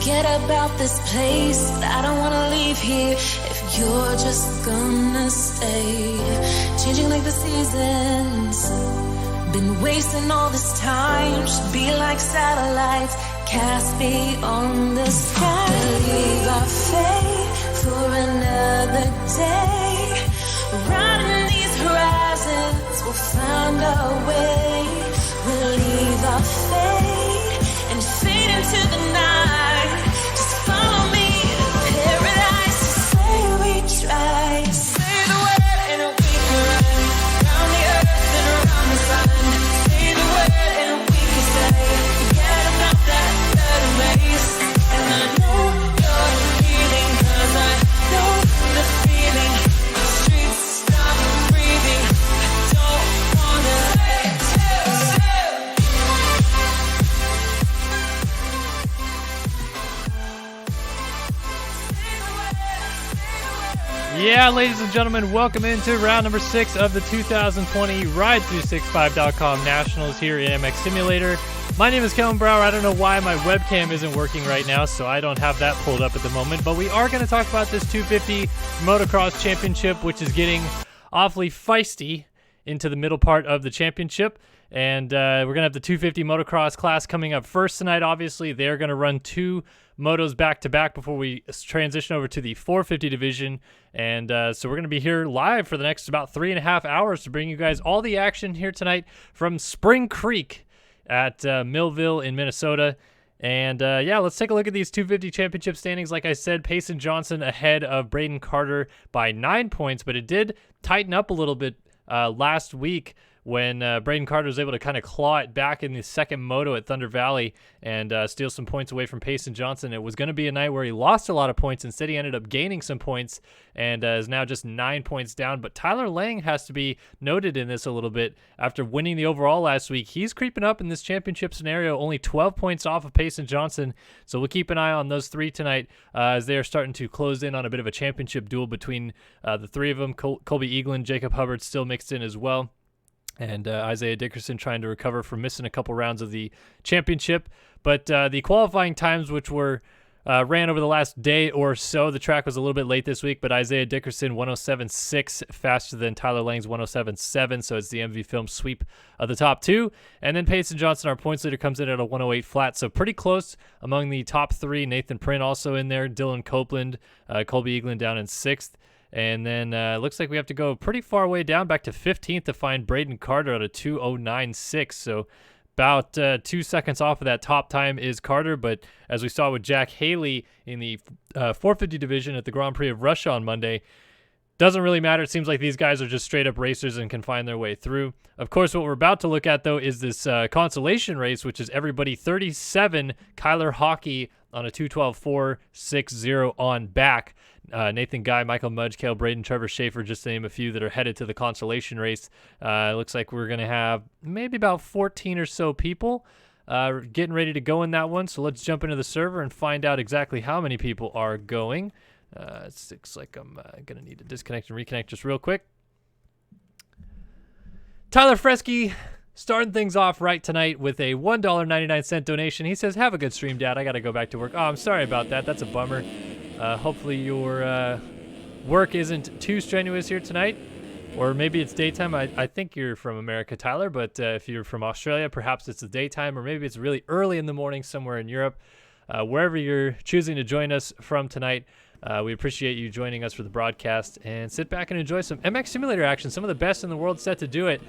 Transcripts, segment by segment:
Forget about this place, but I don't wanna leave here if you're just gonna stay. Changing like the seasons, been wasting all this time. Should be like satellites cast beyond the sky. We'll leave our fate for another day. Riding these horizons, we'll find our way. We'll leave our fate and fade into the night. Just follow me to paradise. Say we try. Say the word and we can run around the earth and around the sun. Say the word and we can say, forget about that third race. And I know you're leaving, 'cause I know the feeling. The streets stop breathing. I don't wanna say. Yeah, ladies and gentlemen, welcome into round number 6 of the 2020 Ride365.com Nationals here in MX Simulator. My name is Kellen Brauer. I don't know why my webcam isn't working right now, so I don't have that pulled up at the moment. But we are going to talk about this 250 Motocross Championship, which is getting awfully feisty into the middle part of the championship. And we're going to have the 250 motocross class coming up first tonight. Obviously, they're going to run 2 motos back-to-back before we transition over to the 450 division. And so we're going to be here live for the next about 3.5 hours to bring you guys all the action here tonight from Spring Creek at Millville in Minnesota. And yeah, let's take a look at these 250 championship standings. Like I said, Payson Johnson ahead of Braden Carter by 9 points, but it did tighten up a little bit last week when Braden Carter was able to kind of claw it back in the second moto at Thunder Valley and steal some points away from Payson Johnson. It was going to be a night where he lost a lot of points. Instead, he ended up gaining some points and is now just 9 points down. But Tyler Lang has to be noted in this a little bit. After winning the overall last week, he's creeping up in this championship scenario, only 12 points off of Payson Johnson. So we'll keep an eye on those 3 tonight as they're starting to close in on a bit of a championship duel between the 3 of them. Colby Eaglin, Jacob Hubbard still mixed in as well. And Isaiah Dickerson trying to recover from missing a couple rounds of the championship. But the qualifying times, which were ran over the last day or so, the track was a little bit late this week, but Isaiah Dickerson 107.6 faster than Tyler Lang's 107.7, so it's the MV Film sweep of the top 2. And then Payson Johnson, our points leader, comes in at a 108 flat, so pretty close among the top 3. Nathan Print also in there, Dylan Copeland, Colby Eaglin down in 6th. And then it looks like we have to go pretty far way down, back to 15th to find Braden Carter at a 2:09.6. So about 2 seconds off of that top time is Carter. But as we saw with Jack Haley in the 450 division at the Grand Prix of Russia on Monday, doesn't really matter. It seems like these guys are just straight up racers and can find their way through. Of course, what we're about to look at, though, is this consolation race, which is everybody 37, Kyler Hockey on a 2:12.460 on back. Nathan Guy, Michael Mudge, Cale Braden, Trevor Schaefer, just to name a few that are headed to the consolation race. It looks like we're going to have maybe about 14 or so people getting ready to go in that one. So let's jump into the server and find out exactly how many people are going. It looks like I'm going to need to disconnect and reconnect just real quick. Tyler Fresky starting things off right tonight with a $1.99 donation. He says, have a good stream, Dad. I got to go back to work. Oh, I'm sorry about that. That's a bummer. Hopefully your work isn't too strenuous here tonight. Or maybe it's daytime. I think you're from America, Tyler. But if you're from Australia, perhaps it's the daytime. Or maybe it's really early in the morning somewhere in Europe. Wherever you're choosing to join us from tonight, we appreciate you joining us for the broadcast. And sit back and enjoy some MX Simulator action. Some of the best in the world set to do it.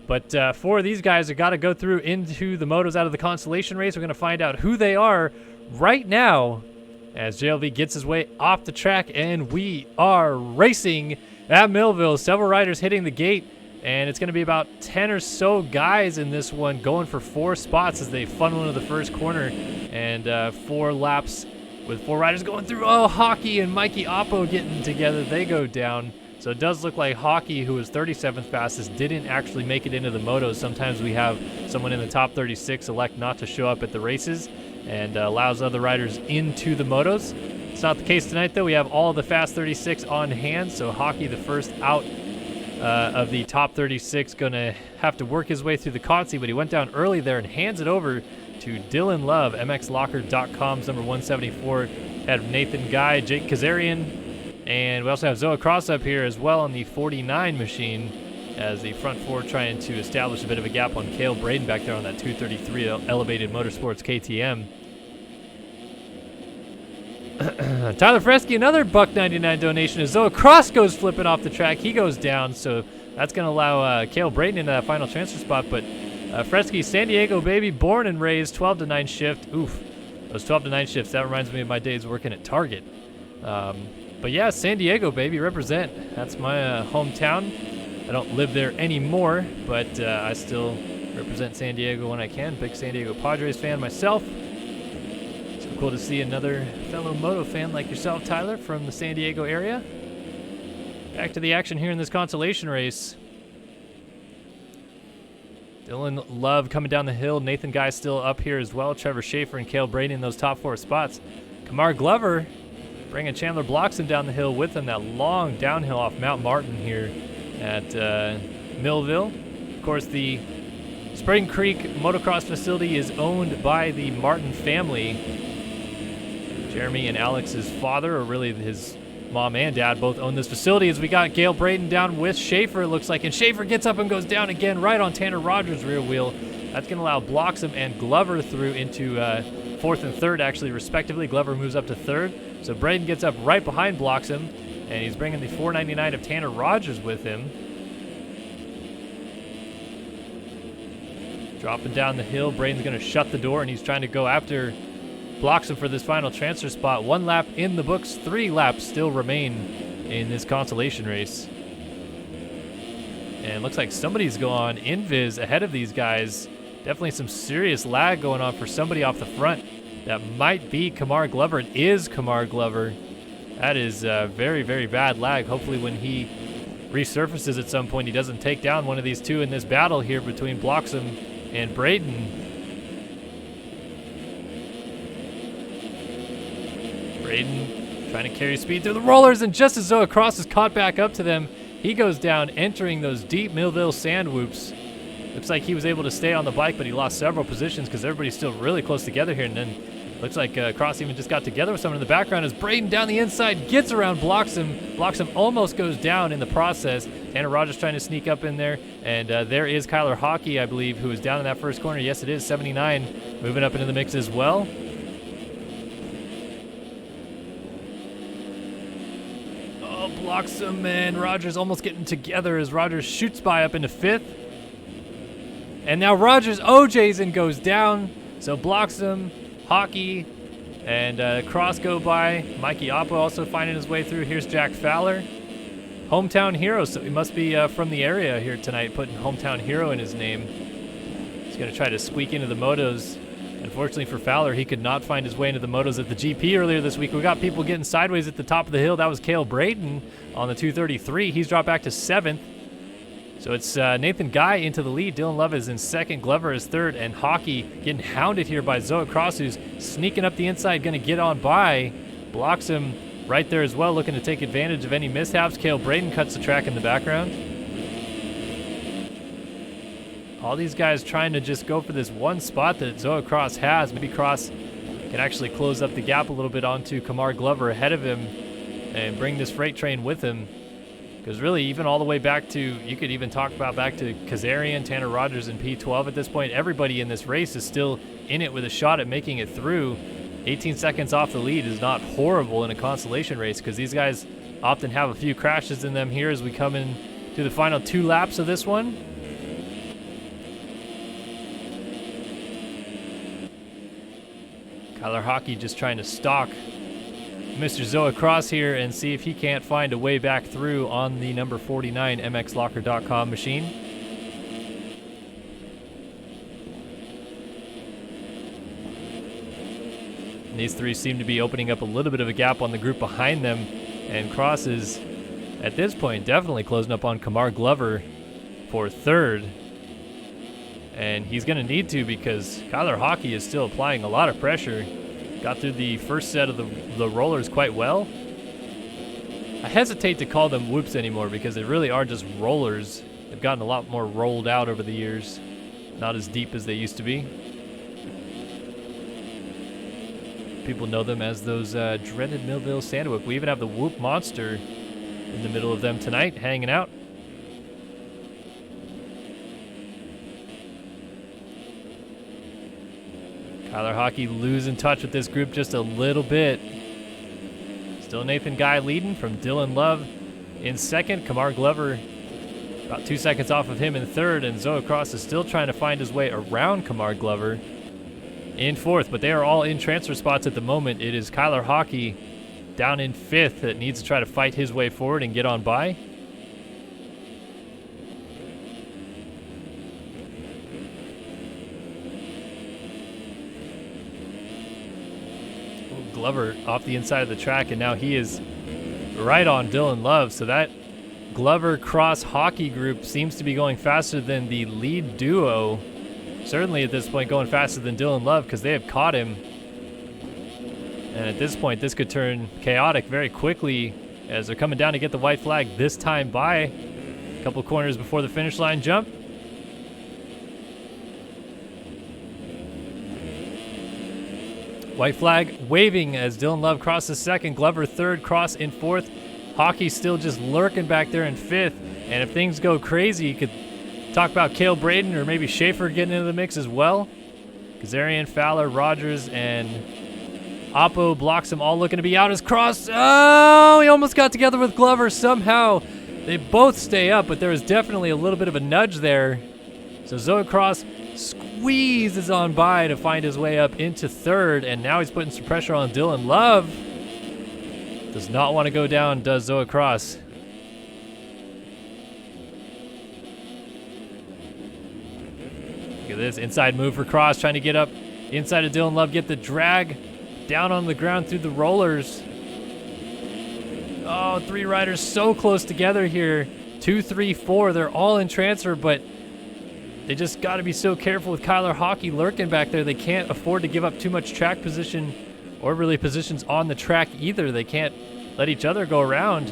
But 4 of these guys have got to go through into the motos out of the consolation race. We're going to find out who they are right now as JLV gets his way off the track, and we are racing at Millville. Several riders hitting the gate, and it's going to be about 10 or so guys in this one going for 4 spots as they funnel into the first corner, and 4 laps with 4 riders going through. Oh, Hockey and Mikey Oppo getting together. They go down. So it does look like Hockey, who was 37th fastest, didn't actually make it into the motos. Sometimes we have someone in the top 36 elect not to show up at the races and allows other riders into the motos. It's not the case tonight, though. We have all the Fast 36 on hand, so Hockey, the first out of the top 36, going to have to work his way through the Consi, but he went down early there and hands it over to Dylan Love, mxlocker.com's number 174. Had Nathan Guy, Jake Kazarian, and we also have Zoa Cross up here as well on the 49 machine as the front four trying to establish a bit of a gap on Cale Braden back there on that 233 Elevated Motorsports KTM. Tyler Fresky, another $1.99 donation as Zoa Cross goes flipping off the track. He goes down, so that's going to allow Cale Braden into that final transfer spot. But Fresky, San Diego baby, born and raised, 12 to 9 shift. Oof, those 12 to 9 shifts, that reminds me of my days working at Target. But yeah, San Diego baby, represent. That's my hometown. I don't live there anymore, but I still represent San Diego when I can. Big San Diego Padres fan myself. Cool to see another fellow moto fan like yourself, Tyler, from the San Diego area. Back to the action here in this consolation race. Dylan Love coming down the hill. Nathan Guy still up here as well. Trevor Schaefer and Cale Brady in those top 4 spots. Kamar Glover bringing Chandler Bloxham down the hill with him. That long downhill off Mount Martin here at Millville. Of course, the Spring Creek motocross facility is owned by the Martin family. Jeremy and Alex's father, or really his mom and dad, both own this facility. As we got Cale Braden down with Schaefer, it looks like, and Schaefer gets up and goes down again right on Tanner Rogers' rear wheel. That's going to allow Bloxham and Glover through into 4th and 3rd, actually, respectively. Glover moves up to 3rd. So Braden gets up right behind Bloxham, and he's bringing the 499 of Tanner Rogers with him. Dropping down the hill, Braden's going to shut the door, and he's trying to go after Bloxham for this final transfer spot. 1 lap in the books, 3 laps still remain in this consolation race. And it looks like somebody's going invis ahead of these guys. Definitely some serious lag going on for somebody off the front. That might be Kamar Glover. It is Kamar Glover. That is very, very bad lag. Hopefully when he resurfaces at some point, he doesn't take down one of these two in this battle here between Bloxham and Braden. Braden trying to carry speed through the rollers, and just as Zoa Cross is caught back up to them, he goes down, entering those deep Millville sand whoops. Looks like he was able to stay on the bike, but he lost several positions because everybody's still really close together here. And then looks like Cross even just got together with someone in the background as Braden down the inside gets around Bloxham. Bloxham almost goes down in the process. Tanner Rogers trying to sneak up in there. And there is Kyler Hockey, I believe, who is down in that first corner. Yes, it is, 79, moving up into the mix as well. Bloxham and Rogers almost getting together as Rogers shoots by up into 5th. And now Rogers OJ's and goes down. So Bloxham, Hockey, and Cross go by. Mikey Oppo also finding his way through. Here's Jack Fowler. Hometown hero, so he must be from the area here tonight, putting hometown hero in his name. He's going to try to squeak into the motos. Unfortunately for Fowler, he could not find his way into the motos at the GP earlier this week. We got people getting sideways at the top of the hill. That was Cale Braden on the 233. He's dropped back to 7th. So it's Nathan Guy into the lead. Dylan Love is in 2nd. Glover is 3rd. And Hockey getting hounded here by Zoa Cross, who's sneaking up the inside, going to get on by. Bloxham right there as well, looking to take advantage of any mishaps. Cale Braden cuts the track in the background. All these guys trying to just go for this one spot that Zoa Cross has. Maybe Cross can actually close up the gap a little bit onto Kamar Glover ahead of him and bring this freight train with him. Because really, even all the way back to, you could even talk about back to Kazarian, Tanner Rogers, and P12 at this point. Everybody in this race is still in it with a shot at making it through. 18 seconds off the lead is not horrible in a consolation race because these guys often have a few crashes in them here as we come in to the final 2 laps of this one. Kyler Hockey just trying to stalk Mr. Zoa Cross here and see if he can't find a way back through on the number 49 mxlocker.com machine. And these three seem to be opening up a little bit of a gap on the group behind them, and Cross is at this point definitely closing up on Kamar Glover for 3rd. And he's going to need to because Kyler Hockey is still applying a lot of pressure. Got through the first set of the rollers quite well. I hesitate to call them whoops anymore because they really are just rollers. They've gotten a lot more rolled out over the years. Not as deep as they used to be. people know them as those dreaded Millville Sandwich. We even have the Whoop Monster in the middle of them tonight, hanging out. Kyler Hockey losing touch with this group just a little bit. Still Nathan Guy leading from Dylan Love in second. Kamar Glover about 2 seconds off of him in third, and Zoe Cross is still trying to find his way around Kamar Glover in fourth, but they are all in transfer spots at the moment. It is Kyler Hockey down in fifth that needs to try to fight his way forward and get on by. Glover off the inside of the track, and now he is right on Dylan Love. So that Glover Cross Hockey group seems to be going faster than the lead duo. Certainly at this point going faster than Dylan Love, because they have caught him. And at this point, this could turn chaotic very quickly as they're coming down to get the white flag, this time by a couple corners before the finish line jump. White flag waving as Dylan Love crosses second, Glover third, Cross in fourth. Hockey still just lurking back there in fifth. And if things go crazy, you could talk about Cale Braden or maybe Schaefer getting into the mix as well. Kazarian, Fowler, Rogers, and Oppo blocks them, all looking to be out as Cross. Oh, he almost got together with Glover somehow. They both stay up, but there was definitely a little bit of a nudge there. So Zoe Cross squeezes on by to find his way up into third, and now he's putting some pressure on Dylan Love. Does not want to go down, does Zoe Cross. Look at this inside move for Cross, trying to get up inside of Dylan Love, get the drag down on the ground through the rollers. Oh, three riders so close together here. 2, 3, 4, they're all in transfer, but they just got to be so careful with Kyler Hockey lurking back there. They can't afford to give up too much track position or really positions on the track either. They can't let each other go around.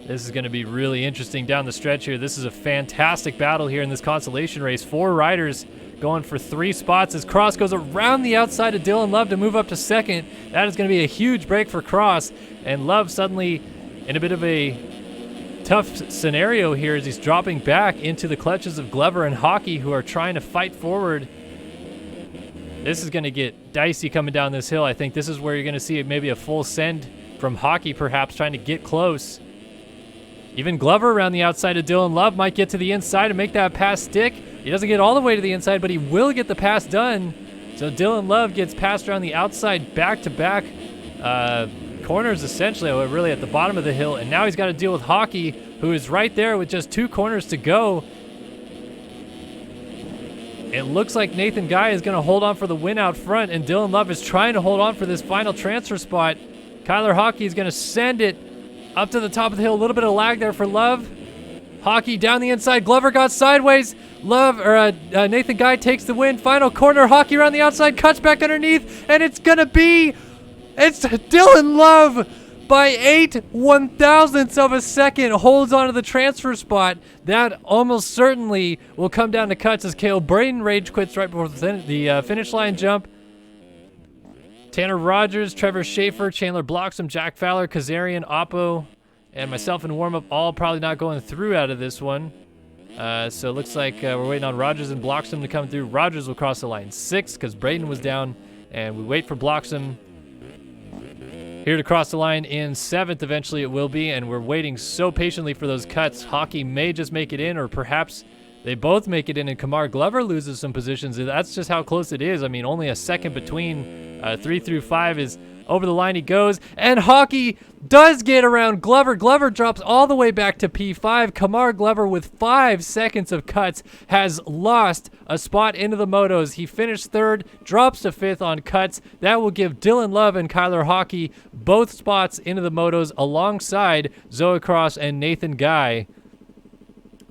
This is going to be really interesting down the stretch here. This is a fantastic battle here in this consolation race. 4 riders going for 3 spots as Cross goes around the outside of Dylan Love to move up to second. That is going to be a huge break for Cross, and Love suddenly in a bit of a tough scenario here as he's dropping back into the clutches of Glover and Hockey, who are trying to fight forward. This is going to get dicey coming down this hill. I think this is where you're going to see maybe a full send from Hockey, perhaps trying to get close. Even Glover around the outside of Dylan Love might get to the inside and make that pass stick. He doesn't get all the way to the inside, but he will get the pass done. So Dylan Love gets passed around the outside back-to-back corners, essentially, really at the bottom of the hill. And now he's got to deal with Hockey, who is right there with just 2 corners to go. It looks like Nathan Guy is going to hold on for the win out front, and Dylan Love is trying to hold on for this final transfer spot. Kyler Hockey is going to send it up to the top of the hill. A little bit of lag there for Love. Hockey down the inside. Glover got sideways. Nathan Guy takes the win. Final corner. Hockey around the outside. Cuts back underneath. And it's going to be... It's Dylan Love by 8 1,000ths of a second. Holds onto the transfer spot. That almost certainly will come down to cuts as Cale Braden rage quits right before the finish line jump. Tanner Rogers, Trevor Schaefer, Chandler Bloxham, Jack Fowler, Kazarian, Oppo, and myself in warm-up all probably not going through out of this one. So it looks like we're waiting on Rogers and Bloxham to come through. Rogers will cross the line 6th because Braden was down, and we wait for Bloxham here to cross the line in 7th. Eventually it will be, and we're waiting so patiently for those cuts. Hockey may just make it in, or perhaps they both make it in, and Kamar Glover loses some positions. That's just how close it is. I mean, only a second between 3 through 5 is over the line he goes, and Hockey does get around Glover. Glover drops all the way back to P5. Kamar Glover, with 5 seconds of cuts, has lost a spot into the motos. He finished 3rd, drops to 5th on cuts. That will give Dylan Love and Kyler Hockey both spots into the motos alongside Zoe Cross and Nathan Guy.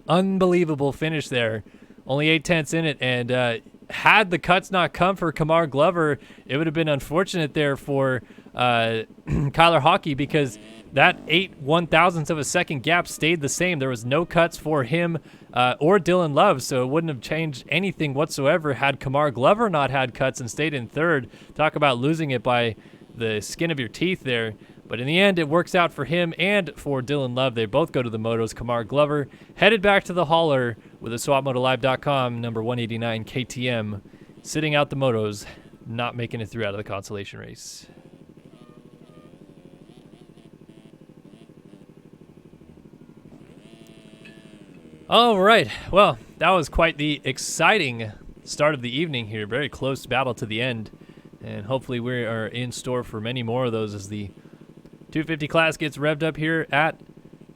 Unbelievable finish there. Only 8/10 in it, and had the cuts not come for Kamar Glover, it would have been unfortunate there for Kyler Hockey, because that 8/1000ths of a second gap stayed the same. There was no cuts for him or Dylan Love, so it wouldn't have changed anything whatsoever had Kamar Glover not had cuts and stayed in third. Talk about losing it by the skin of your teeth there. But in the end, it works out for him and for Dylan Love. They both go to the motos. Kamar Glover headed back to the hauler with a SwapMotoLive.com number 189 KTM, sitting out the motos, not making it through out of the consolation race. All right, well, that was quite the exciting start of the evening here. Very close battle to the end, and hopefully we are in store for many more of those as the 250 class gets revved up here at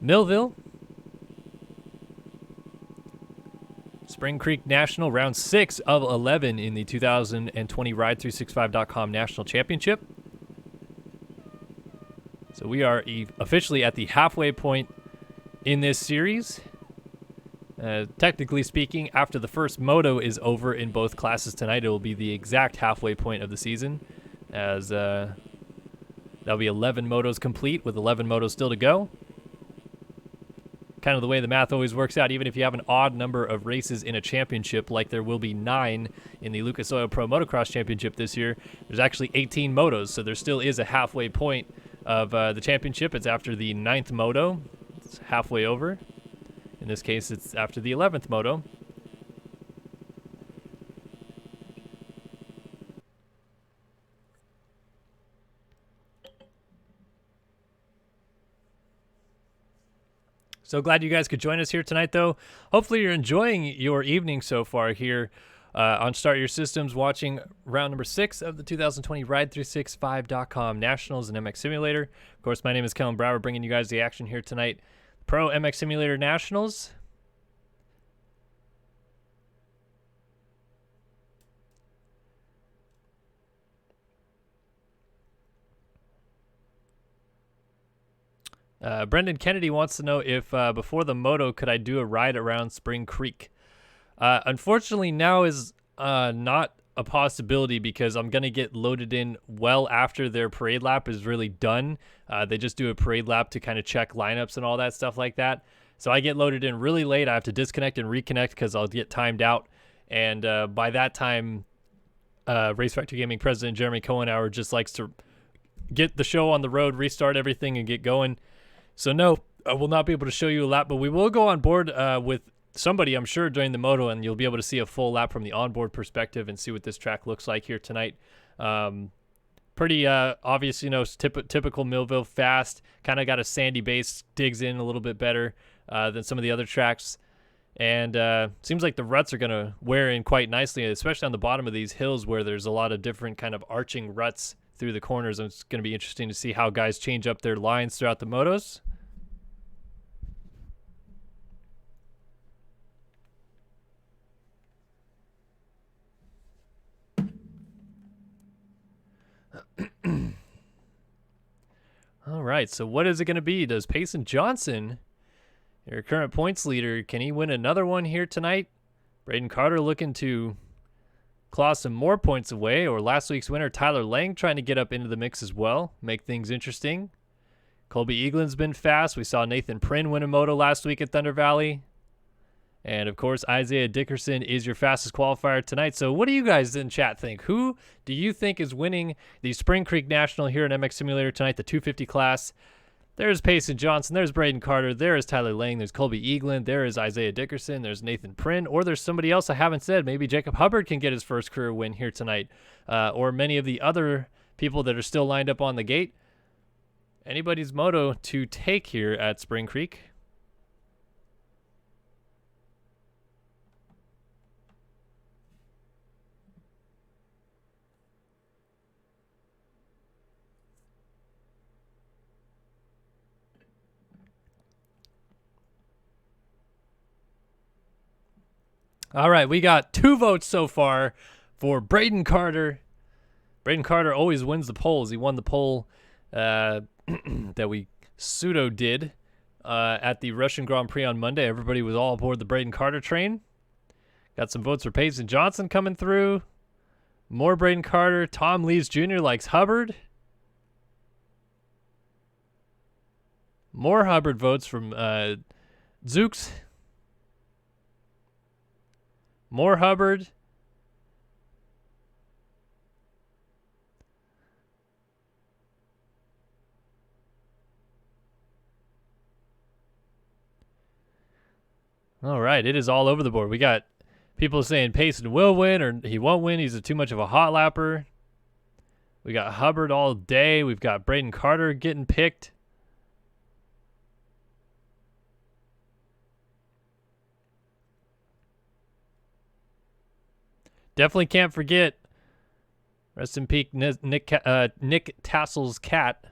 Millville. Spring Creek National, round 6 of 11 in the 2020 Ride365.com National Championship. So we are officially at the halfway point in this series. Technically speaking, after the first moto is over in both classes tonight, it will be the exact halfway point of the season, as that'll be 11 motos complete with 11 motos still to go. Kind of the way the math always works out, even if you have an odd number of races in a championship, like there will be 9 in the Lucas Oil Pro Motocross Championship this year, there's actually 18 motos, so there still is a halfway point of the championship. It's after the 9th moto. It's halfway over. In this case, it's after the 11th moto. So glad you guys could join us here tonight, though. Hopefully you're enjoying your evening so far here on Start Your Systems, watching round number 6 of the 2020 Ride365.com Nationals and MX Simulator. Of course, my name is Kellen Brauer, bringing you guys the action here tonight. Pro MX Simulator Nationals. Brendan Kennedy wants to know if before the moto, could I do a ride around Spring Creek? Unfortunately, now is not a possibility because I'm going to get loaded in well after their parade lap is really done. They just do a parade lap to kind of check lineups and all that stuff like that. So I get loaded in really late. I have to disconnect and reconnect because I'll get timed out. And by that time, Race Factory Gaming President Jeremy Cohenauer just likes to get the show on the road, restart everything, and get going. So no, I will not be able to show you a lap, but we will go on board with somebody, I'm sure, during the moto, and you'll be able to see a full lap from the onboard perspective and see what this track looks like here tonight. Pretty obvious, you know, typical Millville, fast, kind of got a sandy base, digs in a little bit better than some of the other tracks. And seems like the ruts are going to wear in quite nicely, especially on the bottom of these hills where there's a lot of different kind of arching ruts through the corners. It's going to be interesting to see how guys change up their lines throughout the motos. All right, so what is it going to be? Does Payson Johnson, your current points leader, can he win another one here tonight? Braden Carter looking to claw some more points away, or last week's winner Tyler Lang trying to get up into the mix as well, make things interesting. Colby Eaglin's been fast. We saw Nathan Prynn win a moto last week at Thunder Valley. And, of course, Isaiah Dickerson is your fastest qualifier tonight. So what do you guys in chat think? Who do you think is winning the Spring Creek National here in MX Simulator tonight, the 250 class? There's Payson Johnson. There's Braden Carter. There is Tyler Lang. There's Colby Eaglin. There is Isaiah Dickerson. There's Nathan Prynn. Or there's somebody else I haven't said. Maybe Jacob Hubbard can get his first career win here tonight. Or many of the other people that are still lined up on the gate. Anybody's moto to take here at Spring Creek. All right, we got 2 votes so far for Braden Carter. Braden Carter always wins the polls. He won the poll that we pseudo did at the Russian Grand Prix on Monday. Everybody was all aboard the Braden Carter train. Got some votes for Payson Johnson coming through. More Braden Carter. Tom Lees Jr. likes Hubbard. More Hubbard votes from Zooks. More Hubbard. All right, it is all over the board. We got people saying Payson will win or he won't win. He's too much of a hot lapper. We got Hubbard all day. We've got Braden Carter getting picked. Definitely can't forget. Rest in peace, Nick Tassel's cat.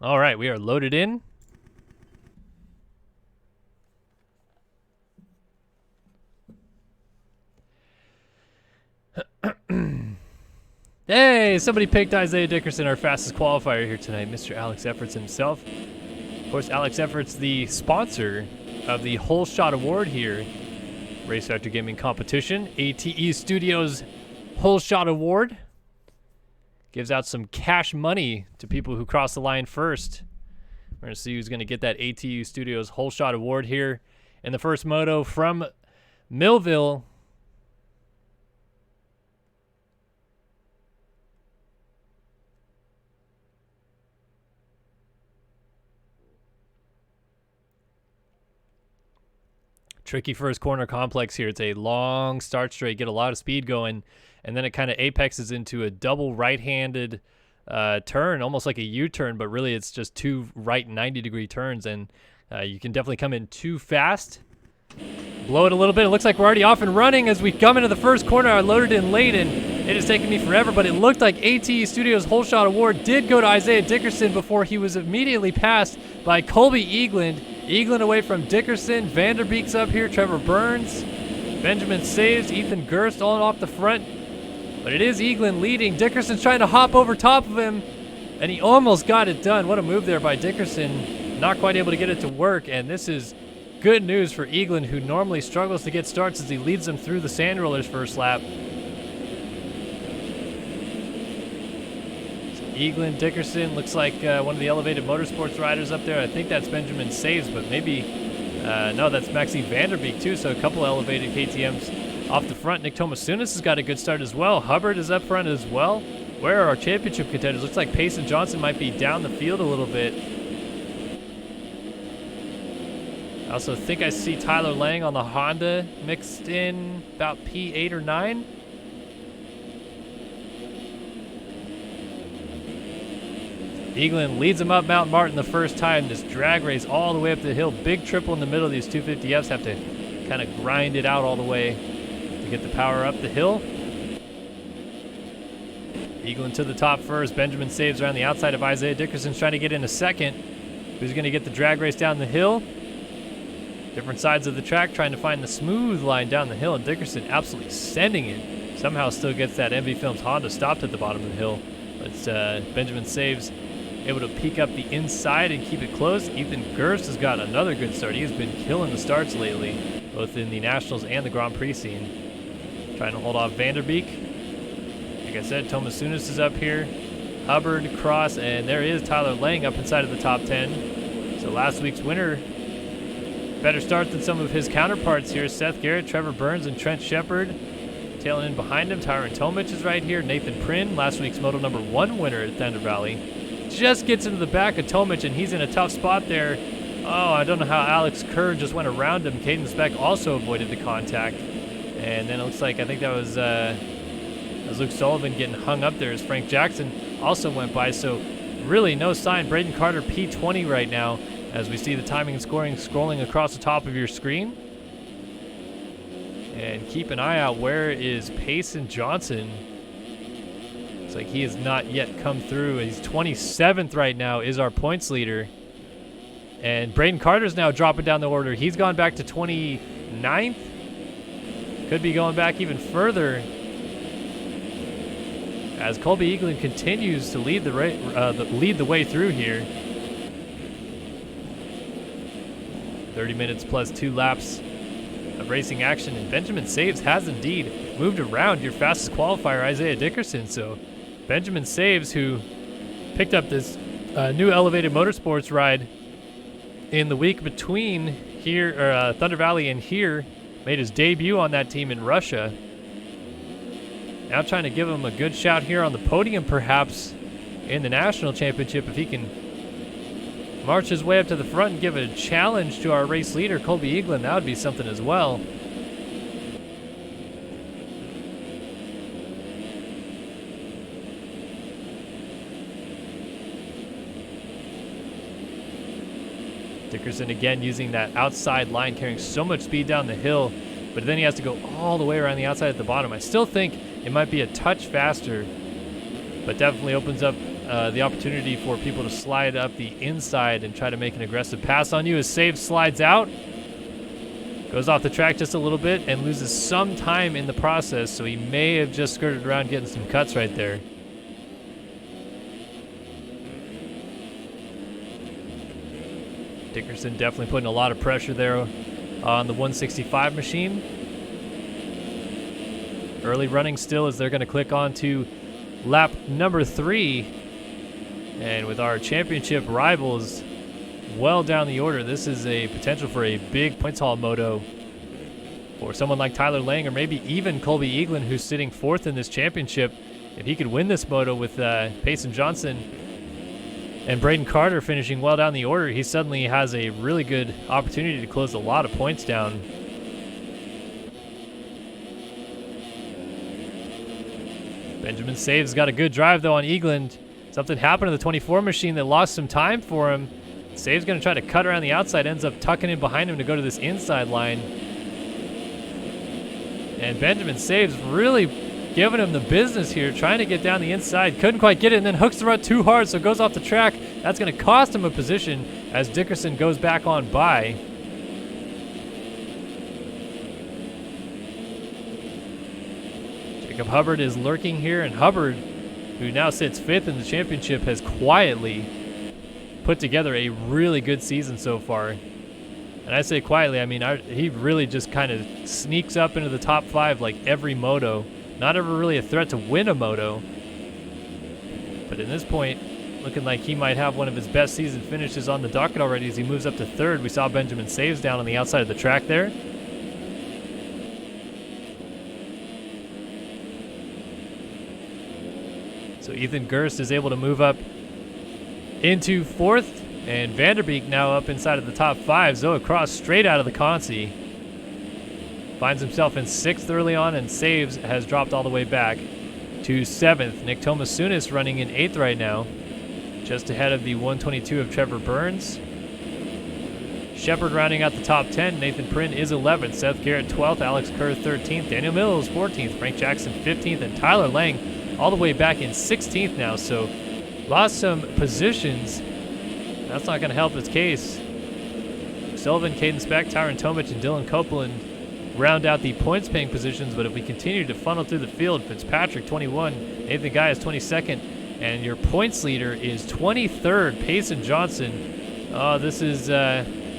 All right, we are loaded in. Hey, somebody picked Isaiah Dickerson, our fastest qualifier here tonight, Mr. Alex Efforts himself. Of course, Alex Efforts, the sponsor of the Whole Shot Award here, Race Factor Gaming Competition. ATE Studios Whole Shot Award gives out some cash money to people who cross the line first. We're going to see who's going to get that ATU Studios Whole Shot Award here in the first moto from Millville. Tricky first corner complex here. It's a long start straight, get a lot of speed going, and then it kind of apexes into a double right-handed turn, almost like a U-turn, but really it's just two right 90-degree turns, and you can definitely come in too fast. Blow it a little bit. It looks like we're already off and running as we come into the first corner. I loaded in late, and it has taken me forever, but it looked like ATE Studios Whole Shot Award did go to Isaiah Dickerson before he was immediately passed by Colby Eagland. Eagland away from Dickerson. Vanderbeek's up here. Trevor Burns. Benjamin Saves. Ethan Gerst all off the front. But it is Eagland leading. Dickerson's trying to hop over top of him, and he almost got it done. What a move there by Dickerson. Not quite able to get it to work, and this is good news for Eagland, who normally struggles to get starts as he leads them through the sand rollers first lap. Eagland, Dickerson, looks like one of the elevated motorsports riders up there. I think that's Benjamin Saves, but maybe, no, that's Maxime Vanderbeek too, so a couple elevated KTMs off the front. Nick Tomasunis has got a good start as well. Hubbard is up front as well. Where are our championship contenders? Looks like Payson Johnson might be down the field a little bit. I also think I see Tyler Lang on the Honda mixed in about P8 or 9. Eagland leads him up Mount Martin the first time. This drag race all the way up the hill. Big triple in the middle. These 250Fs have to kind of grind it out all the way to get the power up the hill. Eagland to the top first. Benjamin Saves around the outside of Isaiah Dickerson's trying to get in a second. Who's going to get the drag race down the hill? Different sides of the track trying to find the smooth line down the hill, and Dickerson absolutely sending it. Somehow still gets that MV Films Honda stopped at the bottom of the hill. But Benjamin Saves able to peek up the inside and keep it close. Ethan Gerst has got another good start. He has been killing the starts lately, both in the Nationals and the Grand Prix scene. Trying to hold off Vanderbeek. Like I said, Tomasunis is up here. Hubbard, Cross, and there is Tyler Lang up inside of the top 10. So last week's winner, better start than some of his counterparts here. Seth Garrett, Trevor Burns, and Trent Shepard. Tailing in behind him, Tyron Tomich is right here. Nathan Prynn, last week's Moto number 1 winner at Thunder Valley. Just gets into the back of Tomich, and he's in a tough spot there. Oh, I don't know how Alex Kerr just went around him. Caden Speck also avoided the contact. And then it looks like, I think that was Luke Sullivan getting hung up there as Frank Jackson also went by. So really no sign. Braden Carter P20 right now as we see the timing and scoring scrolling across the top of your screen. And keep an eye out. Where is Payson Johnson? It's like he has not yet come through. He's 27th right now, is our points leader. And Braden Carter's now dropping down the order. He's gone back to 29th. Could be going back even further as Colby Eagland continues to lead the way through here. 30 minutes plus 2 laps of of racing action, and Benjamin Saves has indeed moved around your fastest qualifier, Isaiah Dickerson. So Benjamin Saves, who picked up this new elevated motorsports ride in the week between here, Thunder Valley and here, made his debut on that team in Russia. Now trying to give him a good shout here on the podium, perhaps in the national championship, if he can march his way up to the front and give a challenge to our race leader, Colby Eaglin. That would be something as well. Dickerson again using that outside line, carrying so much speed down the hill, but then he has to go all the way around the outside at the bottom. I still think it might be a touch faster, but definitely opens up the opportunity for people to slide up the inside and try to make an aggressive pass on you as Save slides out. Goes off the track just a little bit and loses some time in the process, so he may have just skirted around getting some cuts right there. Dickerson definitely putting a lot of pressure there on the 165 machine. Early running still as they're going to click on to lap number 3. And with our championship rivals well down the order, this is a potential for a big points haul moto for someone like Tyler Lang, or maybe even Colby Eaglin, who's sitting 4th in this championship. If he could win this moto with Payson Johnson and Braden Carter finishing well down the order, he suddenly has a really good opportunity to close a lot of points down. Benjamin Saves got a good drive though on Eaglin. Something happened to the 24 machine that lost some time for him. Save's going to try to cut around the outside, ends up tucking in behind him to go to this inside line. And Benjamin Saves really giving him the business here, trying to get down the inside. Couldn't quite get it, and then hooks the rut too hard, so goes off the track. That's going to cost him a position as Dickerson goes back on by. Jacob Hubbard is lurking here, and Hubbard, who now sits 5th in the championship, has quietly put together a really good season so far. And I say quietly, I mean, he really just kind of sneaks up into the top 5 like every moto. Not ever really a threat to win a moto. But at this point, looking like he might have one of his best season finishes on the docket already as he moves up to 3rd. We saw Benjamin Saves down on the outside of the track there. So Ethan Gerst is able to move up into 4th, and Vanderbeek now up inside of the top 5. Zoe Cross straight out of the Consi. Finds himself in 6th early on, and Saves has dropped all the way back to 7th. Nick Tomasunis running in 8th right now, just ahead of the 122 of Trevor Burns. Shepard rounding out the top 10. Nathan Prynne is 11th. Seth Garrett 12th. Alex Kerr 13th. Daniel Mills 14th. Frank Jackson 15th. And Tyler Lang all the way back in 16th now. So lost some positions. That's not going to help his case. Sullivan, Caden Speck, Tyron Tomich, and Dylan Copeland round out the points-paying positions. But if we continue to funnel through the field, Fitzpatrick 21, Nathan Guy is 22nd, and your points leader is 23rd, Payson Johnson. This is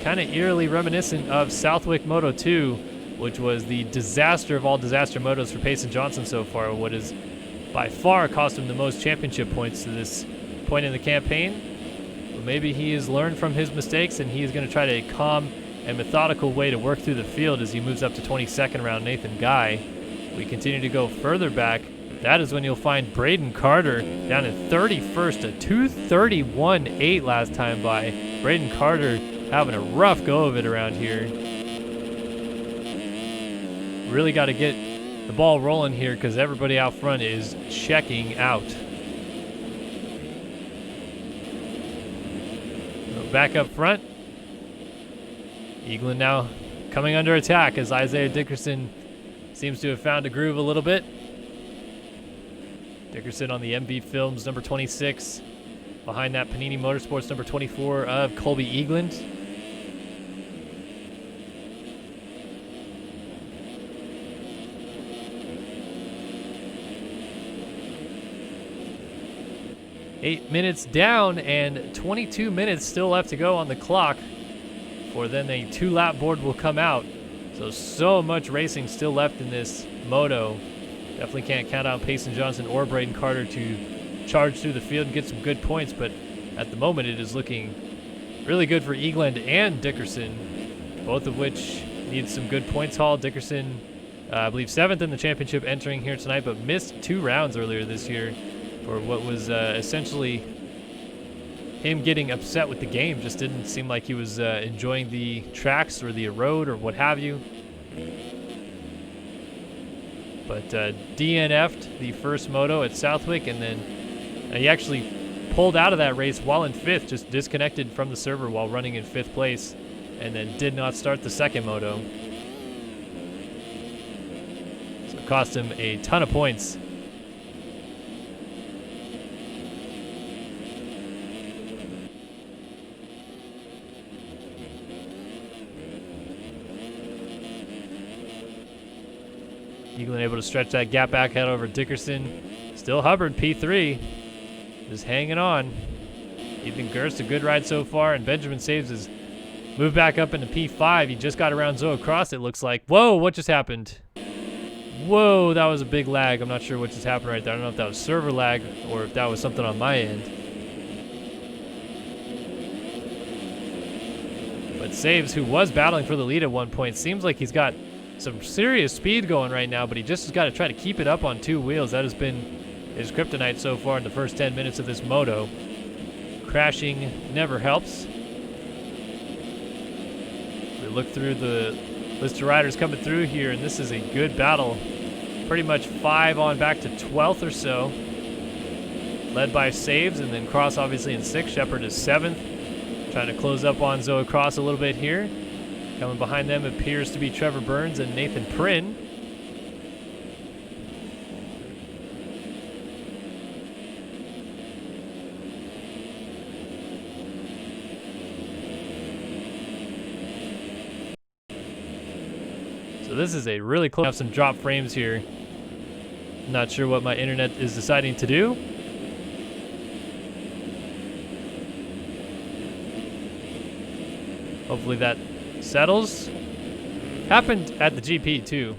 kind of eerily reminiscent of Southwick Moto 2, which was the disaster of all disaster motos for Payson Johnson so far. What has by far cost him the most championship points to this point in the campaign. But maybe he has learned from his mistakes, and he is going to try to a calm and methodical way to work through the field as he moves up to 22nd around Nathan Guy. We continue to go further back. That is when you'll find Braden Carter down at 31st, a 2:31.8 last time by. Braden Carter having a rough go of it around here. Really got to get the ball rolling here because everybody out front is checking out. So back up front. Eaglin now coming under attack as Isaiah Dickerson seems to have found a groove a little bit. Dickerson on the MB Films number 26. Behind that, Panini Motorsports number 24 of Colby Eaglin. Eight minutes down and 22 minutes still left to go on the clock. For then a 2-lap board will come out. So much racing still left in this moto. Definitely can't count out Payson Johnson or Braden Carter to charge through the field and get some good points, but at the moment it is looking really good for Eagland and Dickerson, both of which need some good points haul. Dickerson, I believe 7th in the championship entering here tonight, but missed 2 rounds earlier this year for what was essentially him getting upset with the game. Just didn't seem like he was enjoying the tracks or the road or what have you. But DNF'd the first moto at Southwick, and then he actually pulled out of that race while in 5th, just disconnected from the server while running in 5th place, and then did not start the second moto. So it cost him a ton of points. Eagland able to stretch that gap back out over Dickerson. Still Hubbard, P3. Just hanging on. Ethan Gerst, a good ride so far, and Benjamin Saves has moved back up into P5. He just got around Zoe Cross, it looks like. Whoa, what just happened? Whoa, that was a big lag. I'm not sure what just happened right there. I don't know if that was server lag or if that was something on my end. But Saves, who was battling for the lead at one point, seems like he's got some serious speed going right now, but he just has got to try to keep it up on 2 wheels. That has been his kryptonite so far in the first 10 minutes of this moto. Crashing never helps. We look through the list of riders coming through here, and this is a good battle. Pretty much 5 on back to 12th or so. Led by Saves, and then Cross obviously in 6th. Shepard is 7th. Trying to close up on Zoe Cross a little bit here. Coming behind them appears to be Trevor Burns and Nathan Prynn. So this is a really close. I have some drop frames here. Not sure what my internet is deciding to do. Hopefully that settles. Happened at the GP too,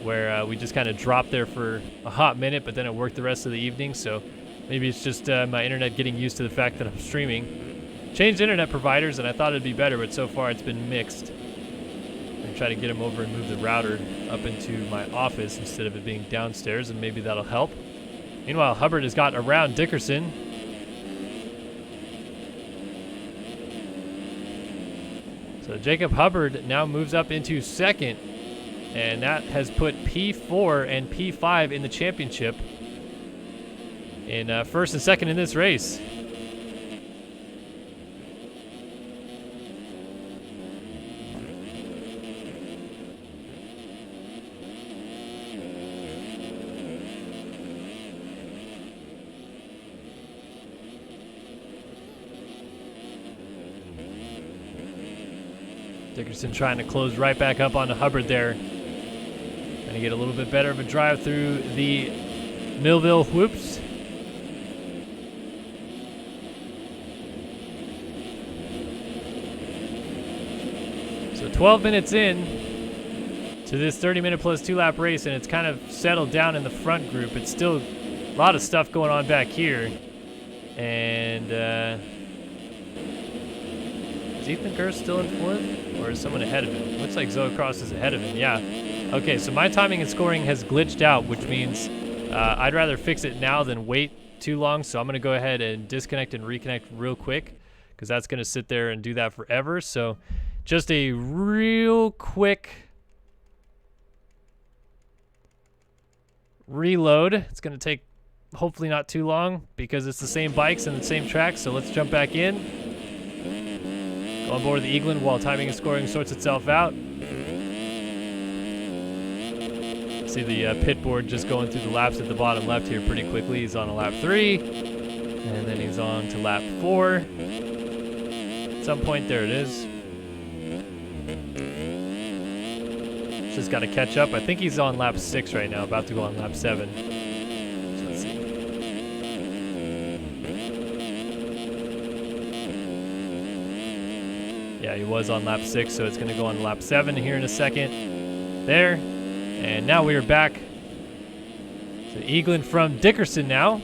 where we just kind of dropped there for a hot minute, but then it worked the rest of the evening. So maybe it's just my internet getting used to the fact that I'm streaming. Changed internet providers, and I thought it'd be better, but so far it's been mixed. I'm try to get him over and move the router up into my office instead of it being downstairs, and maybe that'll help. Meanwhile, Hubbard has got around Dickerson. So Jacob Hubbard now moves up into 2nd, and that has put P4 and P5 in the championship in 1st and 2nd in this race. Dickerson trying to close right back up onto Hubbard there. Trying to get a little bit better of a drive through the Millville whoops. So 12 minutes in to this 30-minute plus 2-lap race, and it's kind of settled down in the front group. It's still a lot of stuff going on back here. And is Ethan Gerst still in 4th? Or is someone ahead of him? Looks like Zoe Cross is ahead of him, yeah. Okay, so my timing and scoring has glitched out, which means I'd rather fix it now than wait too long. So I'm going to go ahead and disconnect and reconnect real quick, because that's going to sit there and do that forever. So just a real quick reload. It's going to take hopefully not too long because it's the same bikes and the same tracks. So let's jump back in. Go on board the Eagland while timing and scoring sorts itself out. See the pit board just going through the laps at the bottom left here pretty quickly. He's on a lap 3, and then he's on to lap 4. At some point, there it is. Just got to catch up. I think he's on lap 6 right now, about to go on lap 7. So let's see. Yeah, he was on lap 6, so it's going to go on lap 7 here in a second. There. And now we are back to Eaglin from Dickerson now.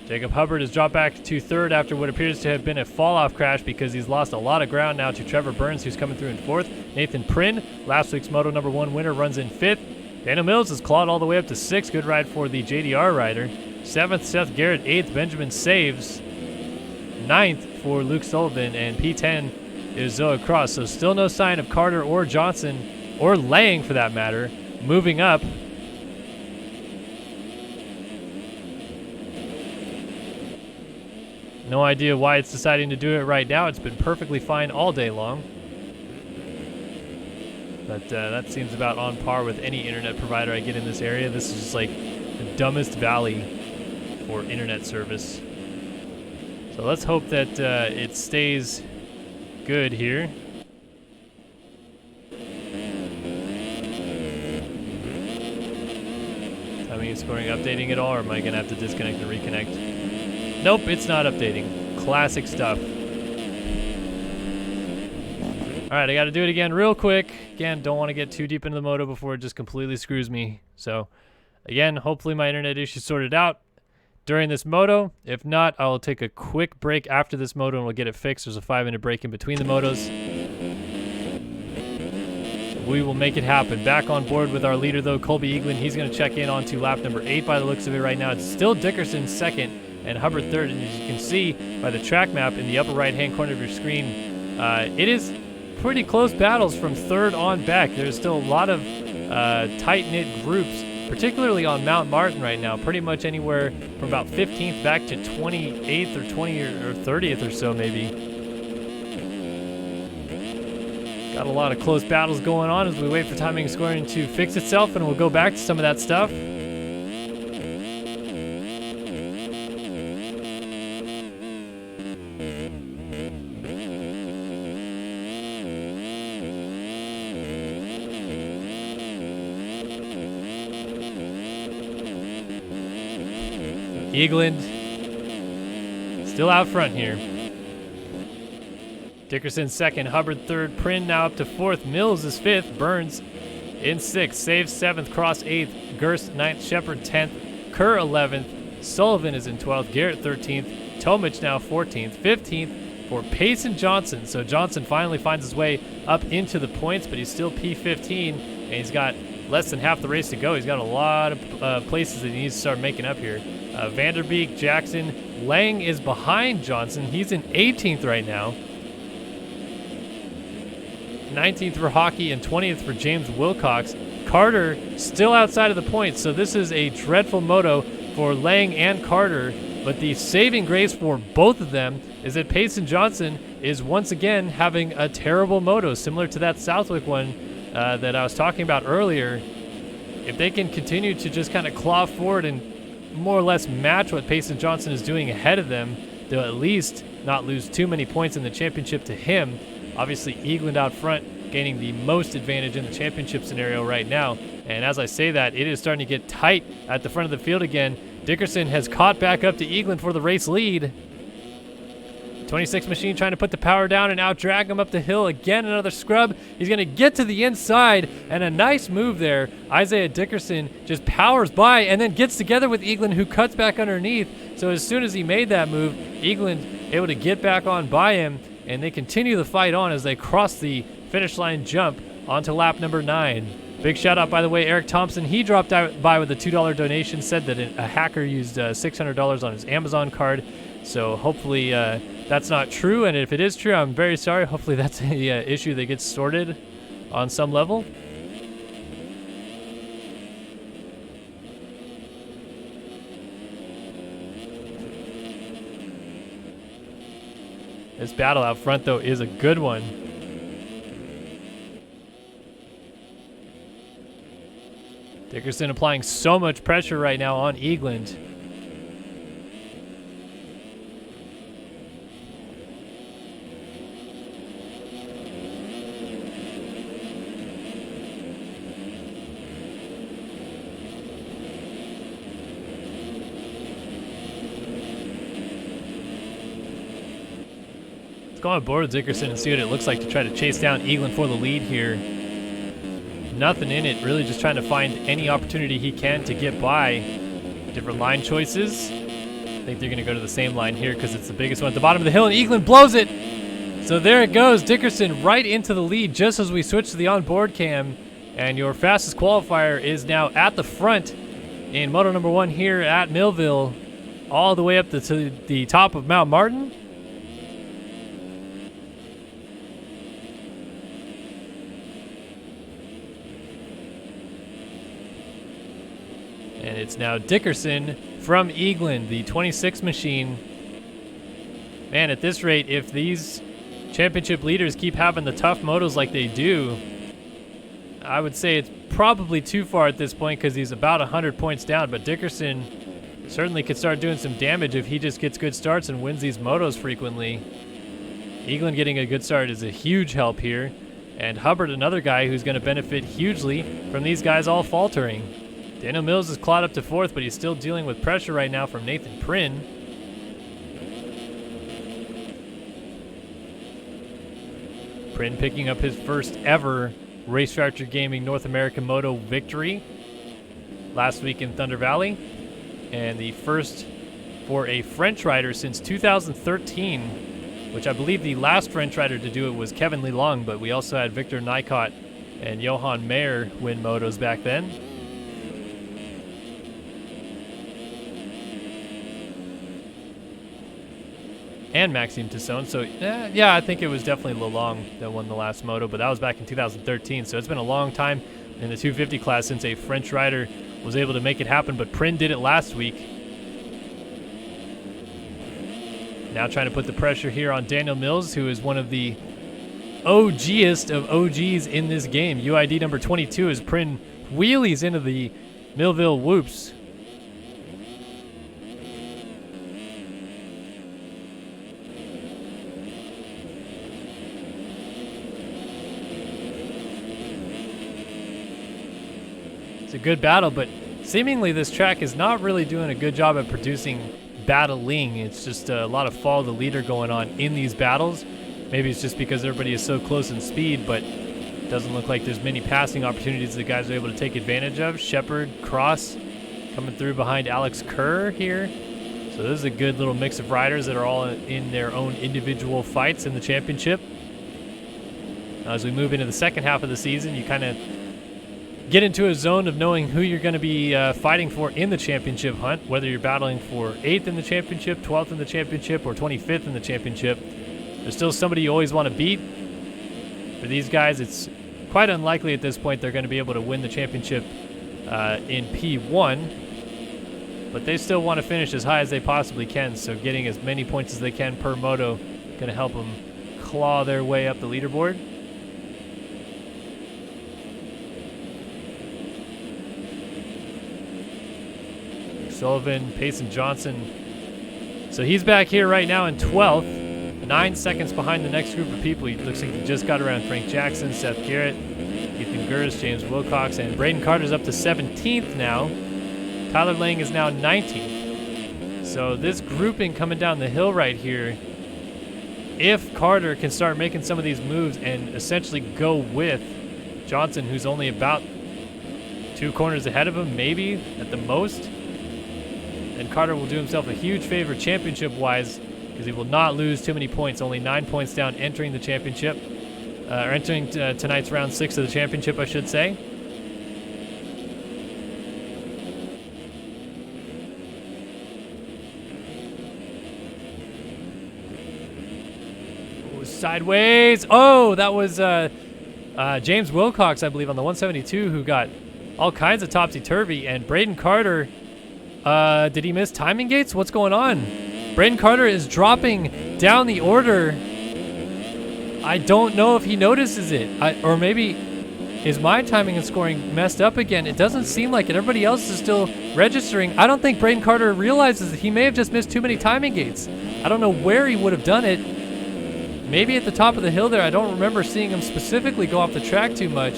Jacob Hubbard has dropped back to 3rd after what appears to have been a fall-off crash because he's lost a lot of ground now to Trevor Burns, who's coming through in 4th. Nathan Prynn, last week's Moto number 1 winner, runs in 5th. Daniel Mills has clawed all the way up to 6th. Good ride for the JDR rider. 7th, Seth Garrett. 8th, Benjamin Saves. 9th for Luke Sullivan. And P10 is Zoa Cross. So still no sign of Carter or Johnson, or Lang for that matter, moving up. No idea why it's deciding to do it right now. It's been perfectly fine all day long. But that seems about on par with any internet provider I get in this area. This is just like the dumbest valley for internet service. So let's hope that it stays good here. Timing and scoring updating at all, or am I going to have to disconnect and reconnect? Nope, it's not updating. Classic stuff. All right, I got to do it again real quick. Again, don't want to get too deep into the moto before it just completely screws me. So, again, hopefully my internet issue's sorted out during this moto. If not, I will take a quick break after this moto and we'll get it fixed. There's a 5-minute break in between the motos. We will make it happen. Back on board with our leader, though, Colby Eaglin. He's going to check in onto lap number 8 by the looks of it right now. It's still Dickerson 2nd. And Hubbard 3rd, and as you can see by the track map in the upper right-hand corner of your screen, it is pretty close battles from 3rd on back. There's still a lot of tight-knit groups, particularly on Mount Martin right now, pretty much anywhere from about 15th back to 28th or 20th or 30th or so maybe. Got a lot of close battles going on as we wait for timing and scoring to fix itself, and we'll go back to some of that stuff. Eagland still out front here. Dickerson 2nd, Hubbard 3rd, Prynn now up to 4th, Mills is 5th, Burns in 6th, Saves 7th, Cross 8th, Gerst 9th, Shepard 10th, Kerr 11th, Sullivan is in 12th, Garrett 13th, Tomich now 14th, 15th for Payson Johnson. So Johnson finally finds his way up into the points, but he's still P15, and he's got less than half the race to go. He's got a lot of places that he needs to start making up here. Vanderbeek, Jackson, Lang is behind Johnson. He's in 18th right now. 19th for Hockey and 20th for James Wilcox. Carter still outside of the points, so this is a dreadful moto for Lang and Carter, but the saving grace for both of them is that Payson Johnson is once again having a terrible moto, similar to that Southwick one that I was talking about earlier. If they can continue to just kind of claw forward and more or less match what Payson Johnson is doing ahead of them, they'll at least not lose too many points in the championship to him. Obviously, Eagland out front gaining the most advantage in the championship scenario right now. And as I say that, it is starting to get tight at the front of the field again. Dickerson has caught back up to Eagland for the race lead. 26 machine trying to put the power down and out drag him up the hill. Again, another scrub. He's going to get to the inside, and a nice move there. Isaiah Dickerson just powers by and then gets together with Eagland, who cuts back underneath. So as soon as he made that move, Eagland able to get back on by him, and they continue the fight on as they cross the finish line jump onto lap number 9. Big shout out, by the way, Eric Thompson. He dropped out by with a $2 donation, said that a hacker used $600 on his Amazon card. So hopefully that's not true, and if it is true, I'm very sorry. Hopefully that's a issue that gets sorted on some level. This battle out front, though, is a good one. Dickerson applying so much pressure right now on Eagland. go on board with Dickerson and see what it looks like to try to chase down Eaglin for the lead here. Nothing in it, really just trying to find any opportunity he can to get by. Different line choices. I think they're going to go to the same line here because it's the biggest one at the bottom of the hill, and Eaglin blows it. So there it goes, Dickerson right into the lead just as we switch to the onboard cam. And your fastest qualifier is now at the front in moto number 1 here at Millville, all the way up to the top of Mount Martin. And it's now Dickerson from Eaglin, the 26 machine. Man, at this rate, if these championship leaders keep having the tough motos like they do, I would say it's probably too far at this point because he's about 100 points down, but Dickerson certainly could start doing some damage if he just gets good starts and wins these motos frequently. Eaglin getting a good start is a huge help here, and Hubbard, another guy who's going to benefit hugely from these guys all faltering. Daniel Mills is clawed up to 4th, but he's still dealing with pressure right now from Nathan Prynn. Prynn picking up his first ever Race Factory Gaming North American Moto victory last week in Thunder Valley, and the first for a French rider since 2013, which I believe the last French rider to do it was Kevin Lelong, but we also had Victor Nykot and Johan Mayer win motos back then. And Maxime Tassone. So, yeah, I think it was definitely Lelong that won the last moto, but that was back in 2013. So it's been a long time in the 250 class since a French rider was able to make it happen, but Prynn did it last week. Now trying to put the pressure here on Daniel Mills, who is one of the OGest of OGs in this game. UID number 22 as Prynn wheelies into the Millville whoops. A good battle, but seemingly this track is not really doing a good job at producing battling. It's just a lot of follow the leader going on in these battles. Maybe it's just because everybody is so close in speed, but it doesn't look like there's many passing opportunities that guys are able to take advantage of. Shepard, Cross coming through behind Alex Kerr here. So this is a good little mix of riders that are all in their own individual fights in the championship. As we move into the second half of the season, you kind of get into a zone of knowing who you're going to be fighting for in the championship hunt, whether you're battling for 8th in the championship, 12th in the championship, or 25th in the championship. There's still somebody you always want to beat. For these guys, it's quite unlikely at this point they're going to be able to win the championship in P1, but they still want to finish as high as they possibly can, so getting as many points as they can per moto going to help them claw their way up the leaderboard. Sullivan, Payson Johnson. So he's back here right now in 12th, 9 seconds behind the next group of people. He looks like he just got around Frank Jackson, Seth Garrett, Ethan Gers, James Wilcox, and Braden Carter's up to 17th now. Tyler Lang is now 19th. So this grouping coming down the hill right here, if Carter can start making some of these moves and essentially go with Johnson, who's only about 2 corners ahead of him, maybe at the most, and Carter will do himself a huge favor championship-wise because he will not lose too many points. Only 9 points down entering the championship, or entering tonight's round 6 of the championship, I should say. Oh, sideways. Oh, that was James Wilcox, I believe, on the 172 who got all kinds of topsy-turvy, and Braden Carter... did he miss timing gates? What's going on? Braden Carter is dropping down the order. I don't know if he notices it. Or maybe is my timing and scoring messed up again? It doesn't seem like it. Everybody else is still registering. I don't think Braden Carter realizes that he may have just missed too many timing gates. I don't know where he would have done it. Maybe at the top of the hill there. I don't remember seeing him specifically go off the track too much.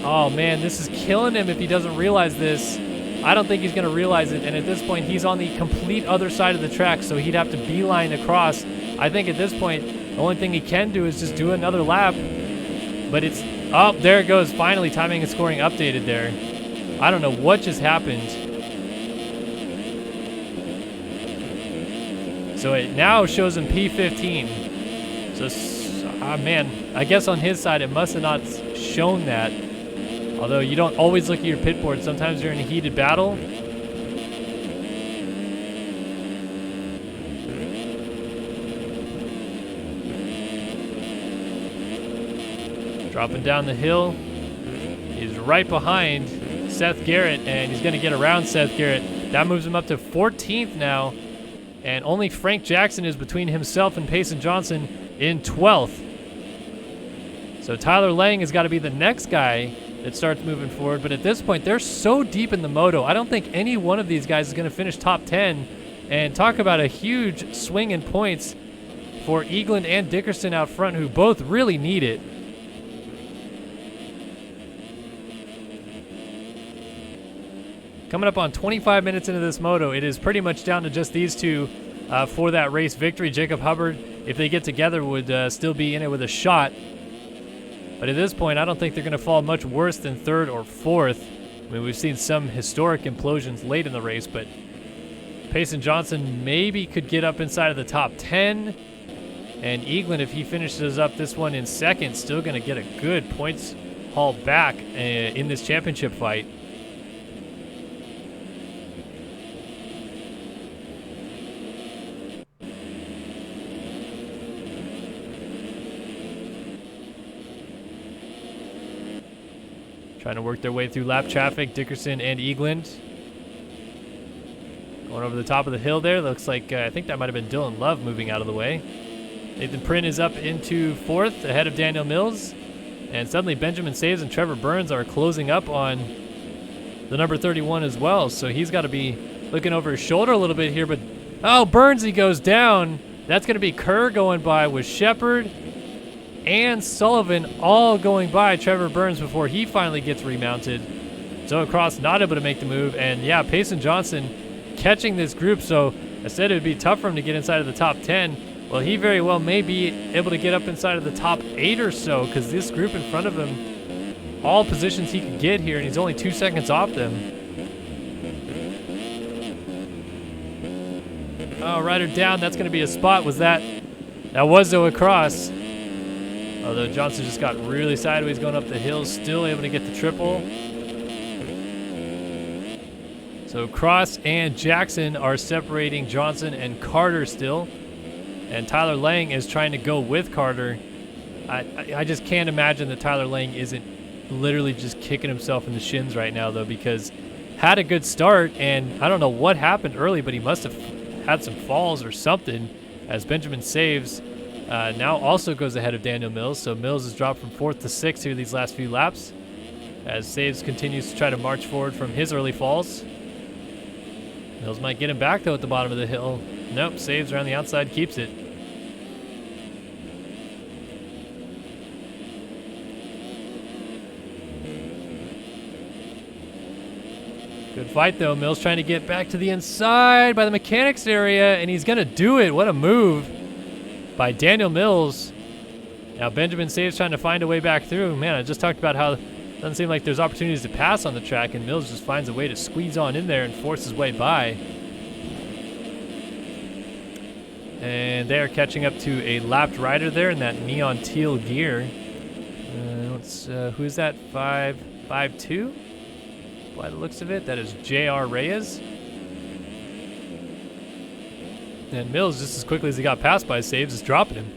Oh man, this is killing him if he doesn't realize this. I don't think he's going to realize it, and at this point, he's on the complete other side of the track, so he'd have to beeline across. I think at this point, the only thing he can do is just do another lap. But it's, oh, there it goes. Finally, timing and scoring updated there. I don't know what just happened. So it now shows him P15. So, man, I guess on his side, it must have not shown that. Although you don't always look at your pit board. Sometimes you're in a heated battle. Dropping down the hill. He's right behind Seth Garrett, and he's going to get around Seth Garrett. That moves him up to 14th now, and only Frank Jackson is between himself and Payson Johnson in 12th. So Tyler Lang has got to be the next guy that starts moving forward, but at this point, they're so deep in the moto, I don't think any one of these guys is going to finish top 10, and talk about a huge swing in points for Eagland and Dickerson out front, who both really need it. Coming up on 25 minutes into this moto, it is pretty much down to just these two for that race victory. Jacob Hubbard, if they get together, would still be in it with a shot. But at this point, I don't think they're going to fall much worse than third or fourth. I mean, we've seen some historic implosions late in the race, but Payson Johnson maybe could get up inside of the top 10. And Eagland, if he finishes up this one in second, still going to get a good points haul back in this championship fight. Trying to work their way through lap traffic, Dickerson and Eagland. Going over the top of the hill there. Looks like, I think that might have been Dylan Love moving out of the way. Nathan Prynne is up into fourth, ahead of Daniel Mills. And suddenly Benjamin Saves and Trevor Burns are closing up on the number 31 as well. So he's got to be looking over his shoulder a little bit here. But, oh, Burns, he goes down. That's going to be Kerr going by with Shepard and Sullivan all going by Trevor Burns before he finally gets remounted. Zoe Cross not able to make the move, and yeah, Payson Johnson catching this group. So I said it would be tough for him to get inside of the top 10. Well, he very well may be able to get up inside of the top 8 or so, because this group in front of him, all positions he could get here, and he's only 2 seconds off them. Oh, rider down, that's going to be a spot. That was Zoe Cross. Although Johnson just got really sideways going up the hill, still able to get the triple. So Cross and Jackson are separating Johnson and Carter still. And Tyler Lang is trying to go with Carter. I just can't imagine that Tyler Lang isn't literally just kicking himself in the shins right now, though, because had a good start, and I don't know what happened early, but he must have had some falls or something, as Benjamin Saves now also goes ahead of Daniel Mills. So Mills has dropped from 4th to 6th here these last few laps, as Saves continues to try to march forward from his early falls. Mills might get him back, though, at the bottom of the hill. Nope, Saves around the outside, keeps it. Good fight, though. Mills trying to get back to the inside by the mechanics area, and he's going to do it. What a move by Daniel Mills. Now Benjamin Saves trying to find a way back through. Man, I just talked about how it doesn't seem like there's opportunities to pass on the track, and Mills just finds a way to squeeze on in there and force his way by. And they are catching up to a lapped rider there in that neon teal gear. Who's that? 5'2"? By the looks of it, that is J.R. Reyes. And Mills, just as quickly as he got passed by Saves, is dropping him.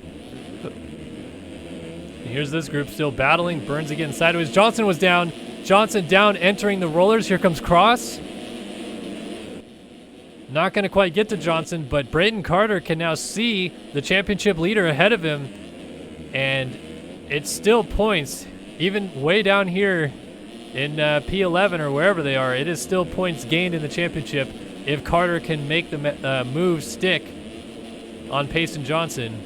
And here's this group still battling. Burns again sideways. Johnson was down. Johnson down, entering the rollers. Here comes Cross. Not going to quite get to Johnson, but Brayden Carter can now see the championship leader ahead of him. And it's still points, even way down here in P11 or wherever they are. It is still points gained in the championship if Carter can make the move stick on Payson Johnson.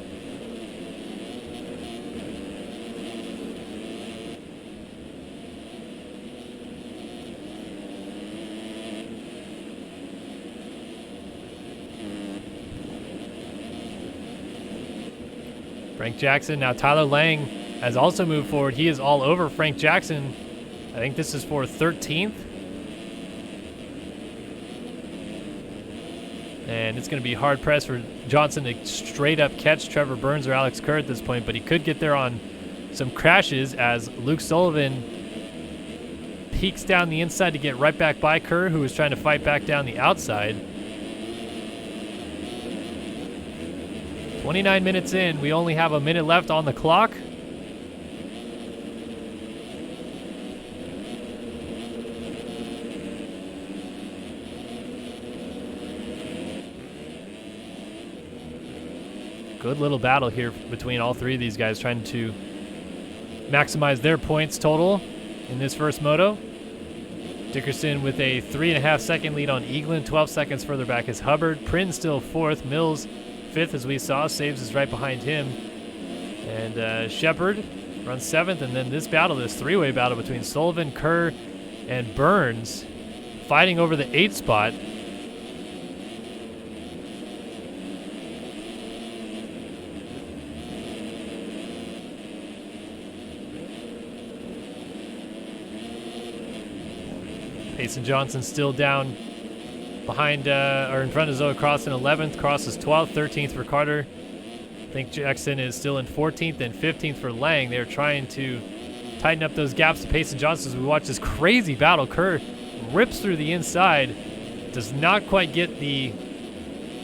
Frank Jackson. Now Tyler Lang has also moved forward. He is all over Frank Jackson. I think this is for 13th. And it's going to be hard pressed for Johnson to straight up catch Trevor Burns or Alex Kerr at this point, but he could get there on some crashes as Luke Sullivan peeks down the inside to get right back by Kerr, who was trying to fight back down the outside. 29 minutes in, we only have a minute left on the clock. Good little battle here between all three of these guys trying to maximize their points total in this first moto. Dickerson with a 3.5 second lead on Eaglin. 12 seconds further back is Hubbard. Prin still fourth. Mills fifth, as we saw. Saves is right behind him. And Shepard runs seventh. And then this battle, this three-way battle between Sullivan, Kerr, and Burns, fighting over the 8th spot. Payson Johnson still down behind, or in front of Zoe Cross in 11th. Cross is 12th, 13th for Carter. I think Jackson is still in 14th and 15th for Lang. They're trying to tighten up those gaps to Payson Johnson as we watch this crazy battle. Kerr rips through the inside. Does not quite get the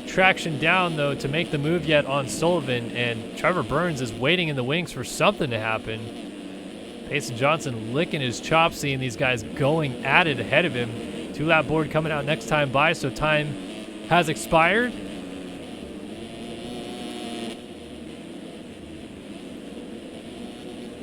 traction down, though, to make the move yet on Sullivan. And Trevor Burns is waiting in the wings for something to happen. Payson Johnson licking his chops, seeing these guys going at it ahead of him. 2-lap board coming out next time by, so time has expired.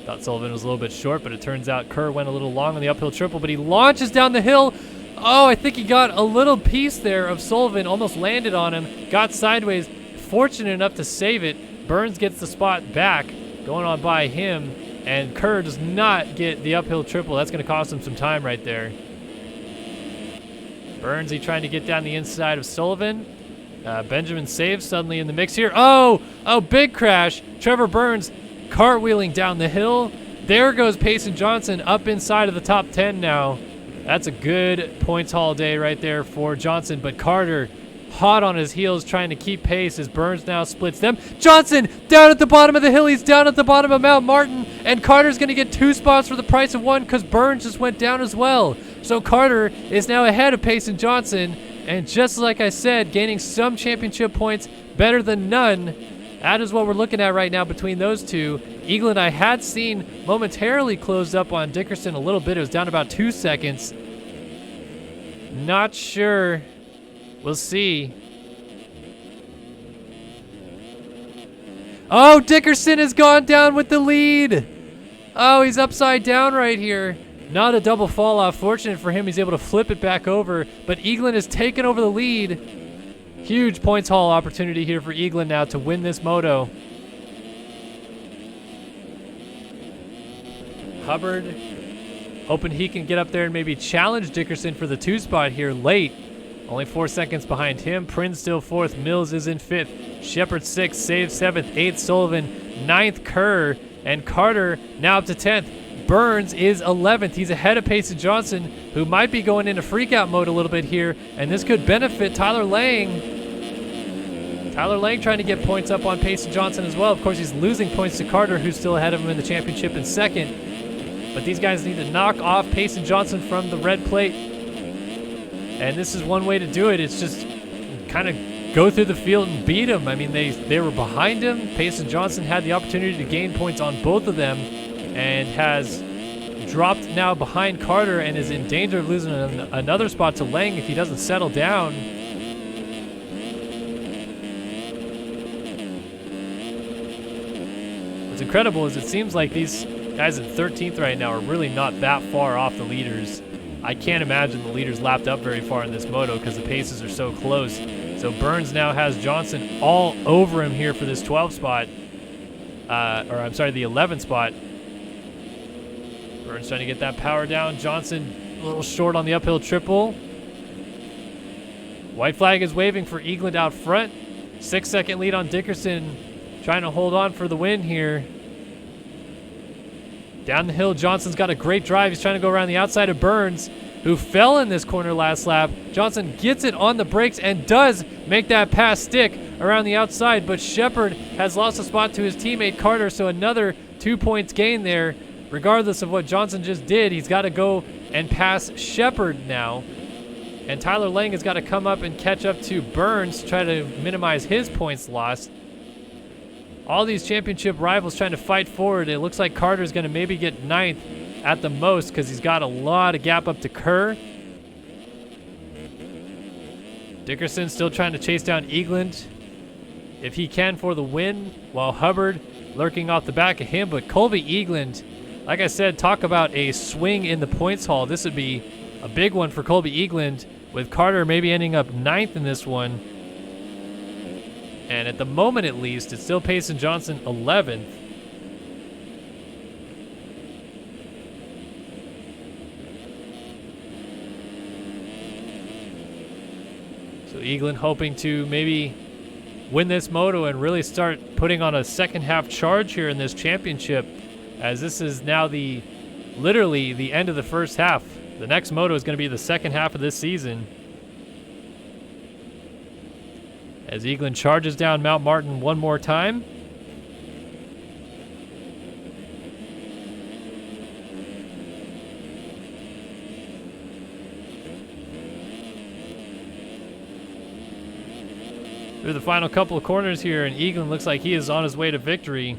Thought Sullivan was a little bit short, but it turns out Kerr went a little long on the uphill triple, but he launches down the hill. Oh, I think he got a little piece there of Sullivan, almost landed on him, got sideways, fortunate enough to save it. Burns gets the spot back, going on by him. And Kerr does not get the uphill triple. That's going to cost him some time right there. Burns, he trying to get down the inside of Sullivan. Benjamin saves suddenly in the mix here. Oh, big crash. Trevor Burns cartwheeling down the hill. There goes Payson Johnson up inside of the top 10 now. That's a good points haul day right there for Johnson. But Carter hot on his heels trying to keep pace as Burns now splits them. Johnson down at the bottom of the hill. He's down at the bottom of Mount Martin, and Carter's going to get 2 spots for the price of 1 because Burns just went down as well. So Carter is now ahead of Payson Johnson, and just like I said, gaining some championship points, better than none. That is what we're looking at right now between those two. Eaglin I had seen momentarily closed up on Dickerson a little bit. It was down about 2 seconds. Not sure. We'll see. Oh, Dickerson has gone down with the lead. Oh, he's upside down right here. Not a double fall off. Fortunate for him, he's able to flip it back over. But Eaglin has taken over the lead. Huge points haul opportunity here for Eaglin now to win this moto. Hubbard hoping he can get up there and maybe challenge Dickerson for the 2 spot here late. Only 4 seconds behind him. Prin still 4th. Mills is in 5th. Shepard 6th. Save 7th. 8th. Sullivan 9th. Kerr and Carter now up to 10th. Burns is 11th. He's ahead of Payson Johnson, who might be going into freakout mode a little bit here, and this could benefit Tyler Lang. Tyler Lang trying to get points up on Payson Johnson as well. Of course, he's losing points to Carter, who's still ahead of him in the championship in 2nd. But these guys need to knock off Payson Johnson from the red plate. And this is one way to do it. It's just kind of go through the field and beat him. I mean, they were behind him. Payson Johnson had the opportunity to gain points on both of them and has dropped now behind Carter and is in danger of losing another spot to Lang if he doesn't settle down. What's incredible is it seems like these guys in 13th right now are really not that far off the leaders. I can't imagine the leaders lapped up very far in this moto because the paces are so close. So Burns now has Johnson all over him here for this 12 spot. The 11 spot. Burns trying to get that power down. Johnson a little short on the uphill triple. White flag is waving for Eaglin out front. 6 second lead on Dickerson. trying to hold on for the win here. Down the hill, Johnson's got a great drive. He's trying to go around the outside of Burns, who fell in this corner last lap. Johnson gets it on the brakes and does make that pass stick around the outside, but Shepard has lost a spot to his teammate Carter, so another 2 points gain there. Regardless of what Johnson just did, he's got to go and pass Shepard now. And Tyler Lang has got to come up and catch up to Burns to try to minimize his points lost. All these championship rivals trying to fight forward. It looks like Carter's going to maybe get 9th at the most because he's got a lot of gap up to Kerr. Dickerson still trying to chase down Eagland if he can for the win, while Hubbard lurking off the back of him. But Colby Eagland, like I said, talk about a swing in the points haul. This would be a big one for Colby Eagland, with Carter maybe ending up 9th in this one. And at the moment, at least, it's still Payson Johnson 11th. So Eagland hoping to maybe win this moto and really start putting on a second half charge here in this championship, as this is now literally the end of the first half. The next moto is going to be the second half of this season. As Eagland charges down Mount Martin one more time. Through the final couple of corners here, and Eagland looks like he is on his way to victory.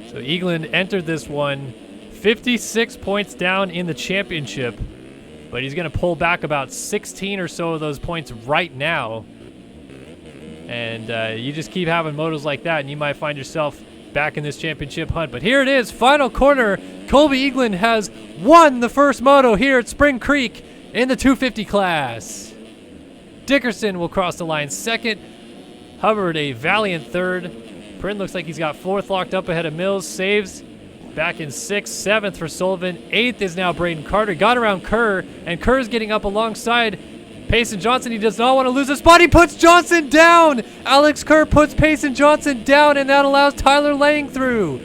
So Eagland entered this one 56 points down in the championship, but he's going to pull back about 16 or so of those points right now. And you just keep having motos like that, and you might find yourself back in this championship hunt. But here it is, final corner. Colby Eagland has won the first moto here at Spring Creek in the 250 class. Dickerson will cross the line second. Hubbard a valiant third. Prin looks like he's got 4th locked up ahead of Mills. Saves back in 6th, 7th for Sullivan. 8th is now Braden Carter. Got around Kerr, and Kerr's getting up alongside Payson Johnson. He does not want to lose his spot. He puts Johnson down. Alex Kerr puts Payson Johnson down, and that allows Tyler Lang through.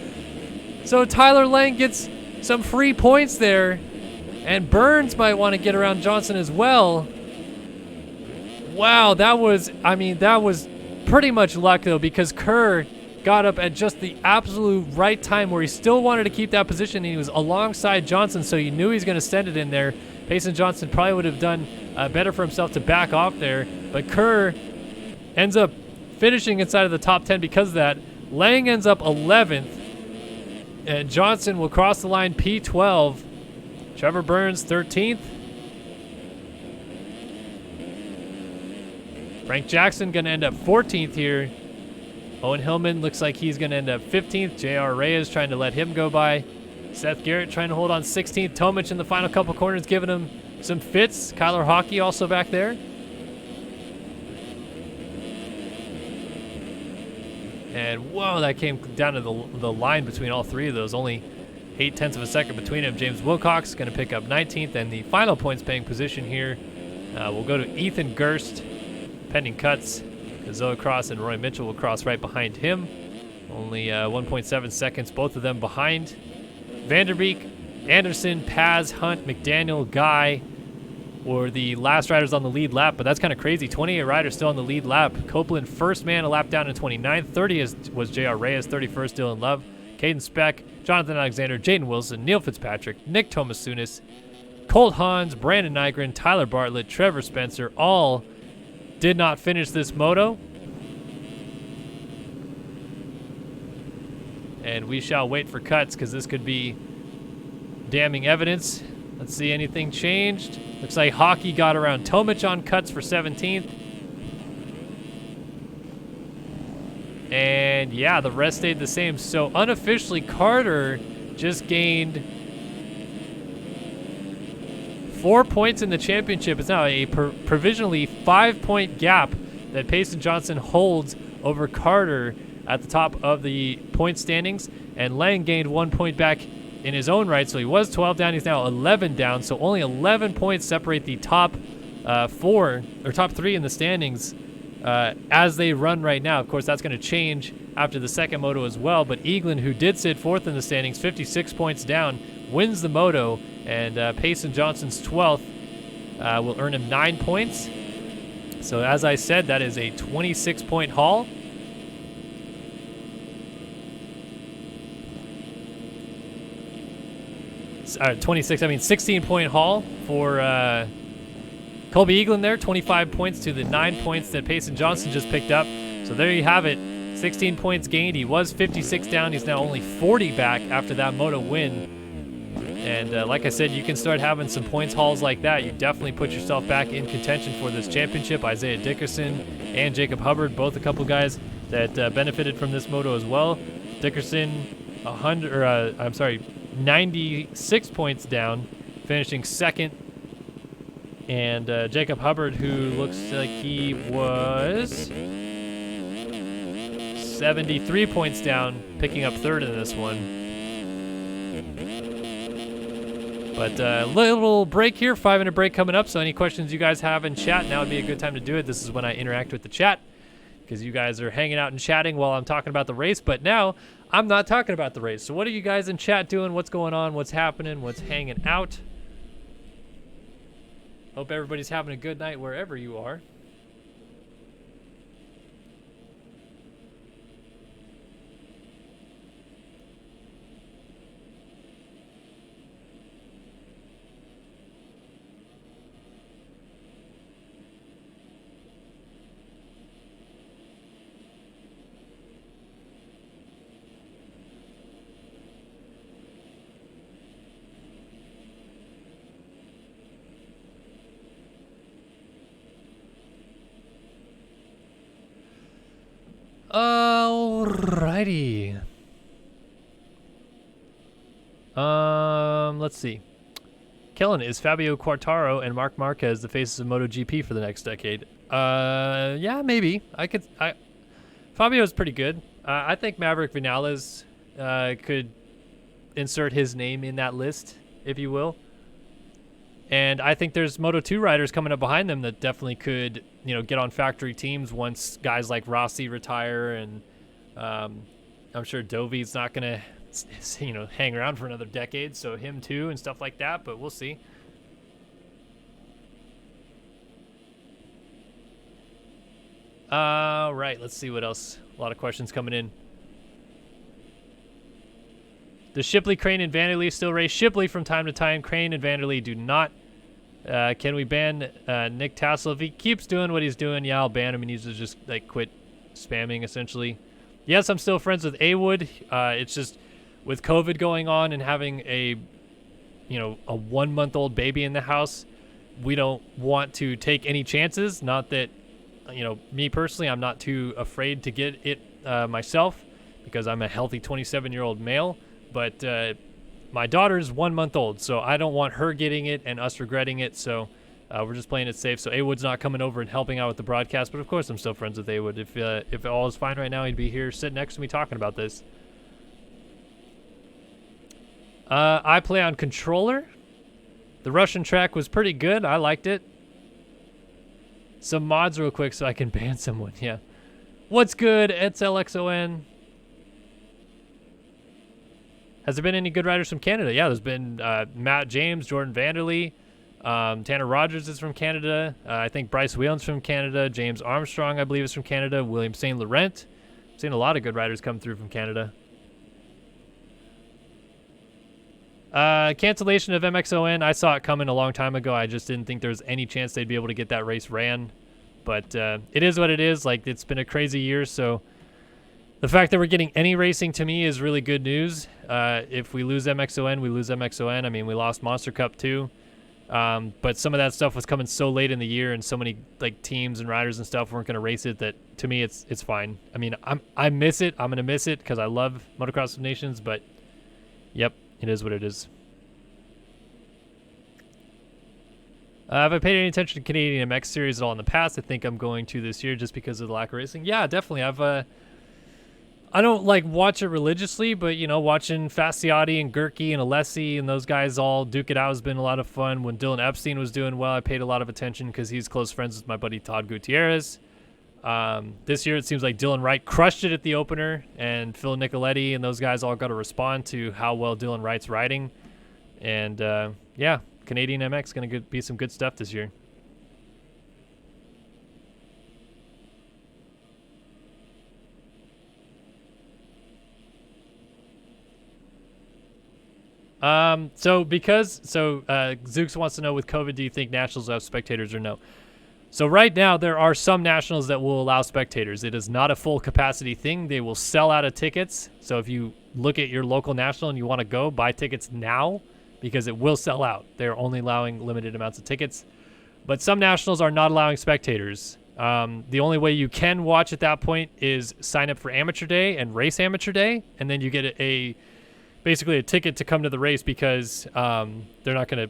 So Tyler Lang gets some free points there, and Burns might want to get around Johnson as well. Wow, that was pretty much luck, though, because Kerr got up at just the absolute right time where he still wanted to keep that position, and he was alongside Johnson, so you knew he was going to send it in there. Payson Johnson probably would have done better for himself to back off there, but Kerr ends up finishing inside of the top 10 because of that. Lang ends up 11th, and Johnson will cross the line P12. Trevor Burns 13th. Frank Jackson going to end up 14th here. Owen Hillman looks like he's going to end up 15th. J.R. Reyes trying to let him go by. Seth Garrett trying to hold on 16th. Tomich in the final couple corners giving him some fits. Kyler Hockey also back there. And whoa, that came down to the line between all three of those. Only 0.8 of a second between them. James Wilcox going to pick up 19th. And the final points paying position here will go to Ethan Gerst, pending cuts. Zoe Cross and Roy Mitchell will cross right behind him. Only 1.7 seconds, both of them behind. Vanderbeek, Anderson, Paz, Hunt, McDaniel, Guy were the last riders on the lead lap, but that's kind of crazy. 28 riders still on the lead lap. Copeland, first man, a lap down in 29th. 30th was J.R. Reyes, 31st, Dylan Love. Caden Speck, Jonathan Alexander, Jaden Wilson, Neil Fitzpatrick, Nick Tomasunis, Colt Hans, Brandon Nygren, Tyler Bartlett, Trevor Spencer, all did not finish this moto. And we shall wait for cuts because this could be damning evidence. Let's see, anything changed? Looks like Hockey got around Tomich on cuts for 17th. And yeah, the rest stayed the same. So unofficially, Carter just gained 4 points in the championship. It's now a provisionally 5-point gap that Payson Johnson holds over Carter at the top of the point standings. And Lang gained 1 point back in his own right. So he was 12 down. He's now 11 down. So only 11 points separate the top top 3 in the standings as they run right now. Of course, that's going to change after the second moto as well, but Eaglin, who did sit 4th in the standings, 56 points down, wins the moto, and Payson Johnson's 12th will earn him 9 points. So as I said, that is a 26-point haul. I mean 16-point haul for Colby Eaglin there, 25 points to the 9 points that Payson Johnson just picked up. So there you have it, 16 points gained. He was 56 down. He's now only 40 back after that moto win. And like I said, you can start having some points hauls like that. You definitely put yourself back in contention for this championship. Isaiah Dickerson and Jacob Hubbard, both a couple guys that benefited from this moto as well. Dickerson, 96 points down, finishing second. And Jacob Hubbard, who looks like he was 73 points down, picking up third in this one. But a little break here, 5-minute break coming up. So any questions you guys have in chat, now would be a good time to do it. This is when I interact with the chat, because you guys are hanging out and chatting while I'm talking about the race. But now I'm not talking about the race. So what are you guys in chat doing? What's going on? What's happening? What's hanging out? Hope everybody's having a good night wherever you are. Alrighty. Let's see. Kellen, is Fabio Quartararo and Marc Marquez the faces of MotoGP for the next decade? Yeah, maybe. Fabio's pretty good. I think Maverick Vinales could insert his name in that list, if you will. And I think there's Moto2 riders coming up behind them that definitely could, get on factory teams once guys like Rossi retire, and I'm sure Dovi's not going to, hang around for another decade, so him too and stuff like that, but we'll see. All right, let's see what else. A lot of questions coming in. Does Shipley, Crane, and Vanderlee still race? Shipley from time to time. Crane and Vanderlee do not. Can we ban Nick Tassel? If he keeps doing what he's doing, yeah, I'll ban him. He needs to just quit spamming, essentially. Yes, I'm still friends with A-Wood. It's just with COVID going on and having a 1-month-old baby in the house, we don't want to take any chances. Not that, me personally, I'm not too afraid to get it myself because I'm a healthy 27-year-old male. But my daughter's 1 month old, so I don't want her getting it and us regretting it. So we're just playing it safe. So A-Wood's not coming over and helping out with the broadcast, but of course I'm still friends with A-Wood. If all is fine right now, he'd be here sitting next to me talking about this. I play on controller. The Russian track was pretty good. I liked it. Some mods real quick so I can ban someone. Yeah. What's good? It's LXON. Has there been any good riders from Canada? Yeah, there's been Matt James, Jordan Vanderlee. Tanner Rogers is from Canada. I think Bryce Whelan's from Canada. James Armstrong, I believe, is from Canada. William St. Laurent. I've seen a lot of good riders come through from Canada. Cancellation of MXON. I saw it coming a long time ago. I just didn't think there was any chance they'd be able to get that race ran. But it is what it is. It's been a crazy year, so the fact that we're getting any racing to me is really good news. If we lose MXON, we lose MXON. I mean, we lost Monster Cup too. But some of that stuff was coming so late in the year, and so many teams and riders and stuff weren't going to race it, that to me it's fine. I mean, I miss it. I'm going to miss it because I love Motocross of Nations, but yep, it is what it is. Have I paid any attention to Canadian MX Series at all in the past? I think I'm going to this year just because of the lack of racing. Yeah, definitely. I don't like watch it religiously, but you know, watching Fasciotti and Gurkey and Alessi and those guys all duke it out has been a lot of fun. When Dylan Epstein was doing well, I paid a lot of attention because he's close friends with my buddy Todd Gutierrez. This year it seems like Dylan Wright crushed it at the opener, and Phil Nicoletti and those guys all got to respond to how well Dylan Wright's riding. And yeah, Canadian MX going to be some good stuff this year. Zooks wants to know, with COVID, do you think nationals will have spectators or no? So right now there are some nationals that will allow spectators. It is not a full capacity thing. They will sell out of tickets. So if you look at your local national and you want to go, buy tickets now because it will sell out. They're only allowing limited amounts of tickets. But some nationals are not allowing spectators. The only way you can watch at that point is sign up for amateur day and race amateur day, and then you get basically a ticket to come to the race because they're not going to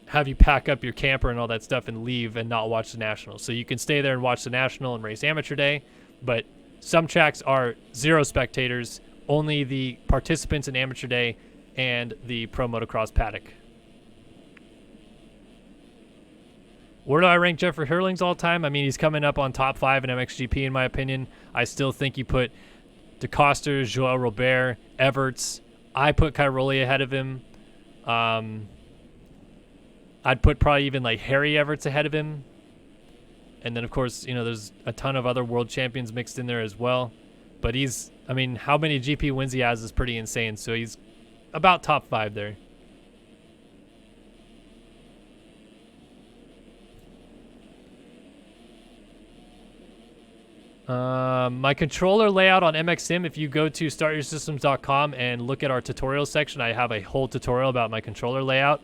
have you pack up your camper and all that stuff and leave and not watch the national. So you can stay there and watch the national and race amateur day, but some tracks are 0 spectators, only the participants in amateur day and the pro motocross paddock. Where do I rank Jeffrey Hurlings all time? I mean, he's coming up on top 5 in MXGP in my opinion. I still think you put DeCoster, Joel Robert, Everts. I put Cairoli ahead of him. I'd put probably even like Harry Everts ahead of him. And then, of course, you know, there's a ton of other world champions mixed in there as well. But I mean, how many GP wins he has is pretty insane. So he's about top 5 there. My controller layout on MXSim, if you go to startyoursystems.com and look at our tutorial section, I have a whole tutorial about my controller layout.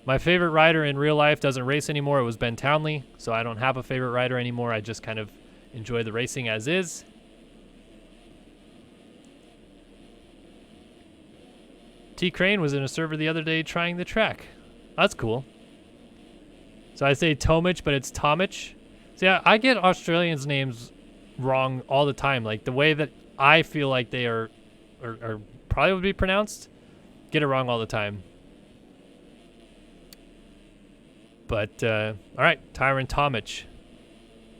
My favorite rider in real life doesn't race anymore. It was Ben Townley, so I don't have a favorite rider anymore. I just kind of enjoy the racing as is. T. Crane was in a server the other day trying the track. That's cool. So I say Tomich, but it's Tomich. So yeah, I get Australians' names wrong all the time. Like the way that I feel like they are probably would be pronounced, get it wrong all the time. But all right, Tyron Tomich.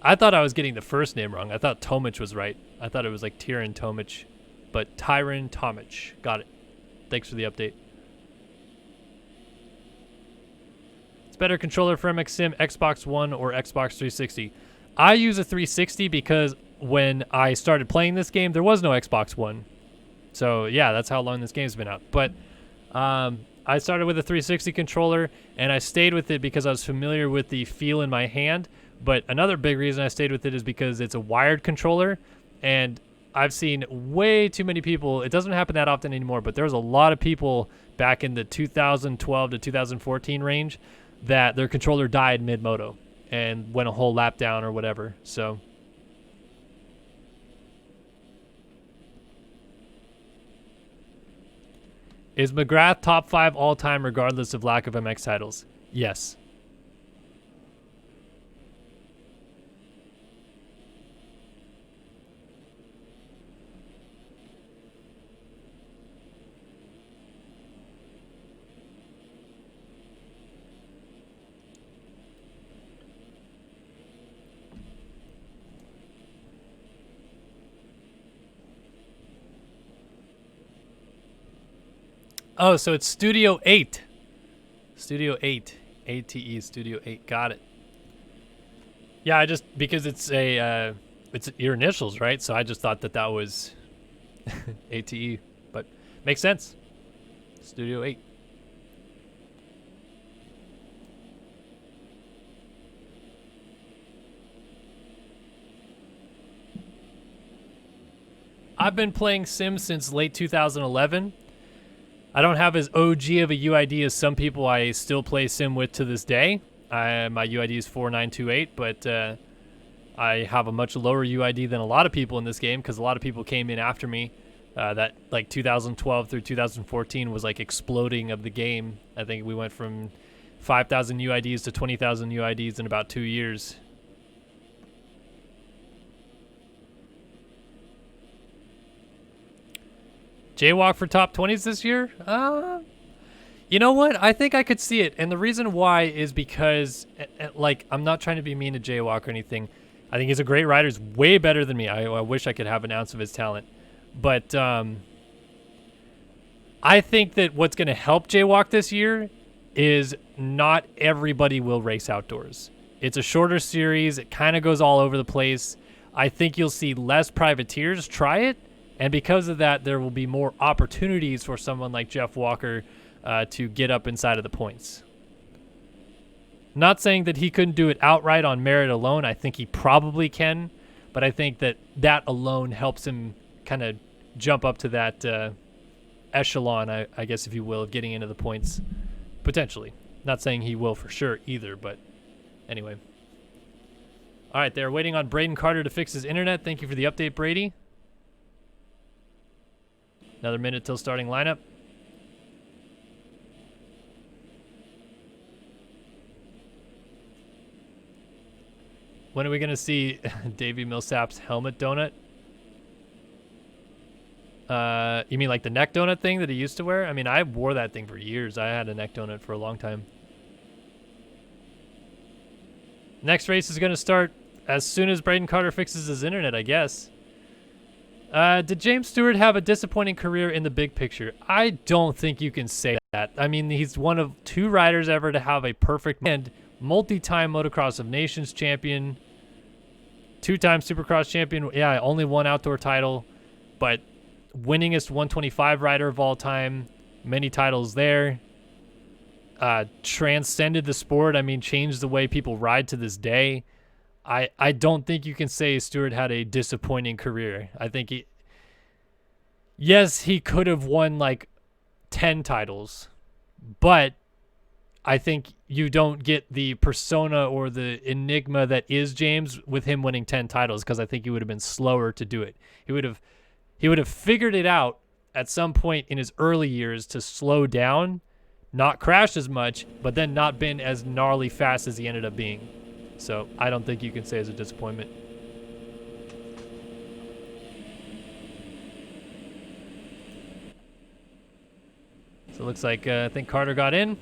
I thought I was getting the first name wrong. I thought Tomich was right. I thought it was like Tyron Tomich, but Tyron Tomich. Got it. Thanks for the update. It's better controller for MXSim, Xbox One or Xbox 360. I use a 360 because when I started playing this game, there was no Xbox One. So yeah, that's how long this game's been out. But I started with a 360 controller, and I stayed with it because I was familiar with the feel in my hand. But another big reason I stayed with it is because it's a wired controller, and I've seen way too many people. It doesn't happen that often anymore, but there was a lot of people back in the 2012 to 2014 range that their controller died mid-moto and went a whole lap down or whatever. So is McGrath top 5 all-time regardless of lack of MX titles? Yes. Oh, so it's Studio 8. Studio 8. ATE Studio 8. Got it. Yeah, I just, because it's it's your initials, right? So I just thought that was ATE, but makes sense. Studio 8. I've been playing Sims since late 2011. I don't have as OG of a UID as some people I still play Sim with to this day. My UID is 4928, but I have a much lower UID than a lot of people in this game because a lot of people came in after me. That like 2012 through 2014 was like exploding of the game. I think we went from 5,000 UIDs to 20,000 UIDs in about 2 years. Jaywalk for top 20s this year? You know what? I think I could see it. And the reason why is because, like, I'm not trying to be mean to Jaywalk or anything. I think he's a great rider. He's way better than me. I wish I could have an ounce of his talent. But I think that what's going to help Jaywalk this year is not everybody will race outdoors. It's a shorter series. It kind of goes all over the place. I think you'll see less privateers try it. And because of that, there will be more opportunities for someone like Jeff Walker to get up inside of the points. Not saying that he couldn't do it outright on merit alone. I think he probably can. But I think that that alone helps him kind of jump up to that echelon, I guess, if you will, of getting into the points potentially. Not saying he will for sure either, but anyway. All right, they're waiting on Braden Carter to fix his internet. Thank you for the update, Brady. Another minute till starting lineup. When are we going to see Davey Millsap's helmet donut? You mean like the neck donut thing that he used to wear? I mean, I wore that thing for years. I had a neck donut for a long time. Next race is going to start as soon as Braden Carter fixes his internet, I guess. Did James Stewart have a disappointing career in the big picture? I don't think you can say that. I mean, he's one of 2 riders ever to have a perfect and multi-time Motocross of Nations champion, 2-time Supercross champion. Yeah, only 1 outdoor title, but winningest 125 rider of all time, many titles there. Transcended the sport. I mean, changed the way people ride to this day. I don't think you can say Stewart had a disappointing career. I think yes, he could have won like 10 titles, but I think you don't get the persona or the enigma that is James with him winning 10 titles, because I think he would have been slower to do it. He would have figured it out at some point in his early years to slow down, not crash as much, but then not been as gnarly fast as he ended up being. So I don't think you can say it's a disappointment. So it looks like I think Carter got in.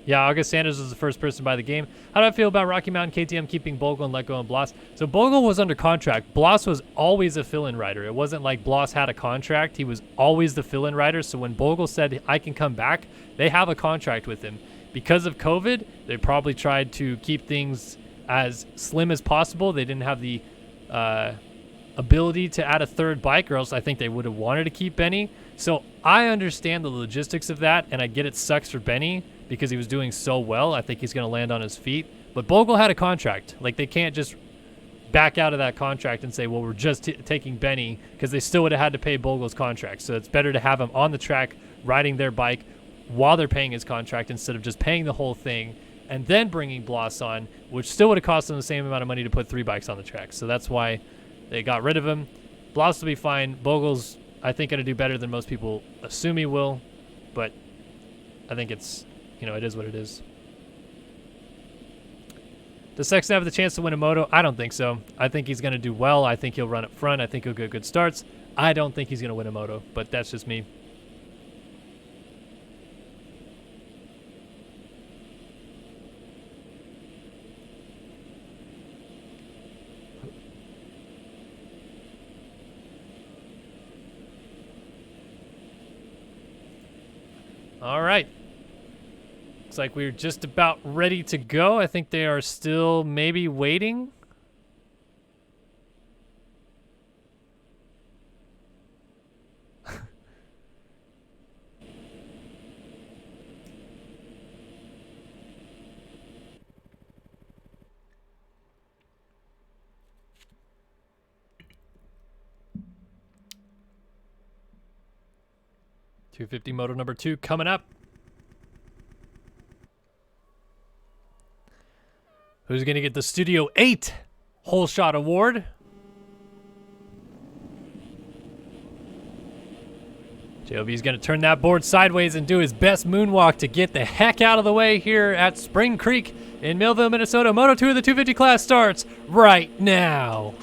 Yeah, August Sanders was the first person by the game. How do I feel about Rocky Mountain KTM keeping Bogle and let go and Bloss? So Bogle was under contract. Bloss was always a fill-in rider. It wasn't like Bloss had a contract. He was always the fill-in rider. So when Bogle said, I can come back, they have a contract with him. Because of COVID, they probably tried to keep things as slim as possible. They didn't have the ability to add a third bike, or else I think they would have wanted to keep Benny. So I understand the logistics of that, and I get it sucks for Benny because he was doing so well. I think he's going to land on his feet. But Bogle had a contract. Like, they can't just back out of that contract and say, well, we're just taking Benny, because they still would have had to pay Bogle's contract. So it's better to have him on the track riding their bike while they're paying his contract instead of just paying the whole thing and then bringing Bloss on, which still would have cost them the same amount of money to put 3 bikes on the track. So that's why they got rid of him. Bloss will be fine. Bogle's, I think, going to do better than most people assume he will, but I think it's, it is what it is. Does Sexton have the chance to win a moto? I don't think so. I think he's going to do well. I think he'll run up front. I think he'll get good starts. I don't think he's going to win a moto, but that's just me. All right. Looks like we're just about ready to go. I think they are still maybe waiting. .250 moto number 2 coming up. Who's going to get the Studio 8 Whole Shot Award? JOB's going to turn that board sideways and do his best moonwalk to get the heck out of the way here at Spring Creek in Millville, Minnesota. Moto 2 of the 250 class starts right now.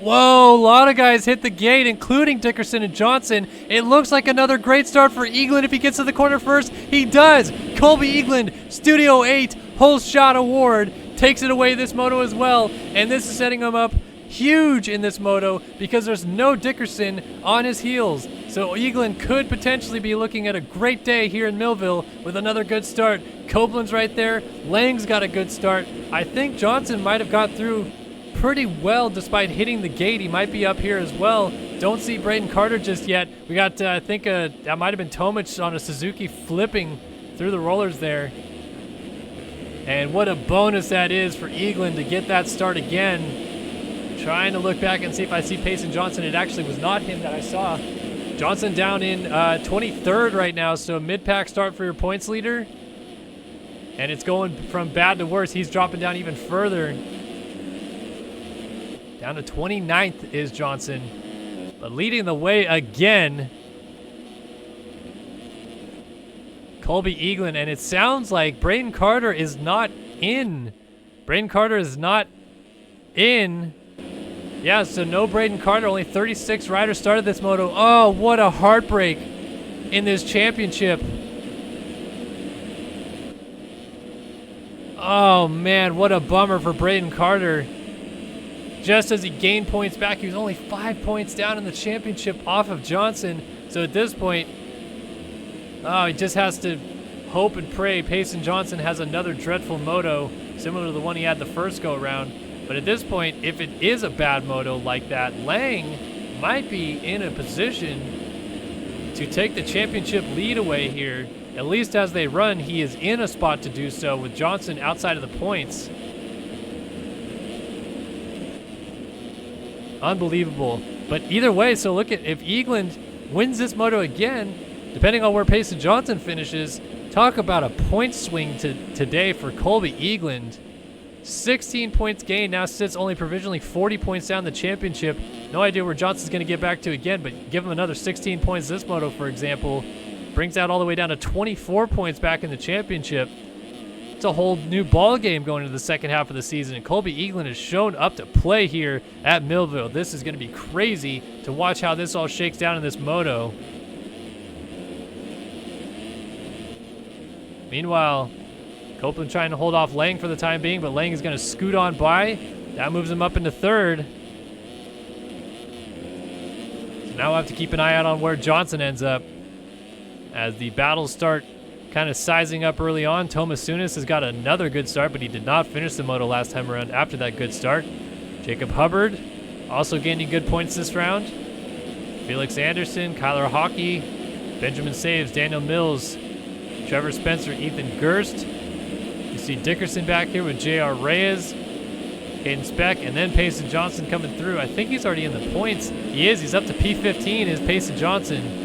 Whoa, a lot of guys hit the gate, including Dickerson and Johnson. It looks like another great start for Eagland if he gets to the corner first. He does. Colby Eagland, Studio 8 Whole Shot Award, takes it away this moto as well. And this is setting him up huge in this moto because there's no Dickerson on his heels. So Eagland could potentially be looking at a great day here in Millville with another good start. Copeland's right there. Lang's got a good start. I think Johnson might have got through pretty well despite hitting the gate. He might be up here as well. Don't see Braden Carter just yet. We got, I think, that might have been Tomic on a Suzuki flipping through the rollers there. And what a bonus that is for Eagland to get that start again. Trying to look back and see if I see Payson Johnson. It actually was not him that I saw. Johnson down in 23rd right now, so mid-pack start for your points leader. And it's going from bad to worse. He's dropping down even further. Down to 29th is Johnson, but leading the way again, Colby Eagland, and it sounds like Braden Carter is not in. Braden Carter is not in. Yeah, so no Braden Carter, only 36 riders started this moto. Oh, what a heartbreak in this championship. Oh man, what a bummer for Braden Carter. Just as he gained points back, he was only 5 points down in the championship off of Johnson. So at this point, oh, he just has to hope and pray Payson Johnson has another dreadful moto, similar to the one he had the first go around. But at this point, if it is a bad moto like that, Lang might be in a position to take the championship lead away here. At least as they run, he is in a spot to do so with Johnson outside of the points. Unbelievable. But either way, so look at, if Eagland wins this moto again, depending on where Payson Johnson finishes, talk about a point swing today for Colby Eagland. 16 points gained, now sits only provisionally 40 points down the championship. No idea where Johnson's going to get back to again, but give him another 16 points this moto, for example. Brings out all the way down to 24 points back in the championship. It's a whole new ball game going into the second half of the season, and Colby Eagland has shown up to play here at Millville. This is going to be crazy to watch how this all shakes down in this moto. Meanwhile, Copeland trying to hold off Lang for the time being, but Lang is going to scoot on by. That moves him up into third. So now we'll have to keep an eye out on where Johnson ends up as the battles start kind of sizing up early on. Tomasunis has got another good start, but he did not finish the moto last time around after that good start. Jacob Hubbard also gaining good points this round. Felix Anderson, Kyler Hockey, Benjamin Saves, Daniel Mills, Trevor Spencer, Ethan Gerst. You see Dickerson back here with J.R. Reyes, Caden Speck, and then Payson Johnson coming through. I think he's already in the points. He is. He's up to P15 is Payson Johnson.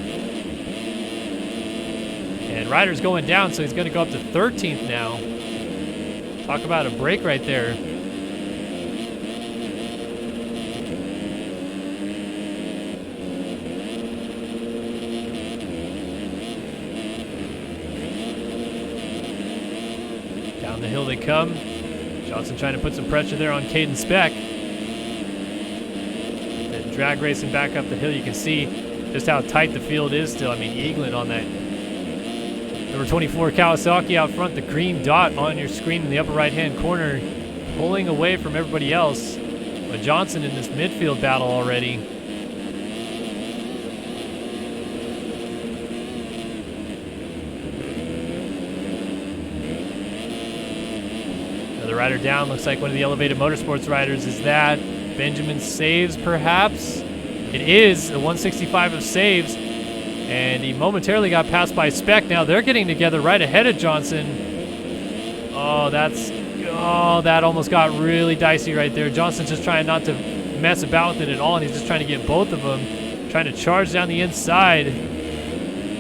And Ryder's going down, so he's going to go up to 13th now. Talk about a break right there. Down the hill they come. Johnson trying to put some pressure there on Caden Speck. Then drag racing back up the hill. You can see just how tight the field is still. I mean, Eagland on that number 24 Kawasaki out front, the green dot on your screen in the upper right-hand corner, pulling away from everybody else. But Johnson in this midfield battle already. Another rider down, looks like one of the Elevated Motorsports riders. Is that Benjamin Saves, perhaps? It is, the 165 of Saves. And he momentarily got passed by Speck. Now they're getting together right ahead of Johnson. Oh, that almost got really dicey right there. Johnson's just trying not to mess about with it at all, and he's just trying to get both of them. Trying to charge down the inside.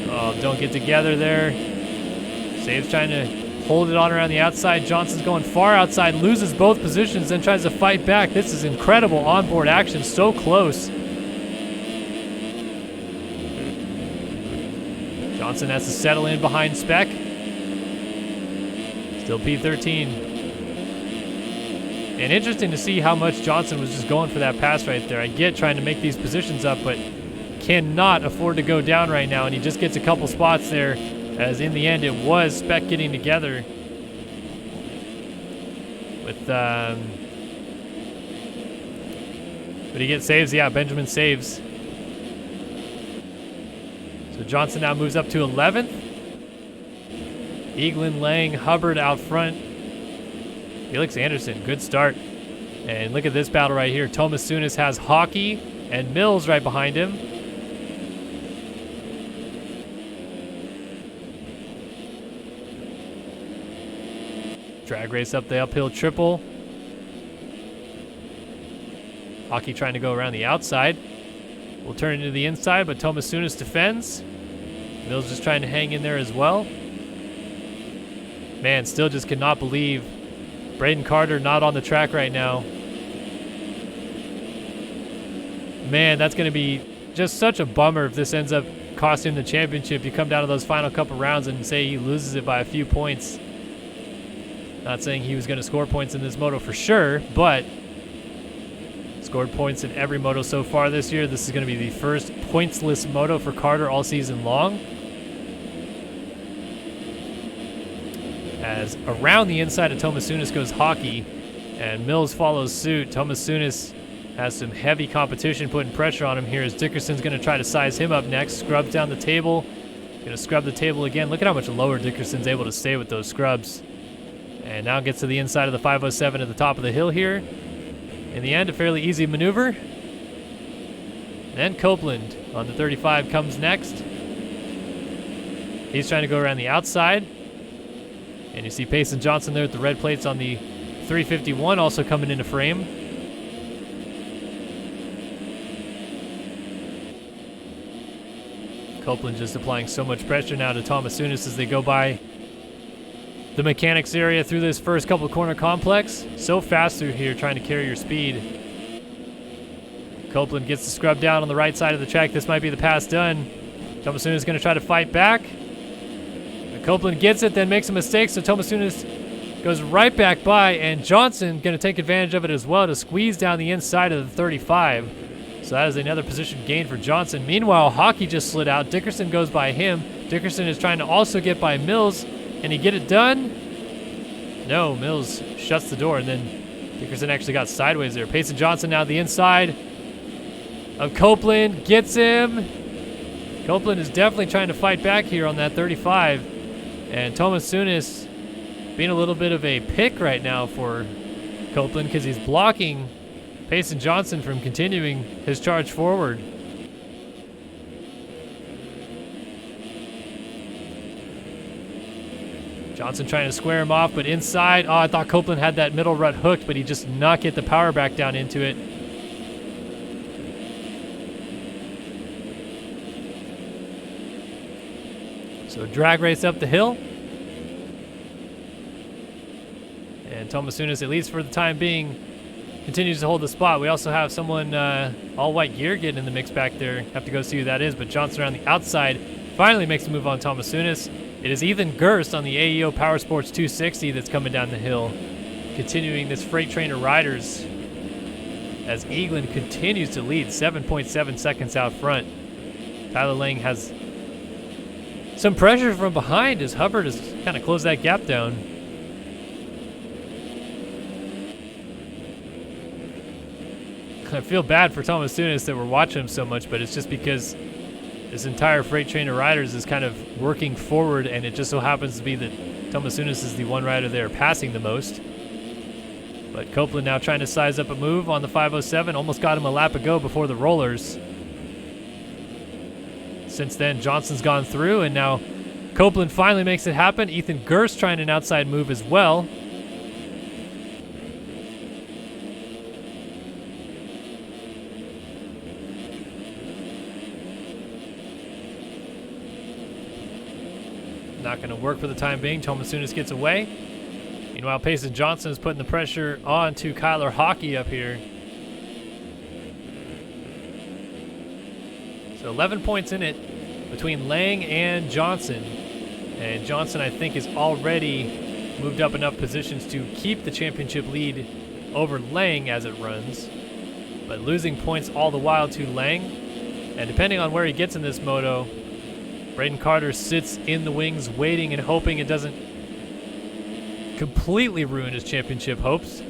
Oh, don't get together there. Saves trying to hold it on around the outside. Johnson's going far outside, loses both positions, then tries to fight back. This is incredible onboard action, so close. Johnson has to settle in behind Speck. Still P13. And interesting to see how much Johnson was just going for that pass right there. I get trying to make these positions up, but cannot afford to go down right now. And he just gets a couple spots there, as in the end it was Speck getting together with, but he gets saves. Yeah, Benjamin saves. So Johnson now moves up to 11th. Eaglin, Lang, Hubbard out front. Felix Anderson, good start. And look at this battle right here. Thomas Sunis has Hockey and Mills right behind him. Drag race up the uphill triple. Hockey trying to go around the outside. We'll turn into the inside, but Thomas Sunis defends. Mills just trying to hang in there as well. Man, still just cannot believe Braden Carter not on the track right now. Man, that's going to be just such a bummer if this ends up costing him the championship. You come down to those final couple rounds and say he loses it by a few points. Not saying he was going to score points in this moto for sure, but scored points in every moto so far this year. This is going to be the first pointsless moto for Carter all season long. As around the inside of Thomas Sunis goes Hockey, and Mills follows suit. Thomas Sunis has some heavy competition putting pressure on him here as Dickerson's going to try to size him up next. Scrubs down the table. Going to scrub the table again. Look at how much lower Dickerson's able to stay with those scrubs. And now gets to the inside of the 507 at the top of the hill here. In the end, a fairly easy maneuver. Then Copeland on the 35 comes next. He's trying to go around the outside. And you see Payson Johnson there with the red plates on the 351 also coming into frame. Copeland just applying so much pressure now to Thomas Sunis as they go by the mechanics area through this first couple of corner complex. So fast through here trying to carry your speed. Copeland gets the scrub down on the right side of the track. This might be the pass done. Thomas Sunis is going to try to fight back. Copeland gets it, then makes a mistake, so Thomas Sunis goes right back by, and Johnson going to take advantage of it as well to squeeze down the inside of the 35. So that is another position gain for Johnson. Meanwhile, Hockey just slid out. Dickerson goes by him. Dickerson is trying to also get by Mills. Can he get it done? No, Mills shuts the door, and then Dickerson actually got sideways there. Payson Johnson now the inside of Copeland. Gets him. Copeland is definitely trying to fight back here on that 35. And Thomas Sunis being a little bit of a pick right now for Copeland because he's blocking Payson Johnson from continuing his charge forward. Johnson trying to square him off, but inside. Oh, I thought Copeland had that middle rut hooked, but he just not get the power back down into it. So drag race up the hill. And Thomas Sunis, at least for the time being, continues to hold the spot. We also have someone all white gear getting in the mix back there. Have to go see who that is, but Johnson around the outside finally makes a move on Thomas Sunis. It is Ethan Gerst on the AEO Power Sports 260 that's coming down the hill, continuing this freight train of riders as Eaglin continues to lead 7.7 seconds out front. Tyler Lang has some pressure from behind as Hubbard has kind of closed that gap down. I feel bad for Thomas Sunis that we're watching him so much, but it's just because this entire freight train of riders is kind of working forward, and it just so happens to be that Thomas Sunis is the one rider there passing the most. But Copeland now trying to size up a move on the 507. Almost got him a lap ago before the rollers. Since then, Johnson's gone through, and now Copeland finally makes it happen. Ethan Gerst trying an outside move as well. Not going to work for the time being. Thomas Sunis gets away. Meanwhile, Payson Johnson is putting the pressure on to Kyler Hockey up here. So 11 points in it between Lang and Johnson. And Johnson, I think, is already moved up enough positions to keep the championship lead over Lang as it runs, but losing points all the while to Lang. And depending on where he gets in this moto, Braden Carter sits in the wings waiting and hoping it doesn't completely ruin his championship hopes.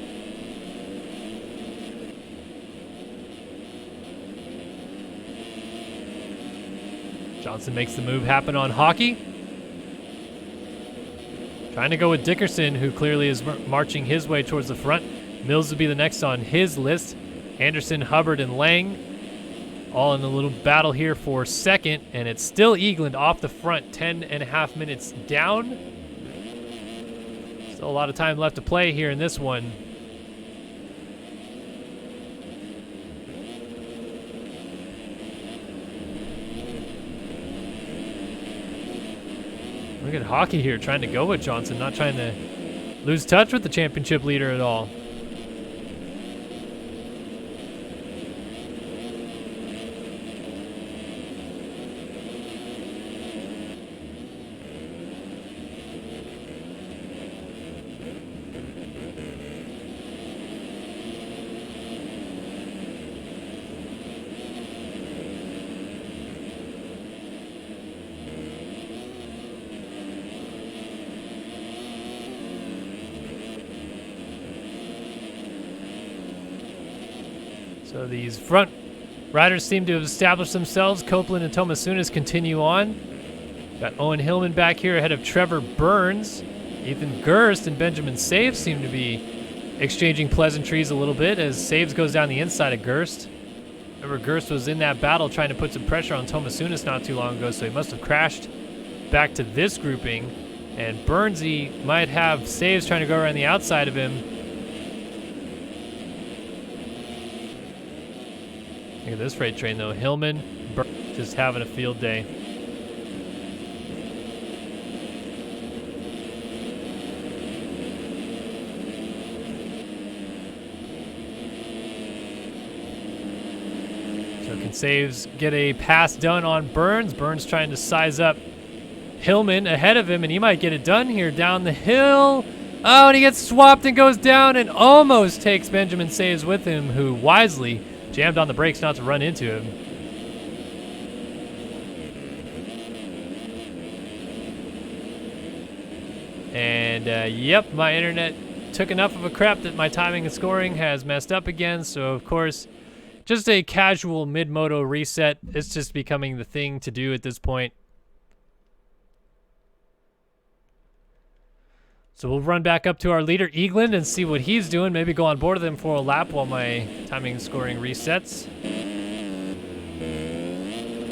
Johnson makes the move happen on Hockey. Trying to go with Dickerson, who clearly is marching his way towards the front. Mills would be the next on his list. Anderson, Hubbard, and Lang all in a little battle here for second, and it's still Eagland off the front, 10.5 minutes down. Still a lot of time left to play here in this one. Look at Hockey here trying to go with Johnson, not trying to lose touch with the championship leader at all. So these front riders seem to have established themselves. Copeland and Tomasunis continue on. Got Owen Hillman back here ahead of Trevor Burns. Ethan Gerst and Benjamin Saves seem to be exchanging pleasantries a little bit as Saves goes down the inside of Gerst. Remember, Gerst was in that battle trying to put some pressure on Tomasunis not too long ago, so he must have crashed back to this grouping. And Burnsy might have Saves trying to go around the outside of him. Look at this freight train, though. Hillman, just having a field day. So can Saves get a pass done on Burns? Burns trying to size up Hillman ahead of him, and he might get it done here down the hill. Oh, and he gets swapped and goes down and almost takes Benjamin Saves with him, who wisely jammed on the brakes not to run into him. And yep, my internet took enough of a crap that my timing and scoring has messed up again. So of course, just a casual mid-moto reset. It's just becoming the thing to do at this point. So we'll run back up to our leader, Eagland, and see what he's doing. Maybe go on board with him for a lap while my timing and scoring resets.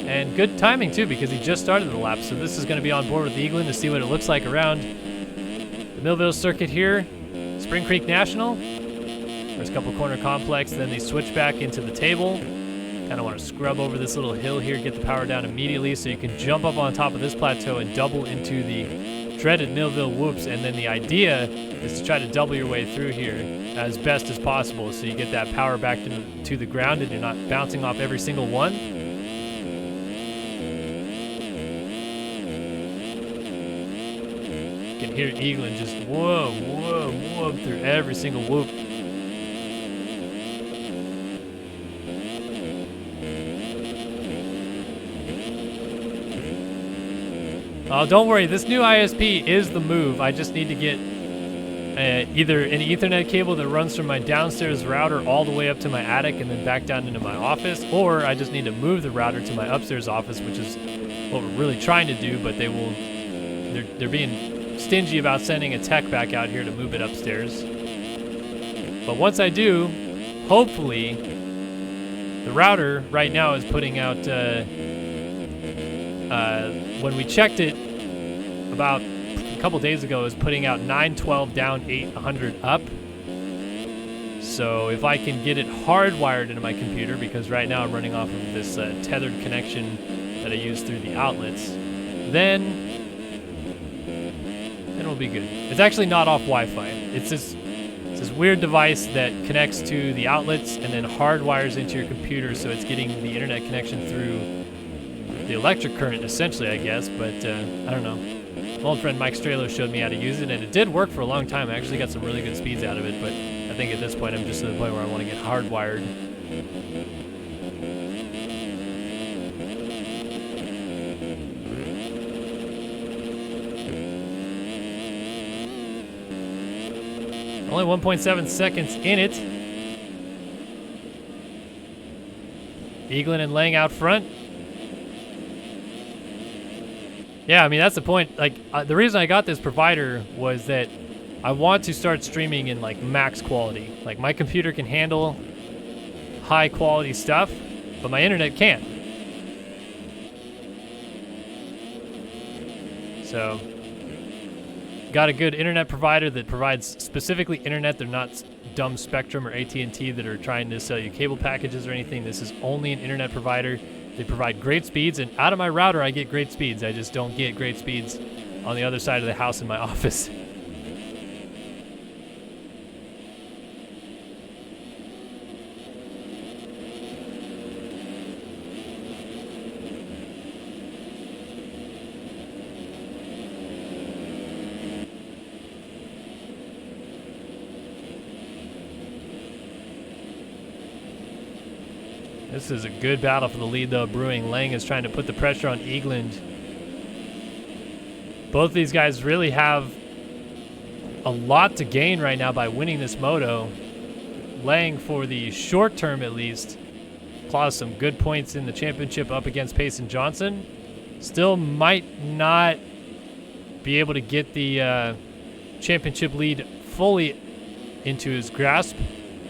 And good timing, too, because he just started the lap. So this is going to be on board with Eagland to see what it looks like around the Millville circuit here. Spring Creek National. First couple corner complex, then they switch back into the table. Kind of want to scrub over this little hill here, get the power down immediately so you can jump up on top of this plateau and double into the dreaded Millville whoops, and then the idea is to try to double your way through here as best as possible so you get that power back to the ground and you're not bouncing off every single one. You can hear Eagland just whoa, whoa, whoa through every single whoop. Oh, don't worry, this new ISP is the move. I just need to get either an Ethernet cable that runs from my downstairs router all the way up to my attic and then back down into my office, or I just need to move the router to my upstairs office, which is what we're really trying to do, but they're being stingy about sending a tech back out here to move it upstairs. But once I do, hopefully, the router right now is putting out, when we checked it about a couple days ago, is putting out 912 down, 800 up. So if I can get it hardwired into my computer, because right now I'm running off of this tethered connection that I use through the outlets, then it'll be good. It's actually not off Wi-Fi. It's this weird device that connects to the outlets and then hardwires into your computer, so it's getting the internet connection through the electric current, essentially, I guess. But I don't know. My old friend Mike Strelo showed me how to use it, and it did work for a long time. I actually got some really good speeds out of it, but I think at this point I'm just to the point where I want to get hardwired. Only 1.7 seconds in it. Eaglin and Lang out front. Yeah, I mean, that's the point. Like, the reason I got this provider was that I want to start streaming in, like, max quality. Like, my computer can handle high quality stuff, but my internet can't. So, got a good internet provider that provides specifically internet. They're not dumb Spectrum or AT&T that are trying to sell you cable packages or anything. This is only an internet provider. They provide great speeds, and out of my router, I get great speeds. I just don't get great speeds on the other side of the house in my office. This is a good battle for the lead, though, brewing. Lang is trying to put the pressure on Eagland. Both of these guys really have a lot to gain right now by winning this moto. Lang, for the short term at least, claws some good points in the championship up against Payson Johnson. Still might not be able to get the championship lead fully into his grasp,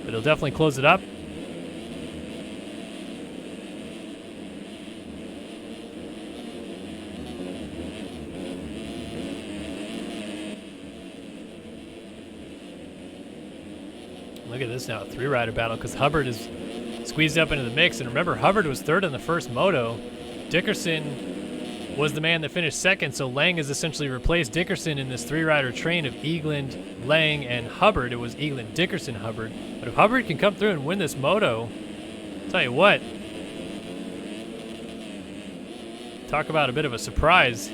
but he'll definitely close it up. Look at this now, a three-rider battle, because Hubbard is squeezed up into the mix. And remember, Hubbard was third in the first moto. Dickerson was the man that finished second, so Lang has essentially replaced Dickerson in this three-rider train of Eagland, Lang, and Hubbard. It was Eagland, Dickerson, Hubbard. But if Hubbard can come through and win this moto, I'll tell you what, talk about a bit of a surprise.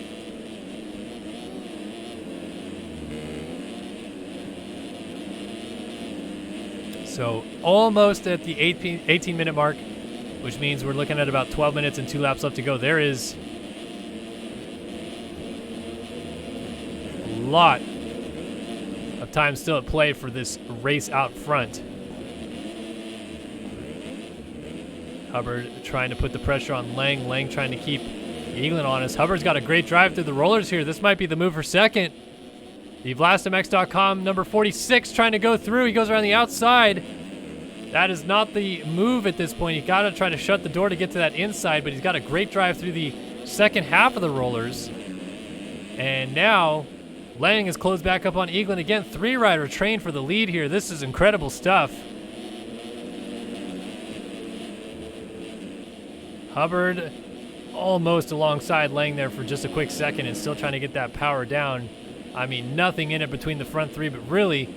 So almost at the 18-minute mark, which means we're looking at about 12 minutes and 2 laps left to go. There is a lot of time still at play for this race out front. Hubbard trying to put the pressure on Lang. Lang trying to keep Eagland honest. Hubbard's got a great drive through the rollers here. This might be the move for second. The VlastimX.com number 46 trying to go through. He goes around the outside. That is not the move at this point. You got to try to shut the door to get to that inside, but he's got a great drive through the second half of the rollers. And now Lang is closed back up on Eagland again. Three-rider train for the lead here. This is incredible stuff. Hubbard almost alongside Lang there for just a quick second and still trying to get that power down. I mean, nothing in it between the front three, but really,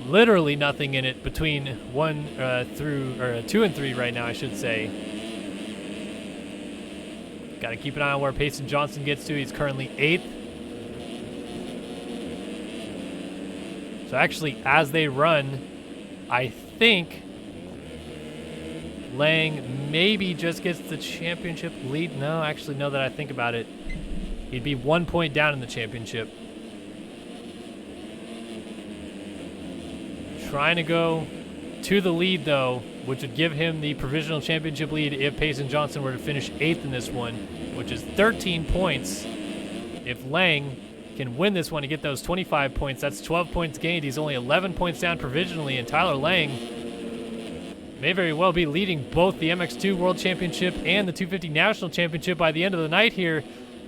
literally nothing in it between 2 and 3 right now, I should say. Got to keep an eye on where Payson Johnson gets to. He's currently 8th. So actually, as they run, I think Lang maybe just gets the championship lead. No, actually, now that I think about it, he'd be 1 point down in the championship. Trying to go to the lead, though, which would give him the provisional championship lead if Payson Johnson were to finish 8th in this one, which is 13 points. If Lang can win this one to get those 25 points, that's 12 points gained. He's only 11 points down provisionally, and Tyler Lang may very well be leading both the MX2 World Championship and the 250 National Championship by the end of the night here.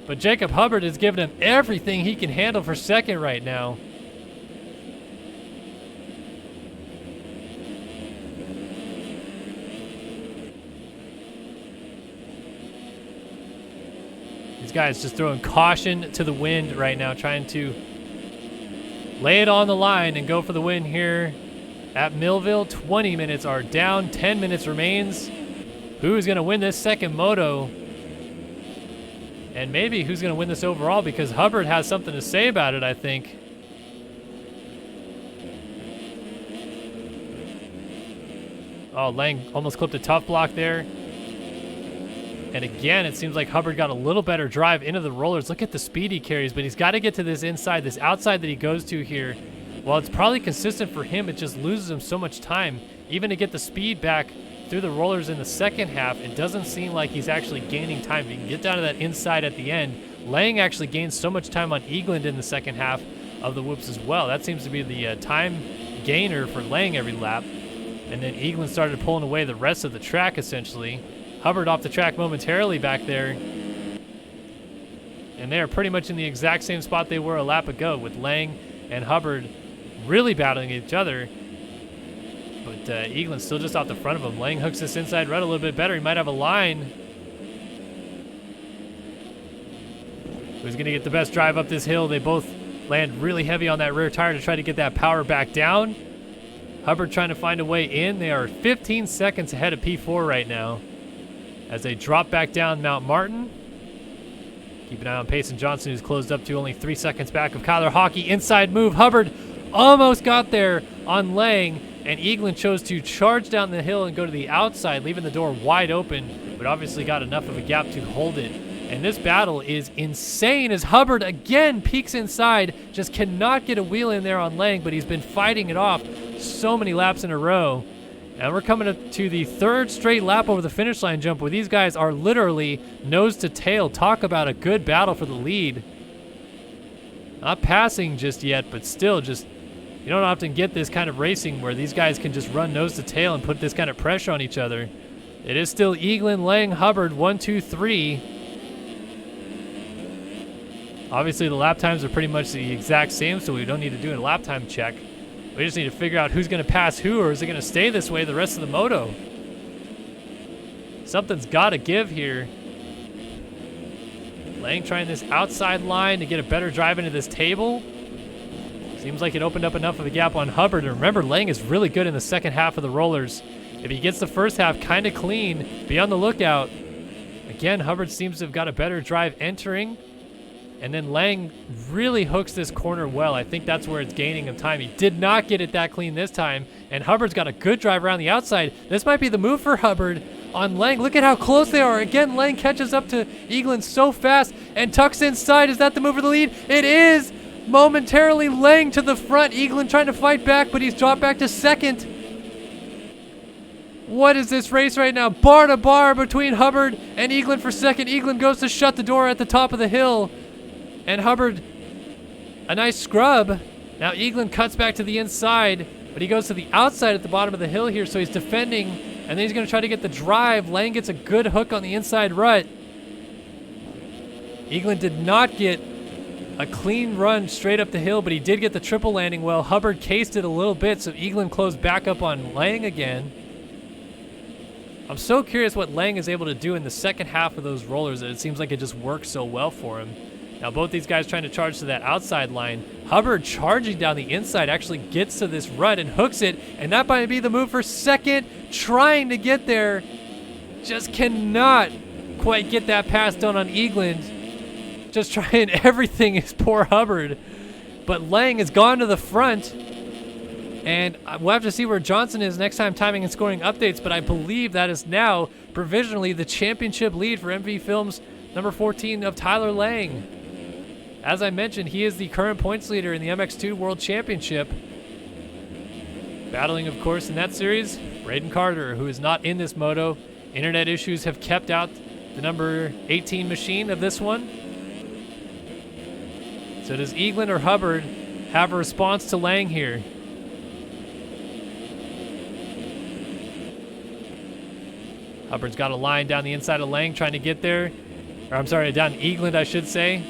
But Jacob Hubbard has given him everything he can handle for second right now. These guys just throwing caution to the wind right now, trying to lay it on the line and go for the win here at Millville. 20 minutes are down, 10 minutes remains. Who's going to win this second moto? And maybe who's going to win this overall, because Hubbard has something to say about it, I think. Oh, Lang almost clipped a tough block there. And again, it seems like Hubbard got a little better drive into the rollers. Look at the speed he carries, but he's got to get to this inside, this outside that he goes to here. While it's probably consistent for him, it just loses him so much time. Even to get the speed back through the rollers in the second half, it doesn't seem like he's actually gaining time. If he can get down to that inside at the end, Lang actually gains so much time on Eagland in the second half of the whoops as well. That seems to be the time gainer for Lang every lap. And then Eagland started pulling away the rest of the track, essentially. Hubbard off the track momentarily back there. And they're pretty much in the exact same spot they were a lap ago, with Lang and Hubbard really battling each other. But Eagland's still just off the front of him. Lang hooks this inside rut a little bit better. He might have a line. Who's going to get the best drive up this hill? They both land really heavy on that rear tire to try to get that power back down. Hubbard trying to find a way in. They are 15 seconds ahead of P4 right now as they drop back down Mount Martin. Keep an eye on Payson Johnson, who's closed up to only 3 seconds back of Kyler Hockey. Inside move. Hubbard almost got there on Lang, and Eagland chose to charge down the hill and go to the outside, leaving the door wide open, but obviously got enough of a gap to hold it. And this battle is insane as Hubbard again peeks inside, just cannot get a wheel in there on Lang, but he's been fighting it off so many laps in a row. And we're coming up to the third straight lap over the finish line jump, where these guys are literally nose to tail. Talk about a good battle for the lead. Not passing just yet, but still just, you don't often get this kind of racing where these guys can just run nose to tail and put this kind of pressure on each other. It is still Eagland, Lang, Hubbard, 1, 2, 3. Obviously, the lap times are pretty much the exact same, so we don't need to do a lap time check. We just need to figure out who's going to pass who, or is it going to stay this way the rest of the moto? Something's got to give here. Lang trying this outside line to get a better drive into this table. Seems like it opened up enough of a gap on Hubbard. And remember, Lang is really good in the second half of the rollers. If he gets the first half kind of clean, be on the lookout. Again, Hubbard seems to have got a better drive entering. And then Lang really hooks this corner well. I think that's where it's gaining him time. He did not get it that clean this time. And Hubbard's got a good drive around the outside. This might be the move for Hubbard on Lang. Look at how close they are. Again, Lang catches up to Eagland so fast and tucks inside. Is that the move for the lead? It is. Momentarily Lang to the front. Eagland trying to fight back, but he's dropped back to second. What is this race right now? Bar to bar between Hubbard and Eagland for second. Eagland goes to shut the door at the top of the hill. And Hubbard, a nice scrub. Now Eagland cuts back to the inside, but he goes to the outside at the bottom of the hill here, so he's defending, and then he's going to try to get the drive. Lang gets a good hook on the inside rut. Eagland did not get a clean run straight up the hill, but he did get the triple landing well. Hubbard cased it a little bit, so Eagland closed back up on Lang again. I'm so curious what Lang is able to do in the second half of those rollers. It seems like it just works so well for him. Now both these guys trying to charge to that outside line. Hubbard charging down the inside actually gets to this rut and hooks it, and that might be the move for second. Trying to get there, just cannot quite get that pass done on Eagland. Just trying everything is poor Hubbard. But Lang has gone to the front, and we'll have to see where Johnson is next time timing and scoring updates, but I believe that is now provisionally the championship lead for MV Films number 14 of Tyler Lang. As I mentioned, he is the current points leader in the MX2 World Championship. Battling, of course, in that series, Braden Carter, who is not in this moto. Internet issues have kept out the number 18 machine of this one. So does Eagland or Hubbard have a response to Lang here? Hubbard's got a line down the inside of Lang trying to get there. Or I'm sorry, down Eagland, I should say.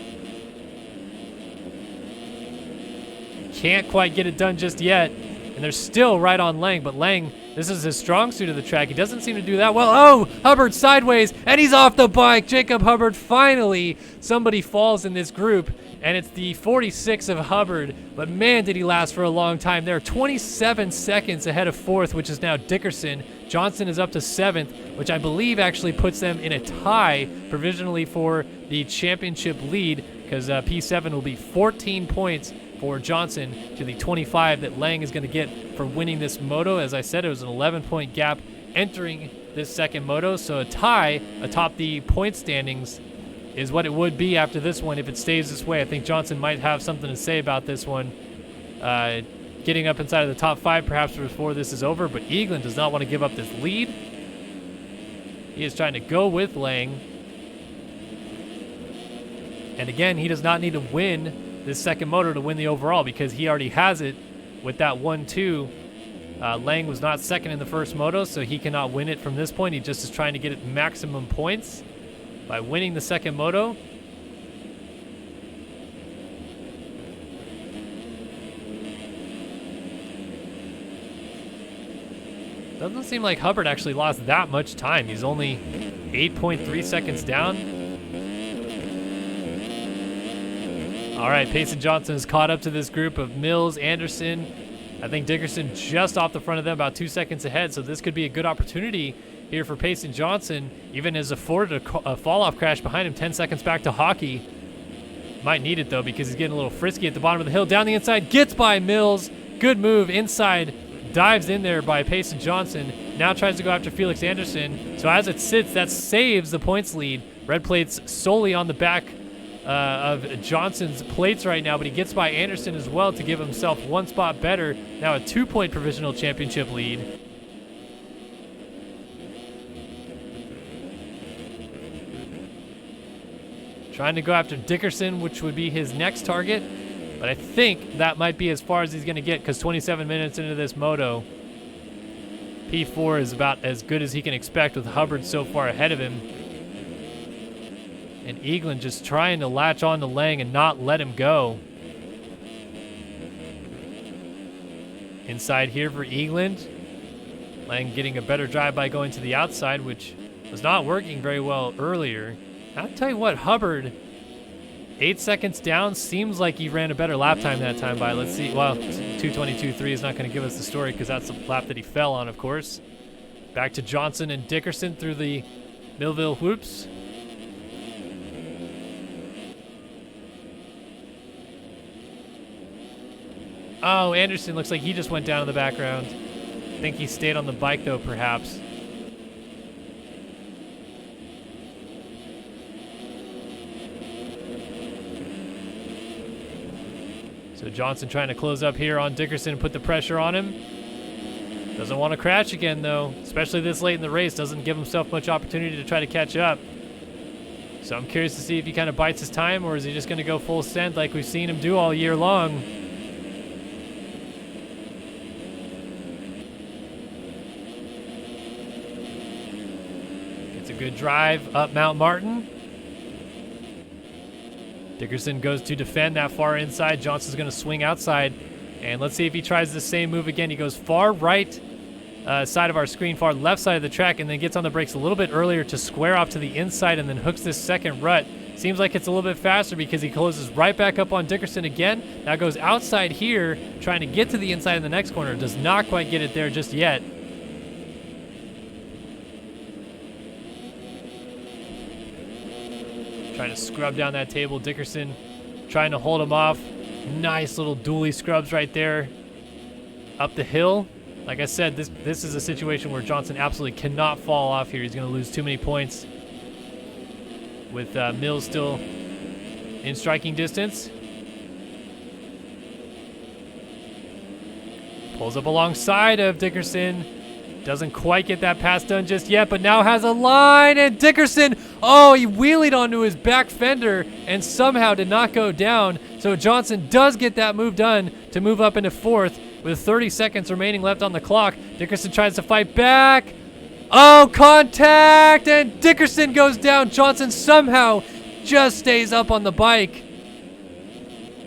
Can't quite get it done just yet. And they're still right on Lang, but Lang, this is his strong suit of the track. He doesn't seem to do that well. Oh, Hubbard sideways, and he's off the bike. Jacob Hubbard, finally, somebody falls in this group, And it's the 46 of Hubbard, but man, did he last for a long time there. 27 seconds ahead of fourth, which is now Dickerson. Johnson is up to seventh, which I believe actually puts them in a tie provisionally for the championship lead, because P7 will be 14 points for Johnson to the 25 that Lang is going to get for winning this moto. As I said, it was an 11-point gap entering this second moto, so a tie atop the point standings is what it would be after this one if it stays this way. I think Johnson might have something to say about this one, getting up inside of the top 5 perhaps before this is over, but Eaglin does not want to give up this lead. He is trying to go with Lang. And again, he does not need to win this second moto to win the overall, because he already has it with that 1-2. Lang was not second in the first moto, so he cannot win it from this point. He just is trying to get it maximum points by winning the second moto. Doesn't seem like Hubbard actually lost that much time. He's only 8.3 seconds down. All right, Payson Johnson is caught up to this group of Mills, Anderson. I think Dickerson just off the front of them, about 2 seconds ahead, so this could be a good opportunity here for Payson Johnson, even as afforded a fall-off crash behind him 10 seconds back to Hockey. Might need it, though, because he's getting a little frisky at the bottom of the hill. Down the inside, gets by Mills. Good move inside. Dives in there by Payson Johnson. Now tries to go after Felix Anderson. So as it sits, that saves the points lead. Red plates solely on the back of Johnson's plates right now, but he gets by Anderson as well to give himself one spot better. Now a 2-point provisional championship lead. Trying to go after Dickerson, which would be his next target. But I think that might be as far as he's going to get, because 27 minutes into this moto, P4 is about as good as he can expect with Hubbard so far ahead of him. And Eaglin just trying to latch on to Lang and not let him go. Inside here for Eaglin. Lang getting a better drive by going to the outside, which was not working very well earlier. I'll tell you what, Hubbard, 8 seconds down, seems like he ran a better lap time that time by. Let's see. Well, 2:22.3 is not going to give us the story, because that's the lap that he fell on, of course. Back to Johnson and Dickerson through the Millville whoops. Oh, Anderson looks like he just went down in the background. I think he stayed on the bike, though, perhaps. So Johnson trying to close up here on Dickerson and put the pressure on him. Doesn't want to crash again, though, especially this late in the race. Doesn't give himself much opportunity to try to catch up. So I'm curious to see if he kind of bites his time, or is he just going to go full send like we've seen him do all year long. Gets a good drive up Mount Martin. Dickerson goes to defend that far inside. Johnson's going to swing outside. And let's see if he tries the same move again. He goes far right side of our screen, far left side of the track, and then gets on the brakes a little bit earlier to square off to the inside and then hooks this second rut. Seems like it's a little bit faster because he closes right back up on Dickerson again. Now goes outside here, trying to get to the inside in the next corner. Does not quite get it there just yet. Trying to scrub down that table. Dickerson trying to hold him off. Nice little dually scrubs right there up the hill. Like I said, this is a situation where Johnson absolutely cannot fall off here. He's going to lose too many points with Mills still in striking distance. Pulls up alongside of Dickerson. Doesn't quite get that pass done just yet, but now has a line, and Dickerson, oh, he wheelied onto his back fender and somehow did not go down. So Johnson does get that move done to move up into fourth with 30 seconds remaining left on the clock. Dickerson tries to fight back. Oh, contact, and Dickerson goes down. Johnson somehow just stays up on the bike.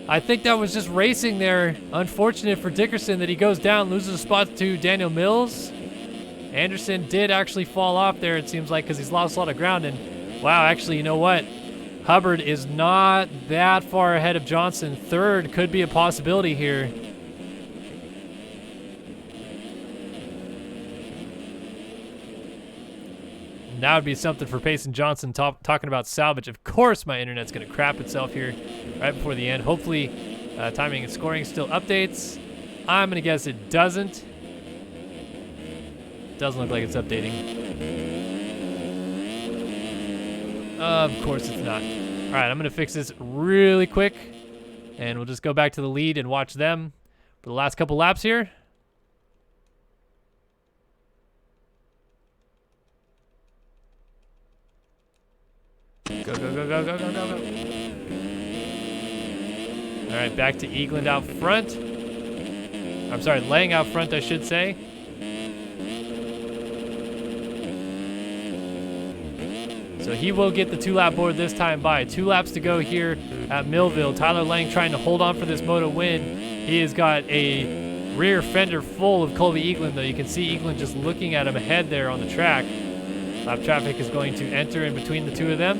I think that was just racing there. Unfortunate for Dickerson that he goes down, loses a spot to Daniel Mills. Anderson did actually fall off there, it seems like, because he's lost a lot of ground. And wow, actually, you know what? Hubbard is not that far ahead of Johnson. Third could be a possibility here. That would be something for Payson Johnson talking about salvage. Of course, my internet's going to crap itself here right before the end. Hopefully, timing and scoring still updates. I'm going to guess it doesn't. Doesn't look like it's updating. Of course it's not. All right, I'm going to fix this really quick, and we'll just go back to the lead and watch them for the last couple laps here. Go, go, go, go, go, go, go, go. All right, back to Eagland out front. I'm sorry, Lang out front, I should say. So he will get the 2-lap board this time by. 2 laps to go here at Millville. Tyler Lang trying to hold on for this moto win. He has got a rear fender full of Colby Eagland, though. You can see Eagland just looking at him ahead there on the track. Lap traffic is going to enter in between the two of them.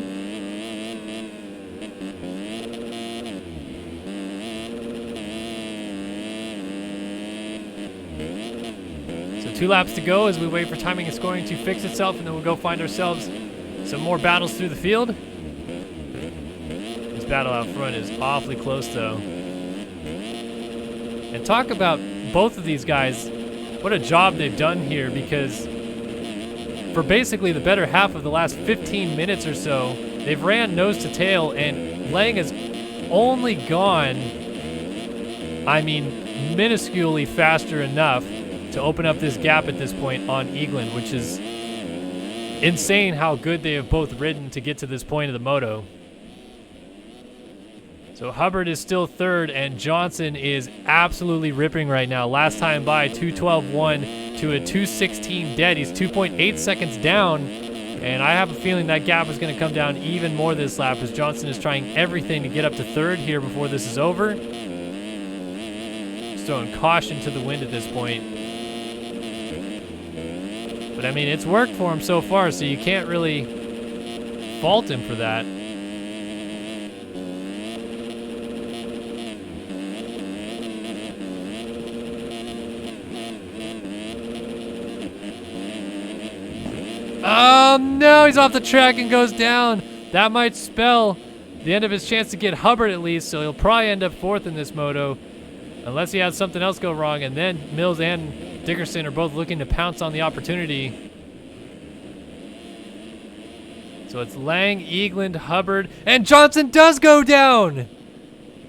So 2 laps to go as we wait for timing and scoring to fix itself, and then we'll go find ourselves some more battles through the field. This battle out front is awfully close, though. And talk about both of these guys. What a job they've done here, because for basically the better half of the last 15 minutes or so, they've ran nose to tail, and Lang has only gone, I mean, minusculely faster enough to open up this gap at this point on Eagland, which is insane how good they have both ridden to get to this point of the moto. So Hubbard is still third, and Johnson is absolutely ripping right now. Last time by, 2:12.1 to a 2:16 dead. He's 2.8 seconds down, and I have a feeling that gap is going to come down even more this lap as Johnson is trying everything to get up to third here before this is over. Just throwing caution to the wind at this point. But I mean, it's worked for him so far, so you can't really fault him for that. No, he's off the track and goes down. That might spell the end of his chance to get Hubbard at least, so he'll probably end up fourth in this moto, unless he has something else go wrong, and then Mills and Dickerson are both looking to pounce on the opportunity. So it's Lang, Eagland, Hubbard, and Johnson does go down.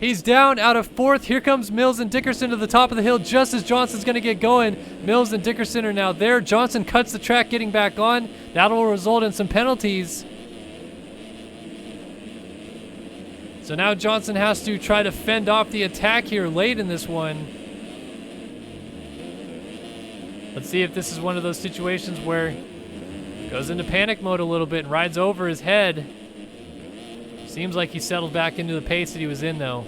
He's down out of fourth. Here comes Mills and Dickerson to the top of the hill just as Johnson's going to get going. Mills and Dickerson are now there. Johnson cuts the track getting back on. That will result in some penalties. So now Johnson has to try to fend off the attack here late in this one. Let's see if this is one of those situations where he goes into panic mode a little bit and rides over his head. Seems like he settled back into the pace that he was in, though.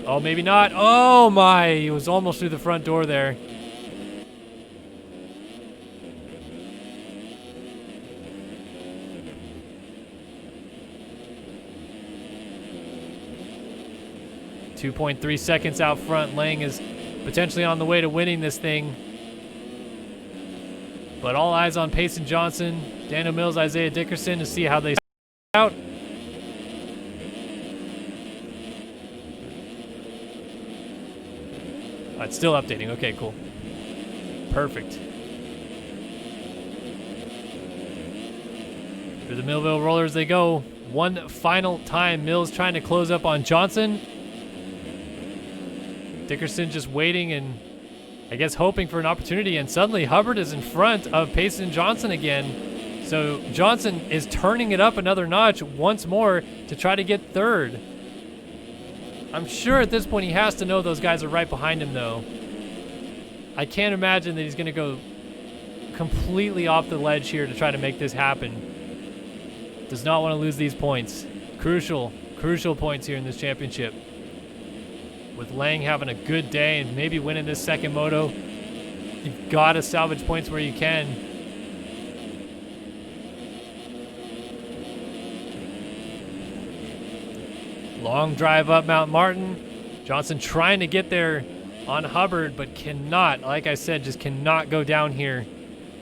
Oh, maybe not. Oh, my. He was almost through the front door there. .3 seconds out front. Lang is potentially on the way to winning this thing. But all eyes on Payson Johnson, Daniel Mills, Isaiah Dickerson to see how they out. It's still updating. Okay, cool. Perfect. Through the Millville rollers they go. One final time. Mills trying to close up on Johnson. Dickerson just waiting and I guess hoping for an opportunity, and suddenly Hubbard is in front of Payson Johnson again. So Johnson is turning it up another notch once more to try to get third. I'm sure at this point he has to know those guys are right behind him, though. I can't imagine that he's going to go completely off the ledge here to try to make this happen. Does not want to lose these points. Crucial points here in this championship. With Lang having a good day and maybe winning this second moto, you've got to salvage points where you can. Long drive up Mount Martin. Johnson trying to get there on Hubbard, but cannot. Like I said, just cannot go down here.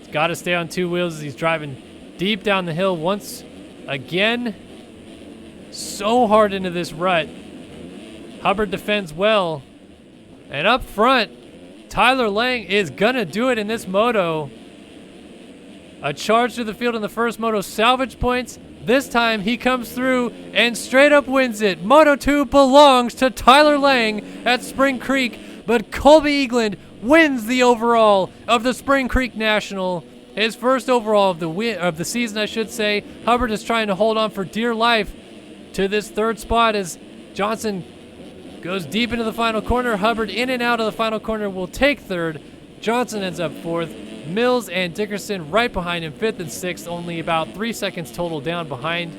He's got to stay on two wheels as he's driving deep down the hill once again. So hard into this rut. Hubbard defends well. And up front, Tyler Lang is going to do it in this moto. A charge to the field in the first moto, salvage points. This time he comes through and straight up wins it. Moto 2 belongs to Tyler Lang at Spring Creek, but Colby Eagland wins the overall of the Spring Creek National. His first overall of the season, I should say. Hubbard is trying to hold on for dear life to this third spot as Johnson goes deep into the final corner. Hubbard in and out of the final corner will take third. Johnson ends up fourth. Mills and Dickerson right behind him, fifth and sixth, only about 3 seconds total down behind.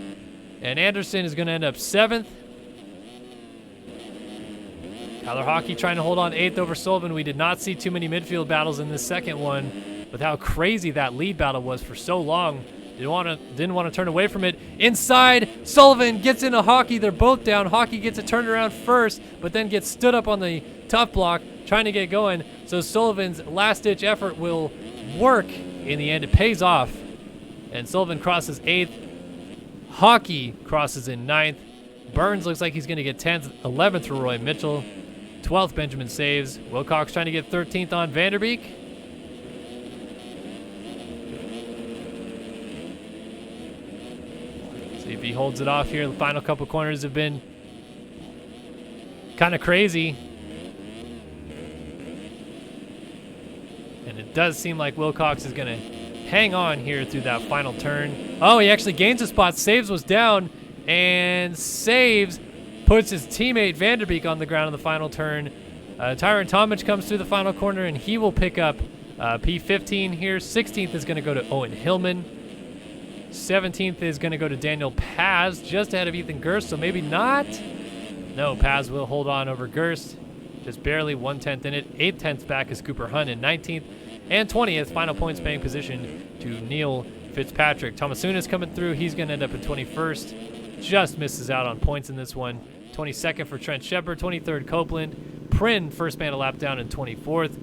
And Anderson is going to end up seventh. Tyler Hockey trying to hold on eighth over Sullivan. We did not see too many midfield battles in this second one with how crazy that lead battle was for so long. Didn't want to turn away from it. Inside, Sullivan gets into Hockey. They're both down. Hockey gets a turnaround first, but then gets stood up on the tough block, trying to get going. So Sullivan's last-ditch effort will work. In the end, it pays off. And Sullivan crosses 8th. Hockey crosses in 9th. Burns looks like he's going to get 10th. 11th for Roy Mitchell. 12th, Benjamin Saves. Wilcox trying to get 13th on Vanderbeek. See if he holds it off here. The final couple corners have been kind of crazy. And it does seem like Wilcox is going to hang on here through that final turn. Oh, he actually gains a spot. Saves was down, and Saves puts his teammate Vanderbeek on the ground in the final turn. Tyron Tomich comes through the final corner, and he will pick up P15 here. 16th is going to go to Owen Hillman. 17th is going to go to Daniel Paz, just ahead of Ethan Gerst, so maybe not. No, Paz will hold on over Gerst. Just barely 1/10 in it. 8/10 back is Cooper Hunt in 19th. And 20th, final points paying position to Neil Fitzpatrick. Thomasuna coming through. He's going to end up at 21st. Just misses out on points in this one. 22nd for Trent Shepard. 23rd, Copeland. Prin, first man a lap down in 24th.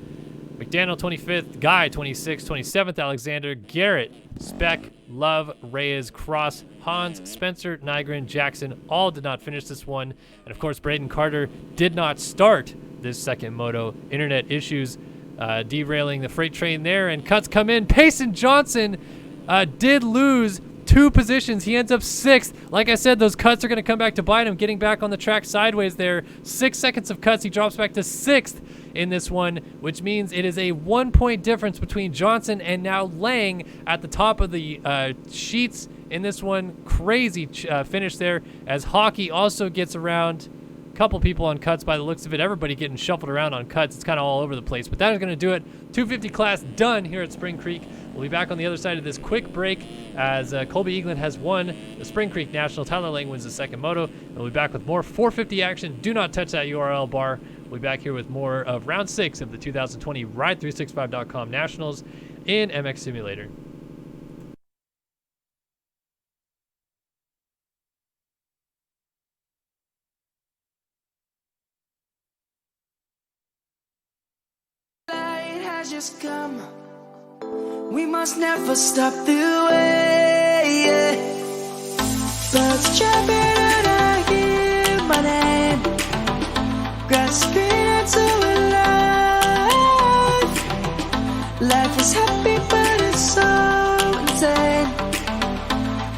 McDaniel, 25th. Guy, 26th. 27th, Alexander. Garrett, Speck, Love, Reyes, Cross, Hans, Spencer, Nygren, Jackson all did not finish this one. And, of course, Braden Carter did not start this second moto. Internet issues derailing the freight train there, and cuts come in. Payson Johnson did lose 2 positions. He ends up 6th. Like I said, those cuts are going to come back to bite him, getting back on the track sideways there. 6 seconds of cuts. He drops back to 6th in this one, which means it is a 1-point difference between Johnson and now Lang at the top of the sheets in this one. Crazy finish there as Hockey also gets around. Couple people on cuts by the looks of it. Everybody getting shuffled around on cuts. It's kind of all over the place, but that is going to do it. 250 class done here at Spring Creek. We'll be back on the other side of this quick break as Colby Eagland has won the Spring Creek National. Tyler Lang wins the second moto. And we'll be back with more 450 action. Do not touch that URL bar. We'll be back here with more of round 6 of the 2020 Ride365.com Nationals in MX Simulator. Just come. We must never stop the way. Yeah. Birds chirping and I hear my name, grasping into life. Life is happy but it's so insane.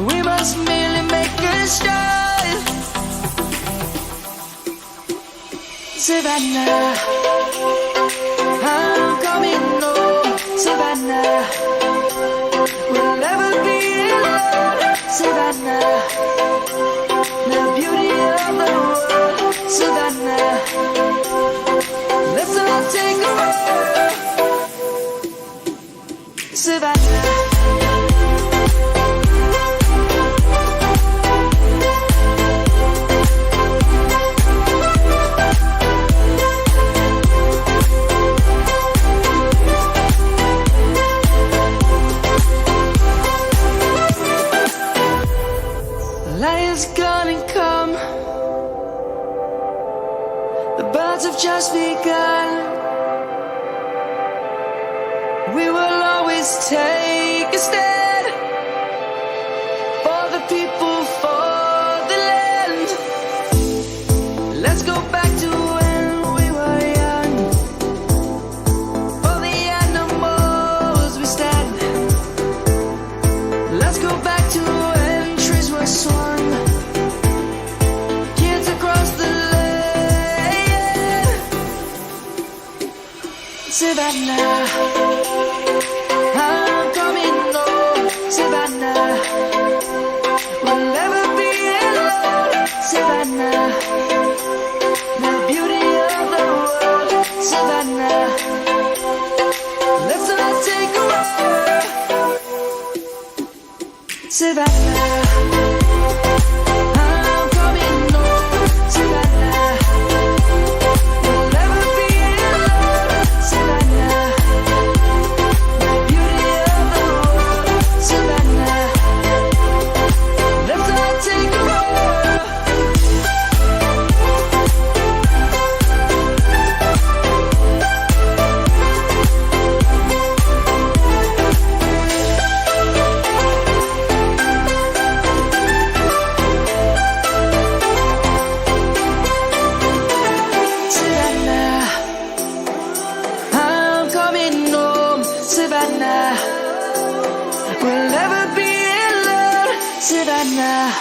We must merely make a start. Savannah, I'm coming home, Savannah. We'll never be alone, Savannah. The beauty of the world, Savannah. Let's all take a walk, Savannah. have just begun. We will always take a stand for the people, for the land. Let's go back to when we were young. For the animals we stand. Let's go back to when trees were swung. Kids across the land. Savannah, I'm coming home. Savannah, we'll never be alone. Savannah, the beauty of the world. Savannah, let's all take a walk. Savannah, I'm coming home. Savannah, we'll never be alone. Savannah, the beauty of the world. Savannah, let's all take a walk. Savannah, I'm coming home. Savannah, we'll never be alone. Savannah.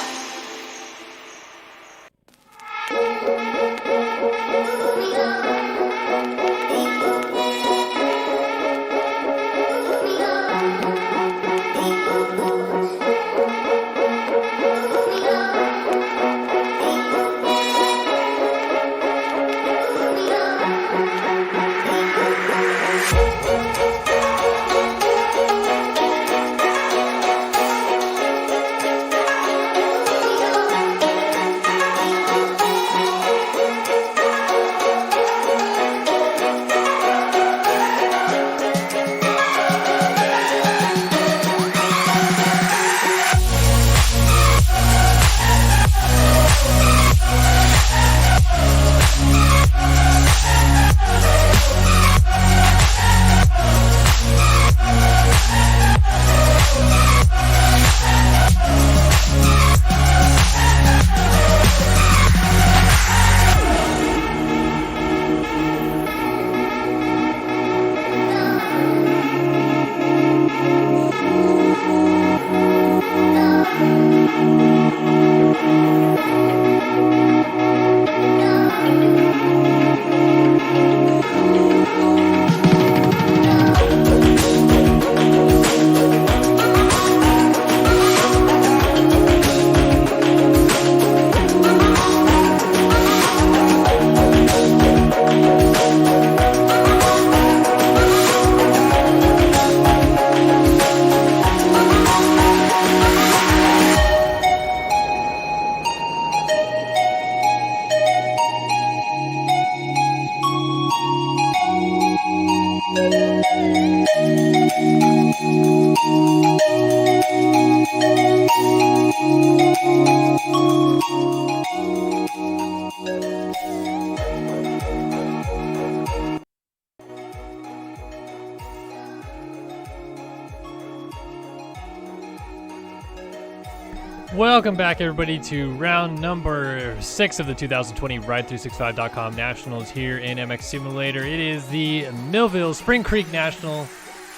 Welcome back, everybody, to round number 6 of the 2020 Ride365.com Nationals here in MX Simulator. It is the Millville Spring Creek National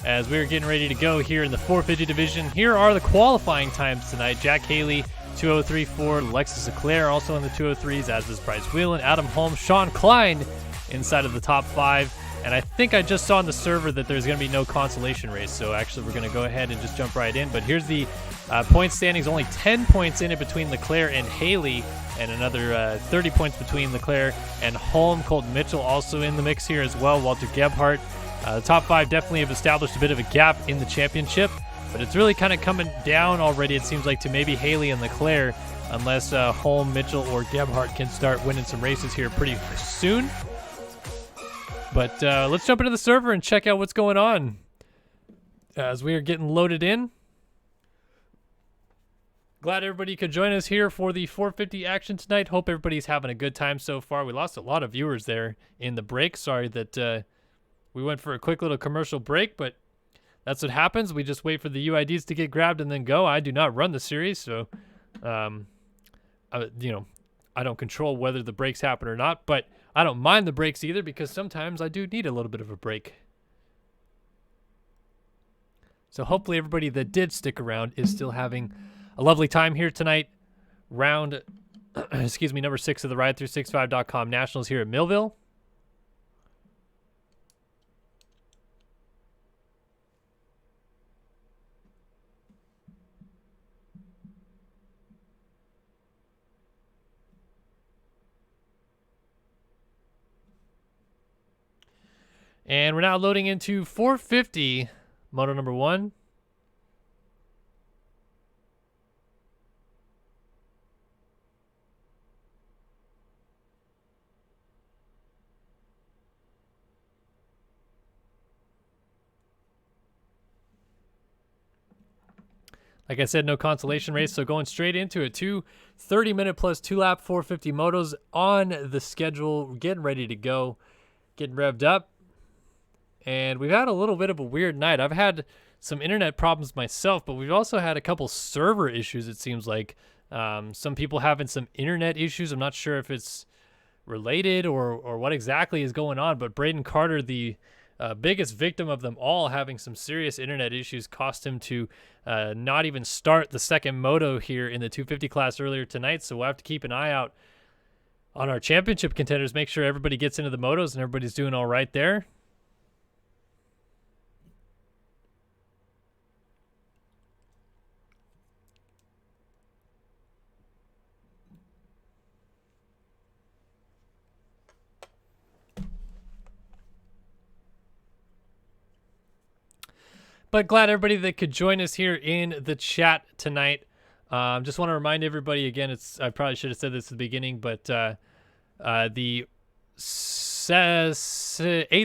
as we're getting ready to go here in the 450 division. Here are the qualifying times tonight. Jack Haley, 203.4. Alexis Leclerc also in the 203s, as is Bryce Whelan, Adam Holmes, Sean Klein inside of the top 5. And I think I just saw on the server that there's going to be no consolation race, so actually we're going to go ahead and just jump right in. But here's the point standings. Only 10 points in it between Leclerc and Haley, and another 30 points between Leclerc and Holm. Colton Mitchell also in the mix here as well. Walter Gebhardt. The top 5 definitely have established a bit of a gap in the championship, but it's really kind of coming down already, it seems like, to maybe Haley and Leclerc, unless Holm, Mitchell, or Gebhardt can start winning some races here pretty soon. But let's jump into the server and check out what's going on as we are getting loaded in. Glad everybody could join us here for the 450 action tonight. Hope everybody's having a good time so far. We lost a lot of viewers there in the break. Sorry that we went for a quick little commercial break, but that's what happens. We just wait for the UIDs to get grabbed and then go. I do not run the series, so I don't control whether the breaks happen or not, but I don't mind the breaks either because sometimes I do need a little bit of a break. So hopefully everybody that did stick around is still having a lovely time here tonight. Round, number 6 of the Ride365.com Nationals here at Millville. And we're now loading into 450, moto number 1. Like I said, no consolation race, so going straight into it. 2 30-minute plus 2-lap 450 motos on the schedule, getting ready to go, getting revved up. And we've had a little bit of a weird night. I've had some internet problems myself, but we've also had a couple server issues, it seems like. Some people having some internet issues. I'm not sure if it's related or what exactly is going on, but Braden Carter, the biggest victim of them all, having some serious internet issues, cost him to not even start the second moto here in the 250 class earlier tonight. So we'll have to keep an eye out on our championship contenders, make sure everybody gets into the motos and everybody's doing all right there. But glad everybody that could join us here in the chat tonight. Just want to remind everybody again, I probably should have said this at the beginning, but the 8th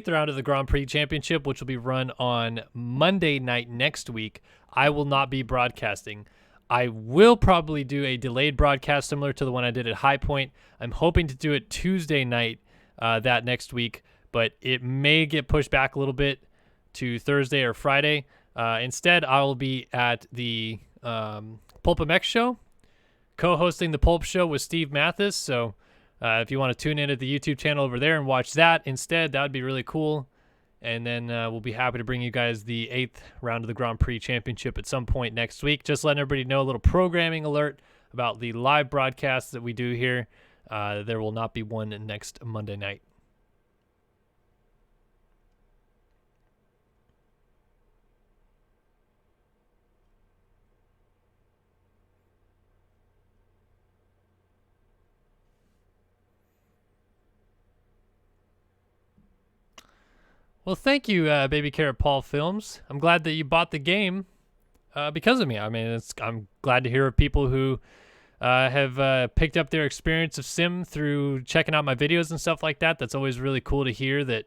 round of the Grand Prix Championship, which will be run on Monday night next week, I will not be broadcasting. I will probably do a delayed broadcast similar to the one I did at High Point. I'm hoping to do it Tuesday night that next week, but it may get pushed back a little bit to Thursday or Friday. Instead, I will be at the Pulp MX show, co-hosting the Pulp show with Steve Mathis. So if you want to tune in at the YouTube channel over there and watch that instead, that would be really cool. And then we'll be happy to bring you guys the 8th round of the Grand Prix Championship at some point next week. Just letting everybody know, a little programming alert about the live broadcasts that we do here. There will not be one next Monday night. Well, thank you, Baby Carrot Paul Films. I'm glad that you bought the game because of me. I mean, I'm glad to hear of people who have picked up their experience of Sim through checking out my videos and stuff like that. That's always really cool to hear that,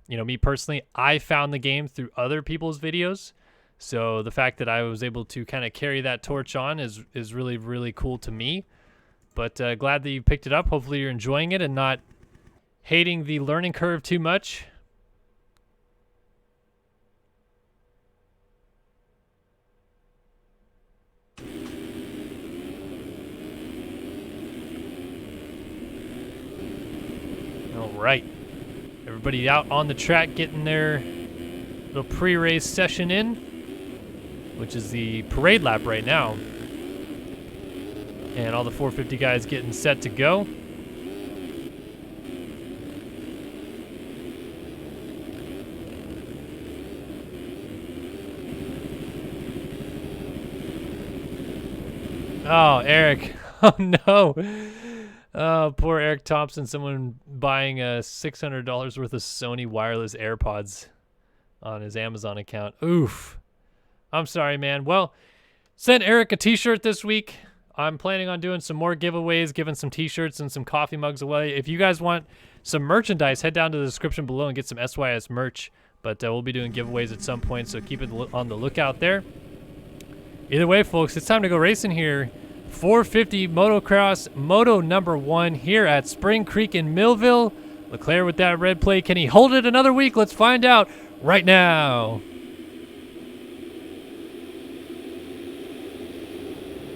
me personally, I found the game through other people's videos. So the fact that I was able to kind of carry that torch on is really, really cool to me. But glad that you picked it up. Hopefully you're enjoying it and not hating the learning curve too much. All right, everybody out on the track getting their little pre-race session in, which is the parade lap right now. And all the 450 guys getting set to go. Oh, Eric. Oh, no. Oh, poor Eric Thompson. Someone buying $600 worth of Sony wireless AirPods on his Amazon account. Oof. I'm sorry, man. Well, sent Eric a t-shirt this week. I'm planning on doing some more giveaways, giving some t-shirts and some coffee mugs away. If you guys want some merchandise, head down to the description below and get some SYS merch. But we'll be doing giveaways at some point, so keep it on the lookout there. Either way, folks, it's time to go racing here. 450 motocross moto number 1 here at Spring Creek in Millville. Leclerc with that red plate. Can he hold it another week? Let's find out right now.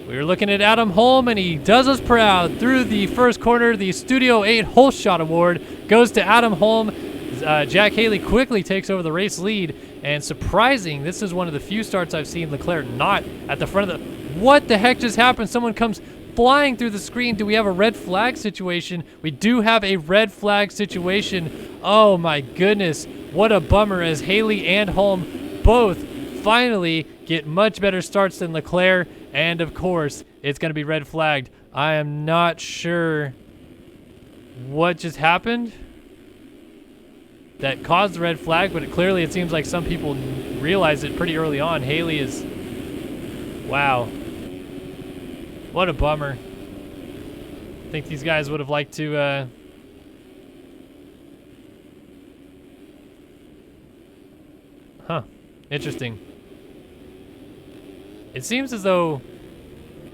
We're looking at Adam Holm, and he does us proud through the first corner. The Studio 8 Hole Shot Award goes to Adam Holm. Jack Haley quickly takes over the race lead, and surprising, this is one of the few starts I've seen Leclerc not at the front of the... What the heck just happened? Someone comes flying through the screen. Do we have a red flag situation? We do have a red flag situation. Oh my goodness, what a bummer, as Haley and Holm both finally get much better starts than Leclerc, and of course, it's going to be red flagged. I am not sure what just happened that caused the red flag, but clearly it seems like some people realized it pretty early on. Haley is... Wow. What a bummer. I think these guys would have liked to... Huh. Interesting. It seems as though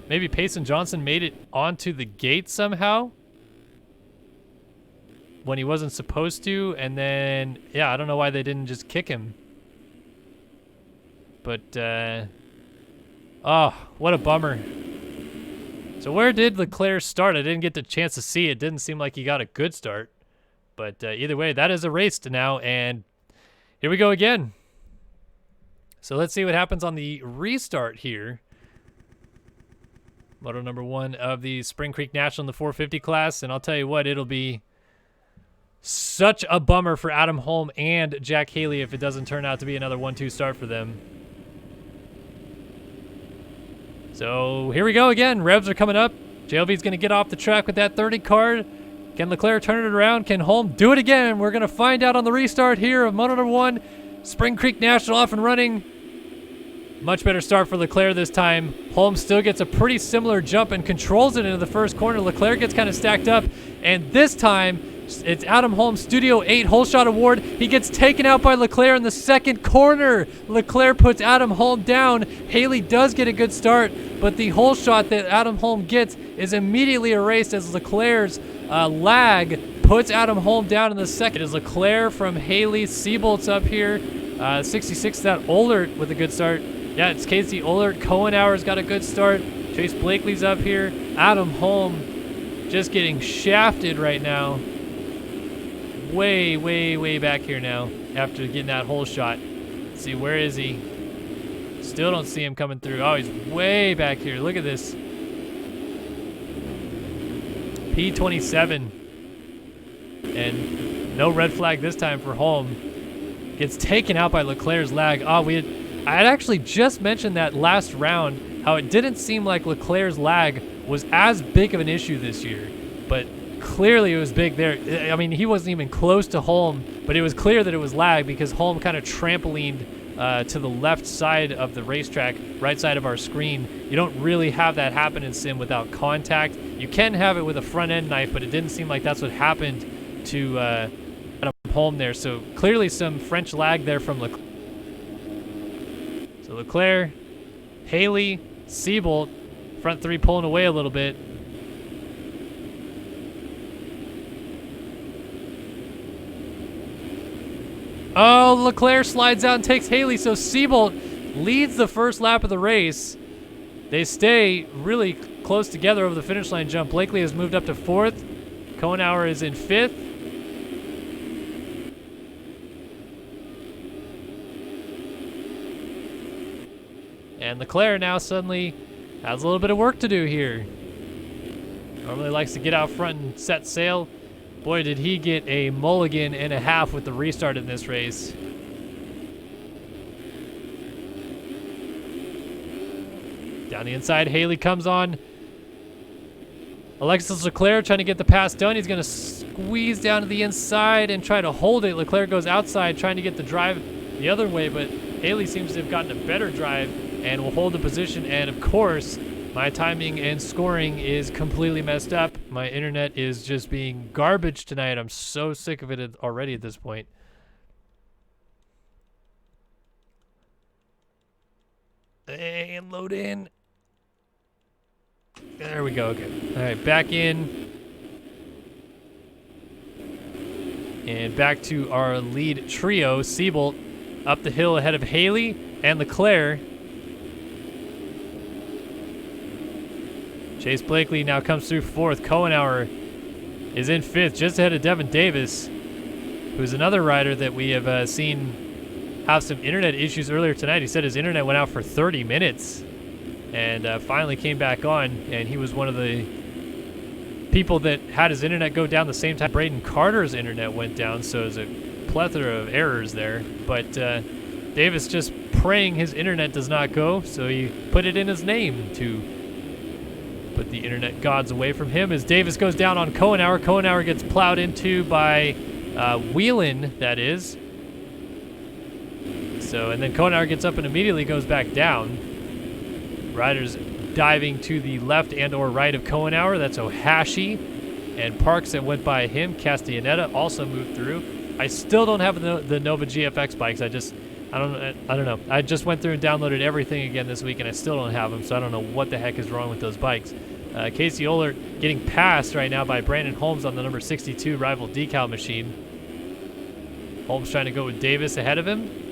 maybe Payson Johnson made it onto the gate somehow when he wasn't supposed to, and then, yeah, I don't know why they didn't just kick him. But, oh, what a bummer. So where did Leclerc start? I didn't get the chance to see. It didn't seem like he got a good start. But either way, that is a race to now, and here we go again. So let's see what happens on the restart here. Moto number 1 of the Spring Creek National in the 450 class, and I'll tell you what, it'll be such a bummer for Adam Holm and Jack Haley if it doesn't turn out to be another 1-2 start for them. So here we go again. Revs are coming up. JLV's going to get off the track with that 30 card. Can Leclerc turn it around? Can Holm do it again? We're going to find out on the restart here of Moto number 1. Spring Creek National off and running. Much better start for Leclerc this time. Holm still gets a pretty similar jump and controls it into the first corner. Leclerc gets kind of stacked up, and this time it's Adam Holm's Studio 8 Hole Shot Award. He gets taken out by Leclerc in the second corner. Leclerc puts Adam Holm down. Haley does get a good start, but the hole shot that Adam Holm gets is immediately erased as Leclerc's lag puts Adam Holm down in the second. It is Leclerc from Haley. Seabolt's up here. 66, that Ohlert with a good start. Yeah, it's Casey Ohlert. Cohenauer's got a good start. Chase Blakely's up here. Adam Holm just getting shafted right now. Way, way, way back here now after getting that hole shot. Let's see, where is he? Still don't see him coming through. Oh, he's way back here. Look at this. P27. And no red flag this time for Holm. Gets taken out by Leclerc's lag. Oh, I had actually just mentioned that last round, how it didn't seem like Leclerc's lag was as big of an issue this year, but clearly it was big there. I mean, he wasn't even close to Holm, but it was clear that it was lag because Holm kind of trampolined to the left side of the racetrack, right side of our screen. You don't really have that happen in sim without contact. You can have it with a front end knife, but it didn't seem like that's what happened to Adam Holm there. So clearly some French lag there from Leclerc. So Leclerc, Haley, Seabolt, front three pulling away a little bit. Oh, Leclerc slides out and takes Haley, so Seabolt leads the first lap of the race. They stay really close together over the finish line jump. Blakely has moved up to 4th. Cohenauer is in 5th. And Leclerc now suddenly has a little bit of work to do here. Normally likes to get out front and set sail. Boy, did he get a mulligan and a half with the restart in this race. Down the inside, Haley comes on. Alexis Leclerc trying to get the pass done. He's going to squeeze down to the inside and try to hold it. Leclerc goes outside trying to get the drive the other way, but Haley seems to have gotten a better drive and will hold the position. And of course, my timing and scoring is completely messed up. My internet is just being garbage tonight. I'm so sick of it already at this point. And load in. There we go. Okay. All right, back in. And back to our lead trio. Siebold up the hill ahead of Haley and Leclerc. Chase Blakely now comes through fourth. Cohenauer is in fifth, just ahead of Devin Davis, who's another rider that we have seen have some internet issues earlier tonight. He said his internet went out for 30 minutes and finally came back on, and he was one of the people that had his internet go down the same time Braden Carter's internet went down, so there's a plethora of errors there. But Davis just praying his internet does not go, so he put it in his name to put the internet gods away from him as Davis goes down on Cohenauer. Cohenauer gets plowed into by Whelan, that is. So, and then Cohenauer gets up and immediately goes back down. Riders diving to the left and or right of Cohenauer. That's Ohashi and Parks that went by him. Castellaneta also moved through. I still don't have the Nova GFX bikes. I don't know. I just went through and downloaded everything again this week, and I still don't have them, so I don't know what the heck is wrong with those bikes. Casey Ohlert getting passed right now by Brandon Holmes on the number 62 rival decal machine. Holmes trying to go with Davis ahead of him.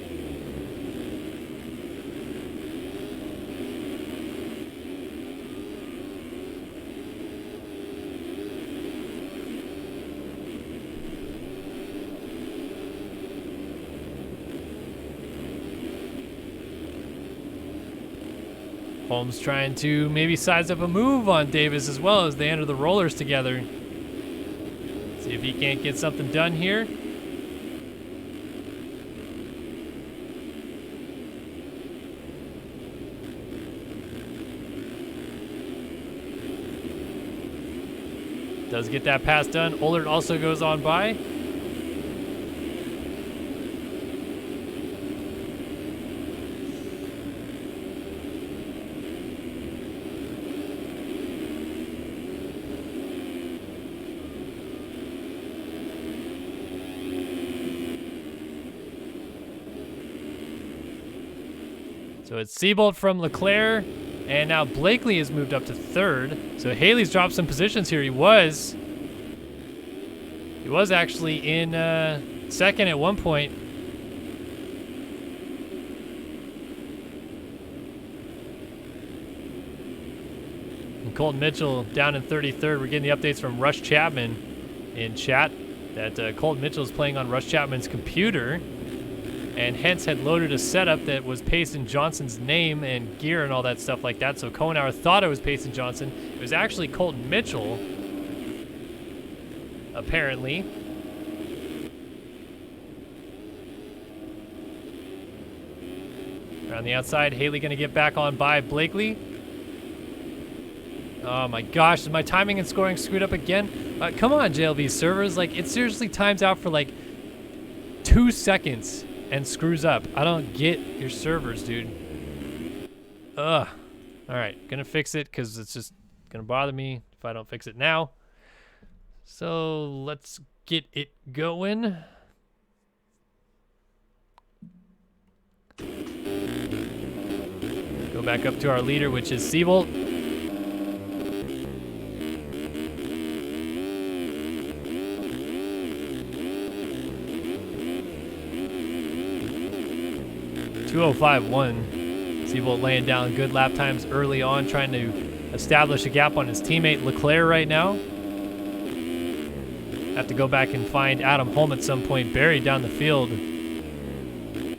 Holmes trying to maybe size up a move on Davis as well as they enter the rollers together. See if he can't get something done here. Does get that pass done. Ohlert also goes on by. So it's Siebold from Leclerc, and now Blakely has moved up to third. So Haley's dropped some positions here. He was actually in second at one point. And Colton Mitchell down in 33rd. We're getting the updates from Rush Chapman in chat that Colton Mitchell is playing on Rush Chapman's computer, and hence had loaded a setup that was Payson Johnson's name and gear and all that stuff like that. So Cohenauer thought it was Payson Johnson. It was actually Colton Mitchell, apparently. Around the outside, Haley going to get back on by Blakely. Oh my gosh, is my timing and scoring screwed up again? Come on, JLB servers. Like, it seriously times out for like 2 seconds and screws up. I don't get your servers, dude. Ugh. All right, gonna fix it because it's just gonna bother me if I don't fix it now. So let's get it going. Go back up to our leader, which is Siebold. .205.1. Siebold laying down good lap times early on, trying to establish a gap on his teammate Leclerc right now. Have to go back and find Adam Holm at some point, buried down the field.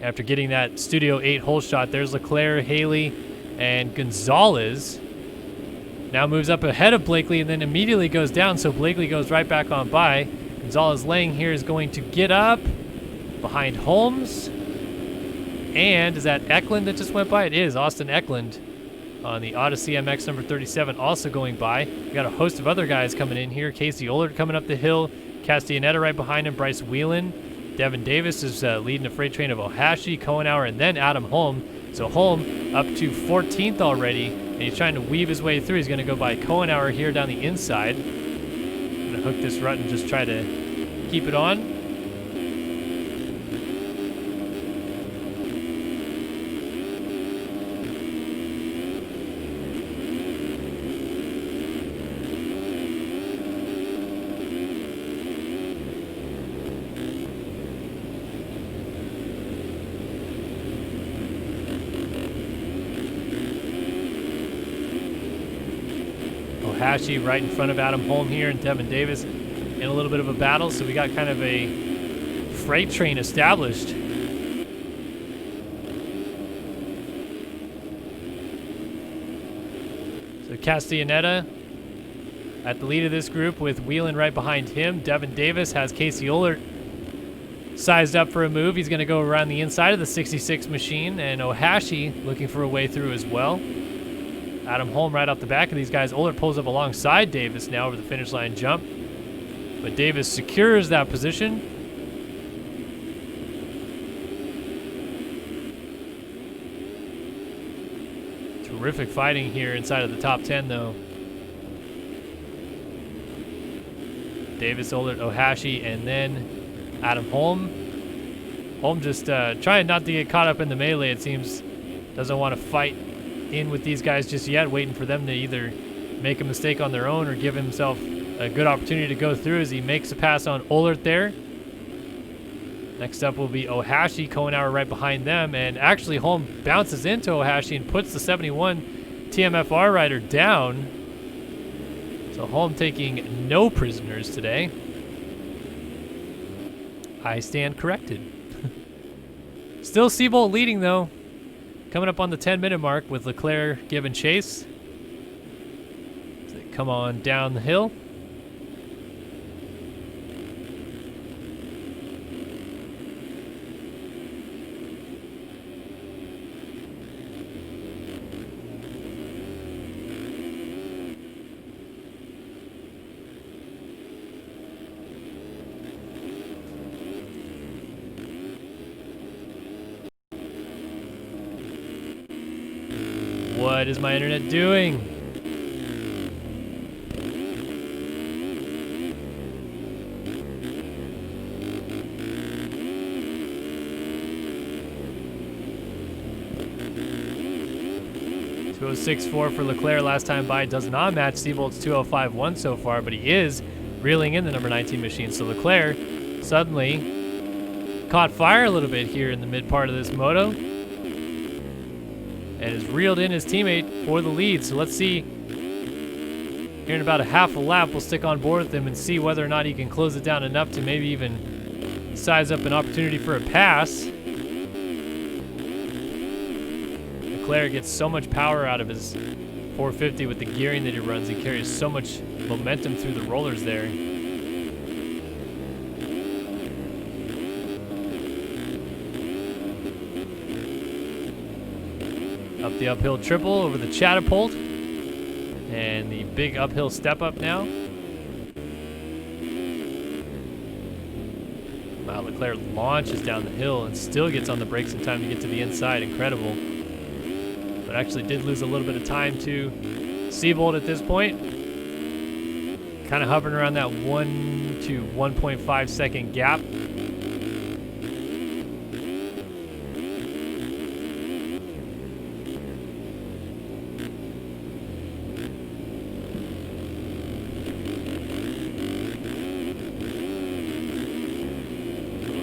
After getting that Studio 8 hole shot, there's Leclerc, Haley, and Gonzalez. Now moves up ahead of Blakely and then immediately goes down, so Blakely goes right back on by. Gonzalez laying here is going to get up behind Holmes. And is that Eklund that just went by? It is Austin Eklund on the Odyssey MX number 37 also going by. We got a host of other guys coming in here. Casey Ohlert coming up the hill. Castellaneta right behind him. Bryce Whelan. Devin Davis is leading a freight train of Ohashi, Cohenauer, and then Adam Holm. So Holm up to 14th already, and he's trying to weave his way through. He's going to go by Cohenauer here down the inside. I'm going to hook this rut and just try to keep it on. Ohashi right in front of Adam Holm here, and Devin Davis in a little bit of a battle. So we got kind of a freight train established. So Castellaneta at the lead of this group with Whelan right behind him. Devin Davis has Casey Ohlert sized up for a move. He's going to go around the inside of the 66 machine, and Ohashi looking for a way through as well. Adam Holm right off the back of these guys. Ohlert pulls up alongside Davis now over the finish line jump, but Davis secures that position. Terrific fighting here inside of the top 10 though. Davis, Ohlert, Ohashi, and then Adam Holm. Holm just trying not to get caught up in the melee, it seems. Doesn't want to fight in with these guys just yet, waiting for them to either make a mistake on their own or give himself a good opportunity to go through as he makes a pass on Ohlert there. Next up will be Ohashi, Kohenauer right behind them, and actually Holm bounces into Ohashi and puts the 71 TMFR rider down. So Holm taking no prisoners today. I stand corrected. Still Seabolt leading though. Coming up on the 10-minute mark with Leclerc giving chase. As they come on down the hill. What is my internet doing? .206.4 for Leclerc last time by. Does not match Seabolt's 205.1 so far, but he is reeling in the number 19 machine. So Leclerc suddenly caught fire a little bit here in the mid part of this moto, and has reeled in his teammate for the lead. So let's see, here in about a half a lap, we'll stick on board with him and see whether or not he can close it down enough to maybe even size up an opportunity for a pass. Leclerc gets so much power out of his 450 with the gearing that he runs. He carries so much momentum through the rollers there. Up the uphill triple over the catapult, and the big uphill step up now. Wow, Leclerc launches down the hill and still gets on the brakes in time to get to the inside. Incredible. But actually did lose a little bit of time to Seabolt at this point. Kind of hovering around that 1 to 1.5 second gap.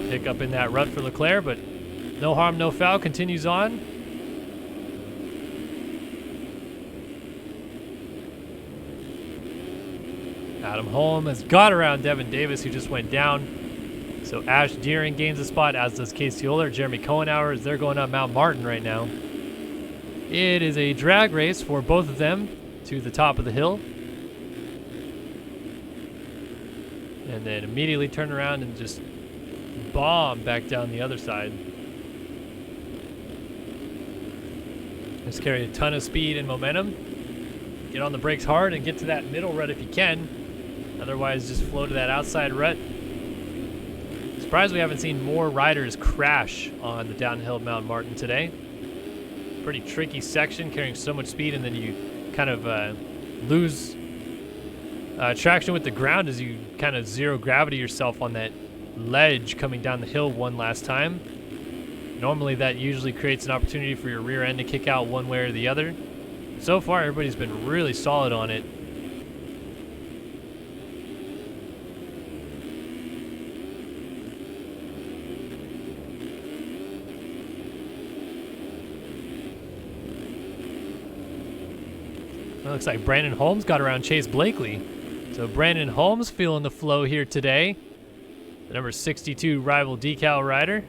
Pick up in that rut for Leclerc, but no harm, no foul. Continues on. Adam Holm has got around Devin Davis, who just went down. So Ash Deering gains a spot, as does Casey Ohlert. Jeremy Kohenauer, as they're going up Mount Martin right now. It is a drag race for both of them to the top of the hill. And then immediately turn around and just bomb back down the other side. Just carry a ton of speed and momentum. Get on the brakes hard and get to that middle rut if you can. Otherwise, just flow to that outside rut. Surprised we haven't seen more riders crash on the downhill of Mount Martin today. Pretty tricky section, carrying so much speed, and then you kind of lose traction with the ground as you kind of zero gravity yourself on that ledge coming down the hill one last time. Normally that usually creates an opportunity for your rear end to kick out one way or the other. So far everybody's been really solid on it. looks like Brandon Holmes got around Chase Blakely. So Brandon Holmes feeling the flow here today. The number 62 rival decal rider.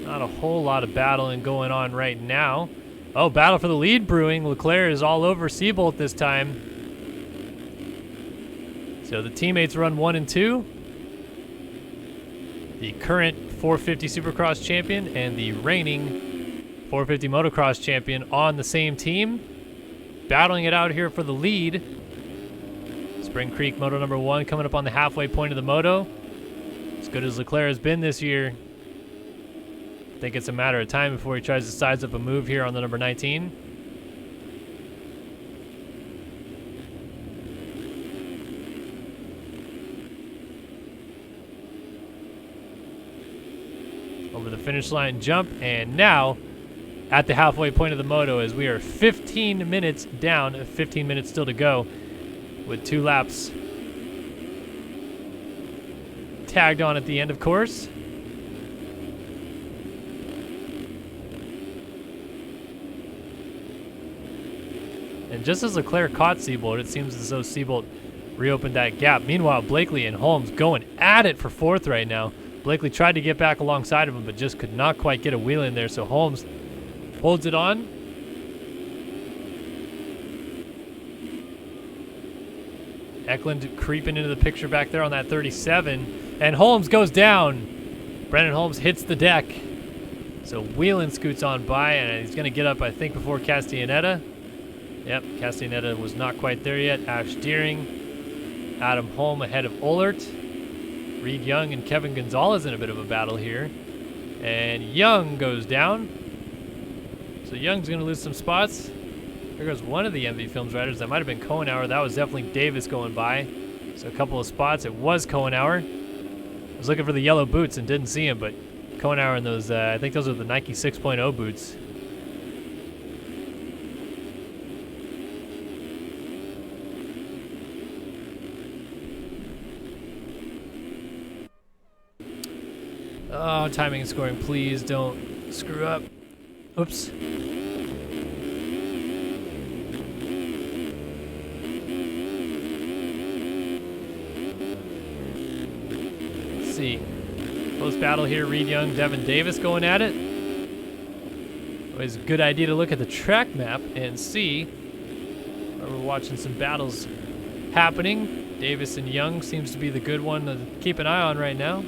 Not a whole lot of battling going on right now. Oh, battle for the lead brewing. Leclerc is all over Seabolt this time. So the teammates run 1 and 2. The current 450 Supercross champion and the reigning 450 Motocross champion on the same team. Battling it out here for the lead. Spring Creek Moto number 1 coming up on the halfway point of the moto. As good as Leclerc has been this year, I think it's a matter of time before he tries to size up a move here on the number 19. Over the finish line jump, and now at the halfway point of the moto as we are 15 minutes down, 15 minutes still to go with 2 laps tagged on at the end, of course. And just as Leclerc caught Seabolt, it seems as though Seabolt reopened that gap. Meanwhile, Blakely and Holmes going at it for 4th right now. Blakely tried to get back alongside of him, but just could not quite get a wheel in there, so Holmes holds it on. Eklund creeping into the picture back there on that 37, and Holmes goes down. Brendan Holmes hits the deck. So Whelan scoots on by, and he's going to get up, I think, before Castellaneta. Yep, Castellaneta was not quite there yet. Ash Deering, Adam Holm ahead of Ohlert. Reed Young and Kevin Gonzalez in a bit of a battle here. And Young goes down. So Young's going to lose some spots. There goes one of the MV Films riders. That might have been Kohenauer. That was definitely Davis going by. So a couple of spots. It was Kohenauer. I was looking for the yellow boots and didn't see him, but Kohenauer in those, I think those are the Nike 6.0 boots. Oh, timing and scoring, please don't screw up. Oops. Let's see. Close battle here, Reed Young, Devin Davis going at it. Always a good idea to look at the track map and see. We're watching some battles happening. Davis and Young seems to be the good one to keep an eye on right now.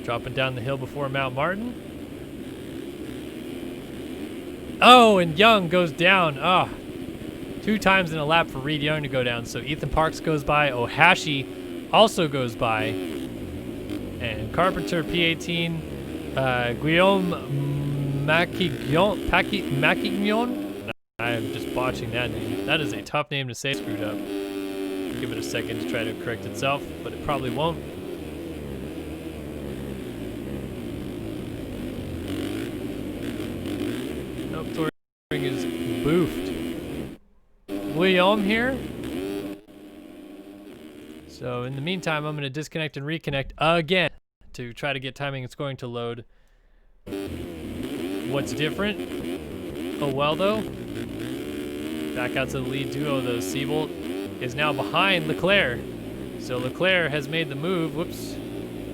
Dropping down the hill before Mount Martin. Oh, and Young goes down. Ah, 2 times in a lap for Reed Young to go down. So Ethan Parks goes by. Ohashi also goes by. And Carpenter, P18. Guillaume Maquignon. I am just botching that name. That is a tough name to say screwed up. Give it a second to try to correct itself, but it probably won't. Is boofed. William here. So in the meantime, I'm going to disconnect and reconnect again to try to get timing and scoring to load. What's different? Oh well though. Back out to the lead duo though. Seabolt is now behind Leclerc. So Leclerc has made the move. Whoops.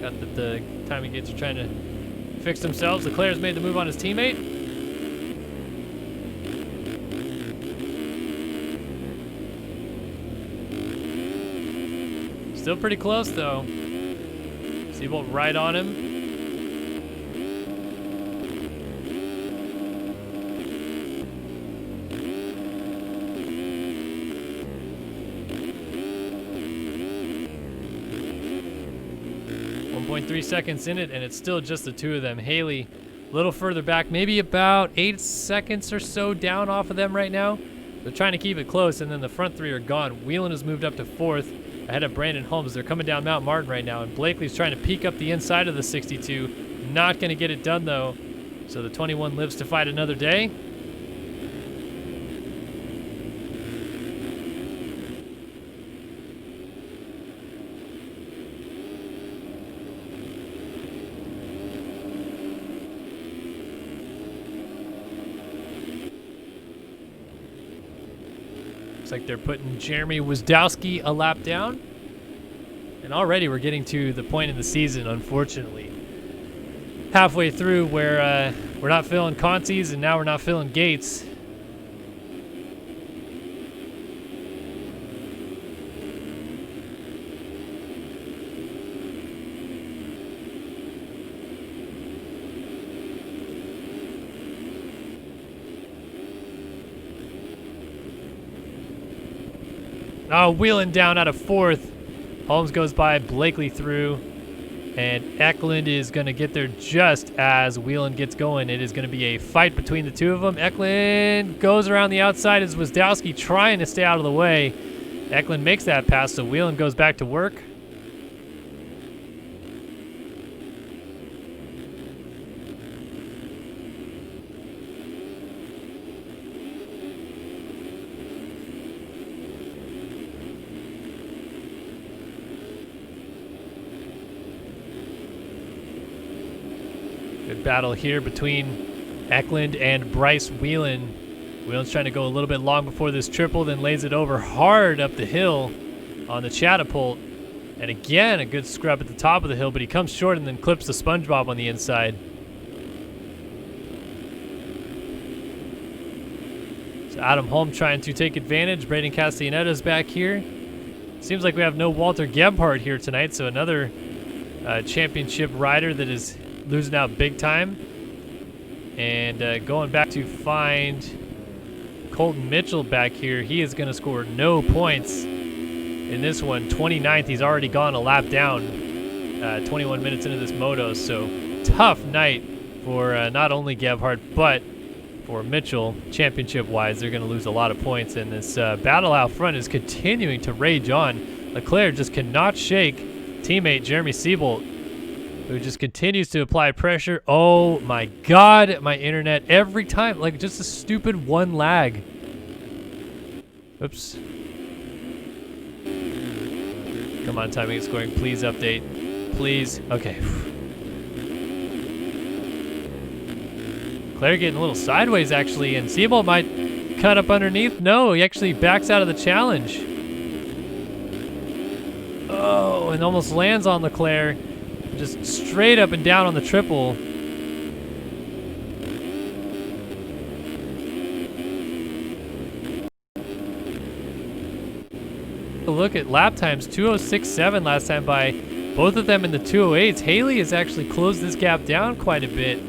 Got that the timing gates are trying to fix themselves. Leclerc has made the move on his teammate. Still pretty close, though. Seabolt right on him. .3 seconds in it, and it's still just the 2 of them. Haley a little further back, maybe about 8 seconds or so down off of them right now. They're trying to keep it close, and then the front three are gone. Whelan has moved up to 4th ahead of Brandon Holmes. They're coming down Mount Martin right now, and Blakely's trying to peek up the inside of the 62. Not going to get it done, though. So the 21 lives to fight another day. Looks like they're putting Jeremy Wisdowski a lap down. And already we're getting to the point in the season, unfortunately, halfway through where we're not filling Contis and now we're not filling Gates. Oh, Whelan down out of 4th. Holmes goes by, Blakely through, and Eklund is going to get there just as Whelan gets going. It is going to be a fight between the two of them. Eklund goes around the outside as Wisdowski trying to stay out of the way. Eklund makes that pass, so Whelan goes back to work. Good battle here between Eklund and Bryce Whelan. Whelan's trying to go a little bit long before this triple, then lays it over hard up the hill on the catapult. And again, a good scrub at the top of the hill, but he comes short and then clips the SpongeBob on the inside. So Adam Holm trying to take advantage. Braden Castellaneta's back here. Seems like we have no Walter Gebhardt here tonight, so another championship rider that is losing out big time. And going back to find Colton Mitchell back here. He is going to score no points in this one. 29th, he's already gone a lap down 21 minutes into this moto. So tough night for not only Gebhardt, but for Mitchell. Championship-wise, they're going to lose a lot of points. And this battle out front is continuing to rage on. Leclerc just cannot shake teammate Jeremy Siebold, who just continues to apply pressure. Oh my God, my internet every time, like just a stupid one lag. Oops. Come on, timing and scoring, please update, please. Okay. Claire getting a little sideways actually, and Siebold might cut up underneath. No, he actually backs out of the challenge. Oh, and almost lands on Leclerc. Just straight up and down on the triple. Look at lap times, 2:06.7 last time by both of them in the 2:08s. Haley has actually closed this gap down quite a bit,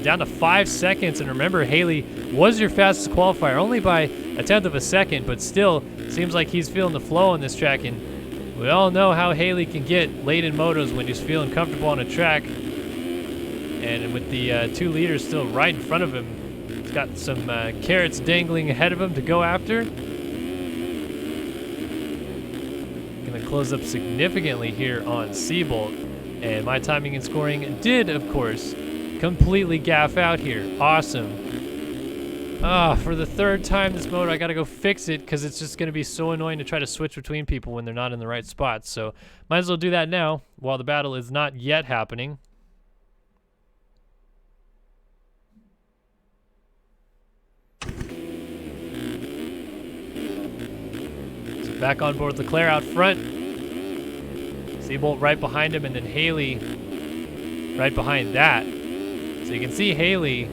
down to 5 seconds. And remember, Haley was your fastest qualifier, only by 1/10 of a second, but still seems like he's feeling the flow on this track. And we all know how Haley can get late in motos when he's feeling comfortable on a track. And with the 2 leaders still right in front of him, he's got some carrots dangling ahead of him to go after. Going to close up significantly here on Siebold. And my timing and scoring did, of course, completely gaff out here. Awesome. For the 3rd time this moto, I got to go fix it because it's just going to be so annoying to try to switch between people when they're not in the right spots. So might as well do that now while the battle is not yet happening. So back on board Leclerc out front. Siebold right behind him, and then Haley right behind that. So you can see Haley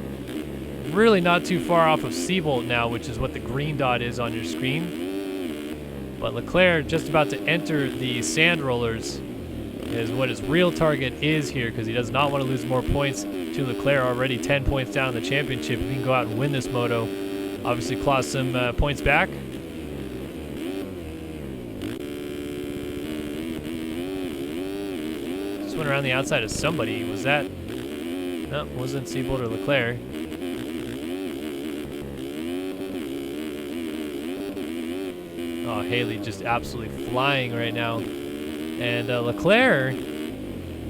really not too far off of Siebold now, which is what the green dot is on your screen. But Leclerc just about to enter the sand rollers is what his real target is here, because he does not want to lose more points to Leclerc, already 10 points down in the championship. If he can go out and win this moto, obviously claw some points back. Just went around the outside of somebody. Was that? No, wasn't Siebold or Leclerc. Oh, Haley just absolutely flying right now. And Leclerc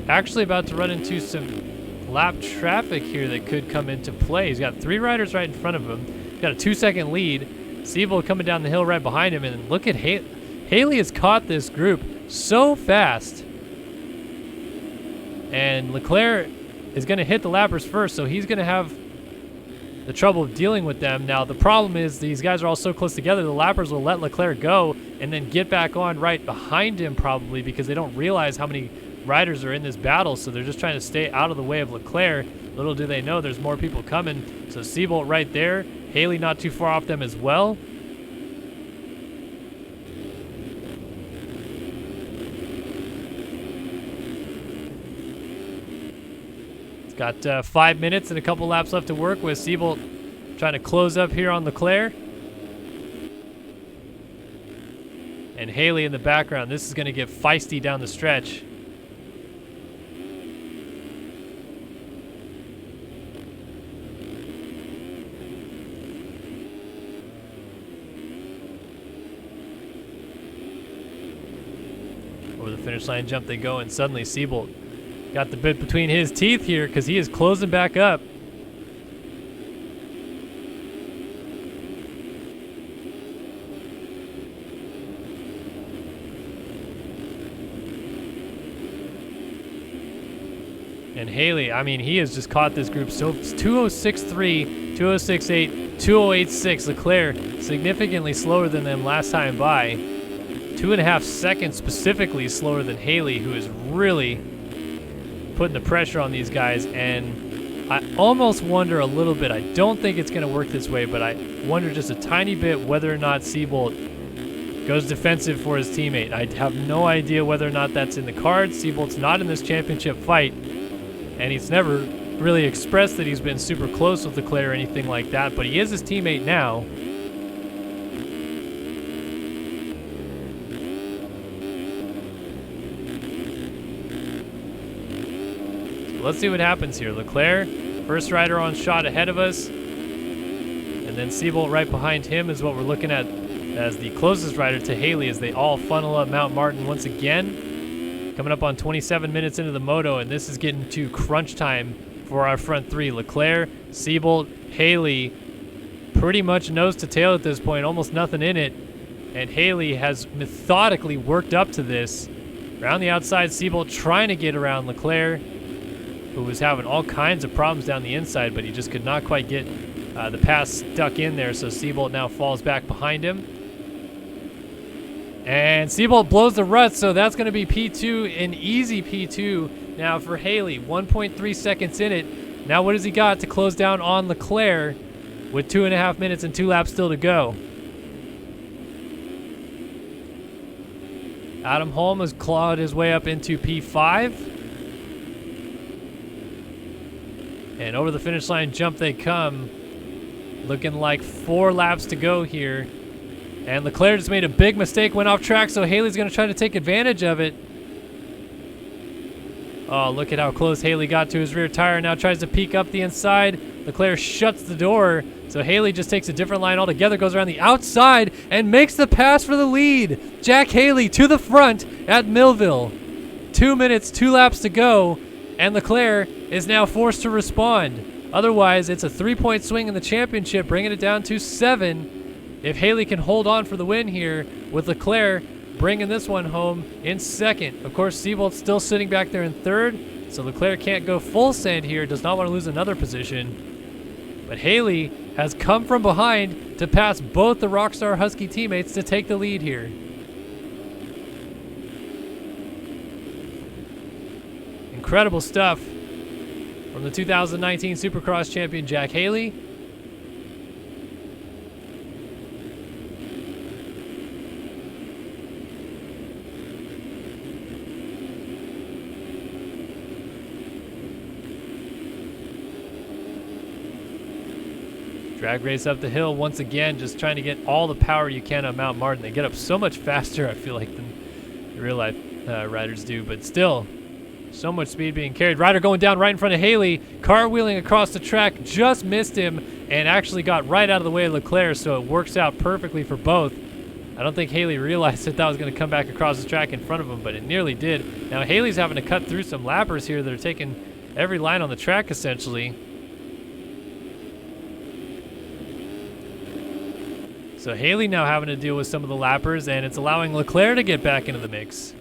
actually about to run into some lap traffic here that could come into play. He's got 3 riders right in front of him. He's got a 2-second lead. Siebel coming down the hill right behind him. And look at Haley has caught this group so fast. And Leclerc is going to hit the lappers first, so he's going to have the trouble of dealing with them. Now, the problem is these guys are all so close together, the lappers will let Leclerc go and then get back on right behind him probably because they don't realize how many riders are in this battle, so they're just trying to stay out of the way of Leclerc. Little do they know there's more people coming. So Siebold right there. Haley not too far off them as well. Got 5 minutes and a couple laps left to work with. Siebold trying to close up here on Leclerc. And Haley in the background. This is going to get feisty down the stretch. Over the finish line jump they go, and suddenly Siebold got the bit between his teeth here because he is closing back up. And Haley, I mean, he has just caught this group. So it's 206.3, 206.8, 208.6. Leclerc significantly slower than them last time by. 2.5 seconds specifically slower than Haley, who is really putting the pressure on these guys. And I almost wonder a little bit, I don't think it's going to work this way, but I wonder just a tiny bit whether or not Siebold goes defensive for his teammate. I have no idea whether or not that's in the cards. Siebold's not in this championship fight, and he's never really expressed that he's been super close with Leclerc or anything like that, but he is his teammate now. Let's see what happens here. Leclerc, first rider on shot ahead of us. And then Siebold right behind him is what we're looking at as the closest rider to Haley as they all funnel up Mount Martin once again. Coming up on 27 minutes into the moto, and this is getting to crunch time for our front three. Leclerc, Siebold, Haley, pretty much nose to tail at this point, almost nothing in it. And Haley has methodically worked up to this. Around the outside, Siebold trying to get around Leclerc, who was having all kinds of problems down the inside, but he just could not quite get the pass stuck in there, so Siebold now falls back behind him. And Siebold blows the rut, so that's going to be P2, an easy P2 now for Haley. 1.3 seconds in it. Now what has he got to close down on Leclerc with 2.5 minutes and 2 laps still to go? Adam Holm has clawed his way up into P5. And over the finish line jump they come. Looking like 4 laps to go here. And Leclerc just made a big mistake, went off track, so Haley's going to try to take advantage of it. Oh, look at how close Haley got to his rear tire. Now tries to peek up the inside. Leclerc shuts the door, so Haley just takes a different line altogether, goes around the outside, and makes the pass for the lead. Jack Haley to the front at Millville. 2 minutes, 2 laps to go, and Leclerc is now forced to respond. Otherwise, it's a 3-point swing in the championship, bringing it down to 7. If Haley can hold on for the win here, with Leclerc bringing this one home in second. Of course, Siebold's still sitting back there in third, so Leclerc can't go full send here, does not want to lose another position. But Haley has come from behind to pass both the Rockstar Husky teammates to take the lead here. Incredible stuff from the 2019 Supercross champion Jack Haley. Drag race up the hill once again, just trying to get all the power you can on Mount Martin. They get up so much faster, I feel like, than real life riders do, but still, so much speed being carried. Ryder going down right in front of Haley, cartwheeling across the track, just missed him and actually got right out of the way of Leclerc, so it works out perfectly for both. I don't think Haley realized that was going to come back across the track in front of him, but it nearly did. Now Haley's having to cut through some lappers here that are taking every line on the track essentially. So Haley now having to deal with some of the lappers, and it's allowing Leclerc to get back into the mix.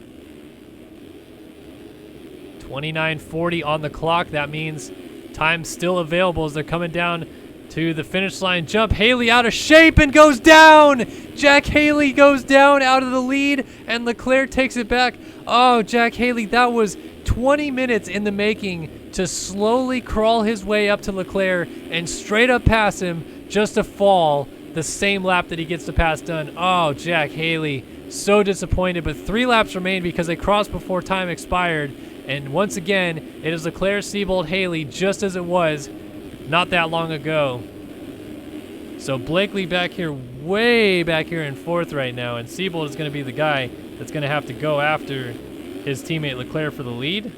29:40 on the clock. That means time still available as they're coming down to the finish line jump. Haley out of shape and goes down. Jack Haley goes down out of the lead, and Leclerc takes it back. Oh, Jack Haley, that was 20 minutes in the making to slowly crawl his way up to Leclerc and straight up pass him just to fall the same lap that he gets to pass done. Oh, Jack Haley, so disappointed, but 3 laps remain because they crossed before time expired. And once again, it is Leclerc, Seabold, Haley, just as it was not that long ago. So Blakely back here, way back here in 4th right now, and Seabold is going to be the guy that's going to have to go after his teammate Leclerc for the lead.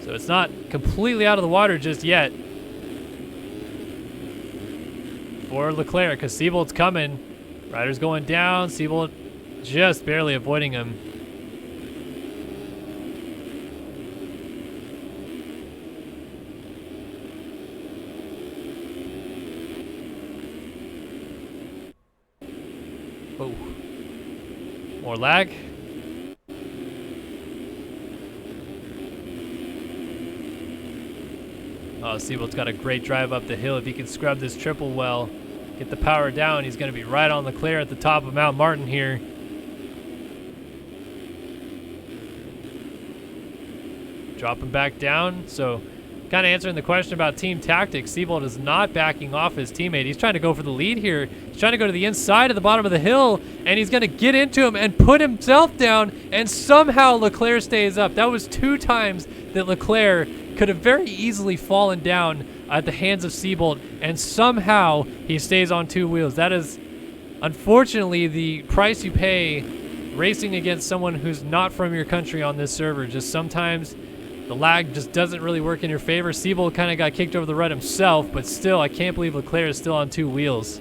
So it's not completely out of the water just yet for Leclerc, because Seabold's coming. Ryder's going down. Seabold just barely avoiding him. Oh, more lag. Oh, Seabold's got a great drive up the hill. If he can scrub this triple well, get the power down, he's going to be right on Leclerc at the top of Mount Martin here. Dropping back down. So kind of answering the question about team tactics, Seabold is not backing off his teammate. He's trying to go for the lead here. He's trying to go to the inside of the bottom of the hill, and he's going to get into him and put himself down, and somehow Leclerc stays up. That was 2 times that Leclerc could have very easily fallen down at the hands of Seabold, and somehow he stays on 2 wheels. That is, unfortunately, the price you pay racing against someone who's not from your country on this server. Just sometimes the lag just doesn't really work in your favor. Seabold kind of got kicked over the rut himself, but still, I can't believe Leclerc is still on 2 wheels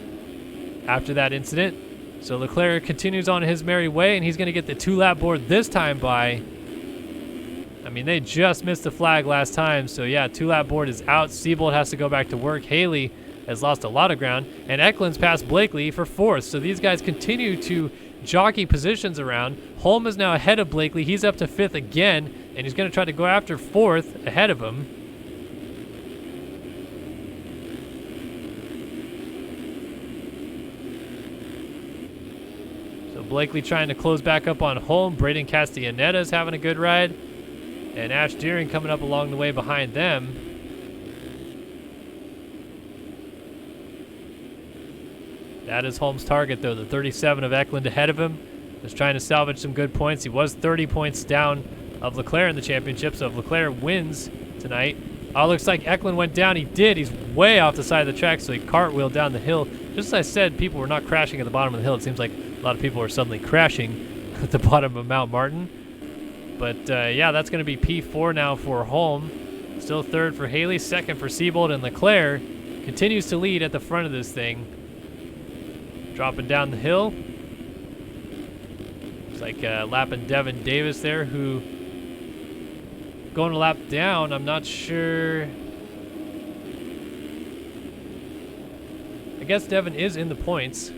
after that incident. So Leclerc continues on his merry way, and he's going to get the 2-lap board this time by... I mean, they just missed the flag last time, so yeah, 2-lap board is out. Seabold has to go back to work. Haley has lost a lot of ground, and Eklund's passed Blakely for 4th. So these guys continue to jockey positions around. Holm is now ahead of Blakely. He's up to 5th again, and he's going to try to go after 4th ahead of him. So Blakely trying to close back up on Holm. Braden Castellaneta is having a good ride. And Ash Deering coming up along the way behind them. That is Holm's target, though. The 37 of Eklund ahead of him. Just trying to salvage some good points. He was 30 points down of Leclerc in the championship, so if Leclerc wins tonight... Oh, looks like Eklund went down. He did. He's way off the side of the track, so he cartwheeled down the hill. Just as I said, people were not crashing at the bottom of the hill. It seems like a lot of people are suddenly crashing at the bottom of Mount Martin. But, yeah, that's going to be P4 now for Holm. Still 3rd for Haley, 2nd for Seabold, and Leclerc continues to lead at the front of this thing. Dropping down the hill. Looks like lapping Devin Davis there, who going to lap down. I'm not sure. I guess Devin is in the points.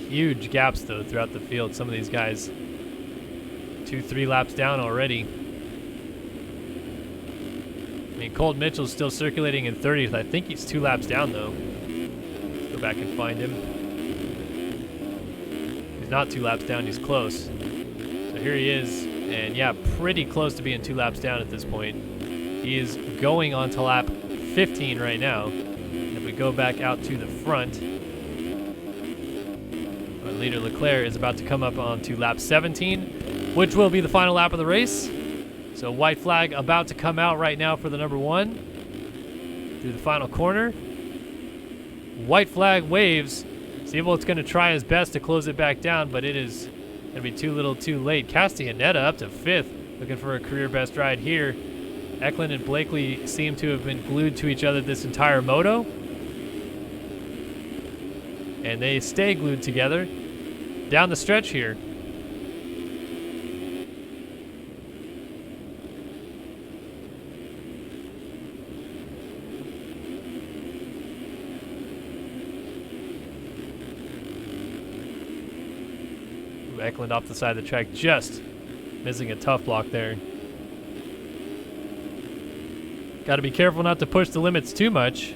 Huge gaps, though, throughout the field. Some of these guys 2-3 laps down already. I mean, Colt Mitchell's still circulating in 30th. I think he's 2 laps down, though. Go back and find him. He's not 2 laps down. He's close. So here he is. And, yeah, pretty close to being 2 laps down at this point. He is going on to lap 15 right now. If we go back out to the front... leader Leclerc is about to come up onto lap 17, which will be the final lap of the race. So white flag about to come out right now for the number 1 through the final corner. White flag waves. Seabold's going to try his best to close it back down, but it is Gonna be too little too late. Castellaneta up to 5th, looking for a career best ride here. Eklund and Blakely seem to have been glued to each other this entire moto. And they stay glued together down the stretch here. Eklund off the side of the track, just missing a tough block there. Got to be careful not to push the limits too much.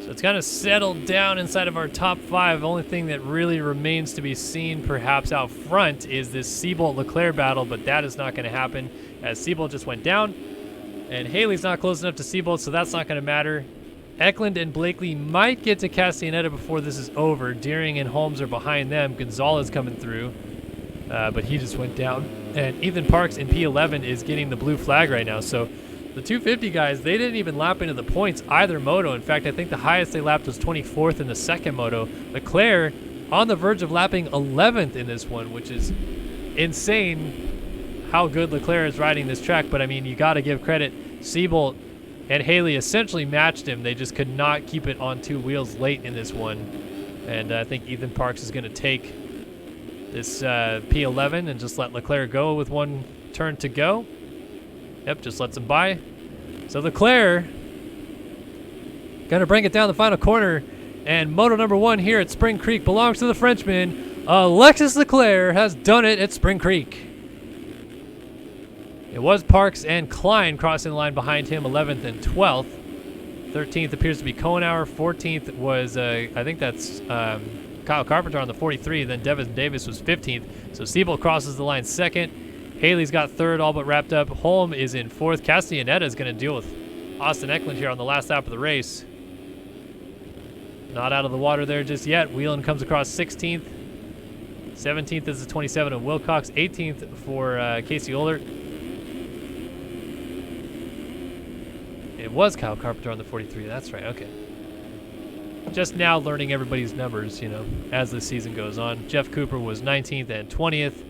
It's kind of settled down inside of our top 5. The only thing that really remains to be seen perhaps out front is this Seabolt-Leclerc battle, but that is not going to happen as Seabolt just went down. And Haley's not close enough to Seabolt, so that's not going to matter. Eklund and Blakely might get to Castellaneta before this is over. Deering and Holmes are behind them. Gonzalez coming through, but he just went down. And Ethan Parks in P11 is getting the blue flag right now, so the 250 guys, they didn't even lap into the points either moto. In fact, I think the highest they lapped was 24th in the second moto. Leclerc on the verge of lapping 11th in this one, which is insane how good Leclerc is riding this track. But, I mean, you got to give credit. Seabolt and Haley essentially matched him. They just could not keep it on 2 wheels late in this one. And I think Ethan Parks is going to take this P11 and just let Leclerc go with 1 turn to go. Yep, just lets him by. So Leclerc gonna bring it down the final corner, and moto number 1 here at Spring Creek belongs to the Frenchman. Alexis Leclerc has done it at Spring Creek. It was Parks and Klein crossing the line behind him, 11th and 12th. 13th appears to be Kohenauer. 14th was, I think that's Kyle Carpenter on the 43. Then Devin Davis was 15th. So Seabolt crosses the line 2nd. Haley's got 3rd, all but wrapped up. Holm is in 4th. Castellaneta is going to deal with Austin Eklund here on the last lap of the race. Not out of the water there just yet. Whelan comes across 16th. 17th is the 27 of Wilcox. 18th for Casey Ohlert. It was Kyle Carpenter on the 43. That's right. Okay. Just now learning everybody's numbers, you know, as the season goes on. Jeff Cooper was 19th and 20th.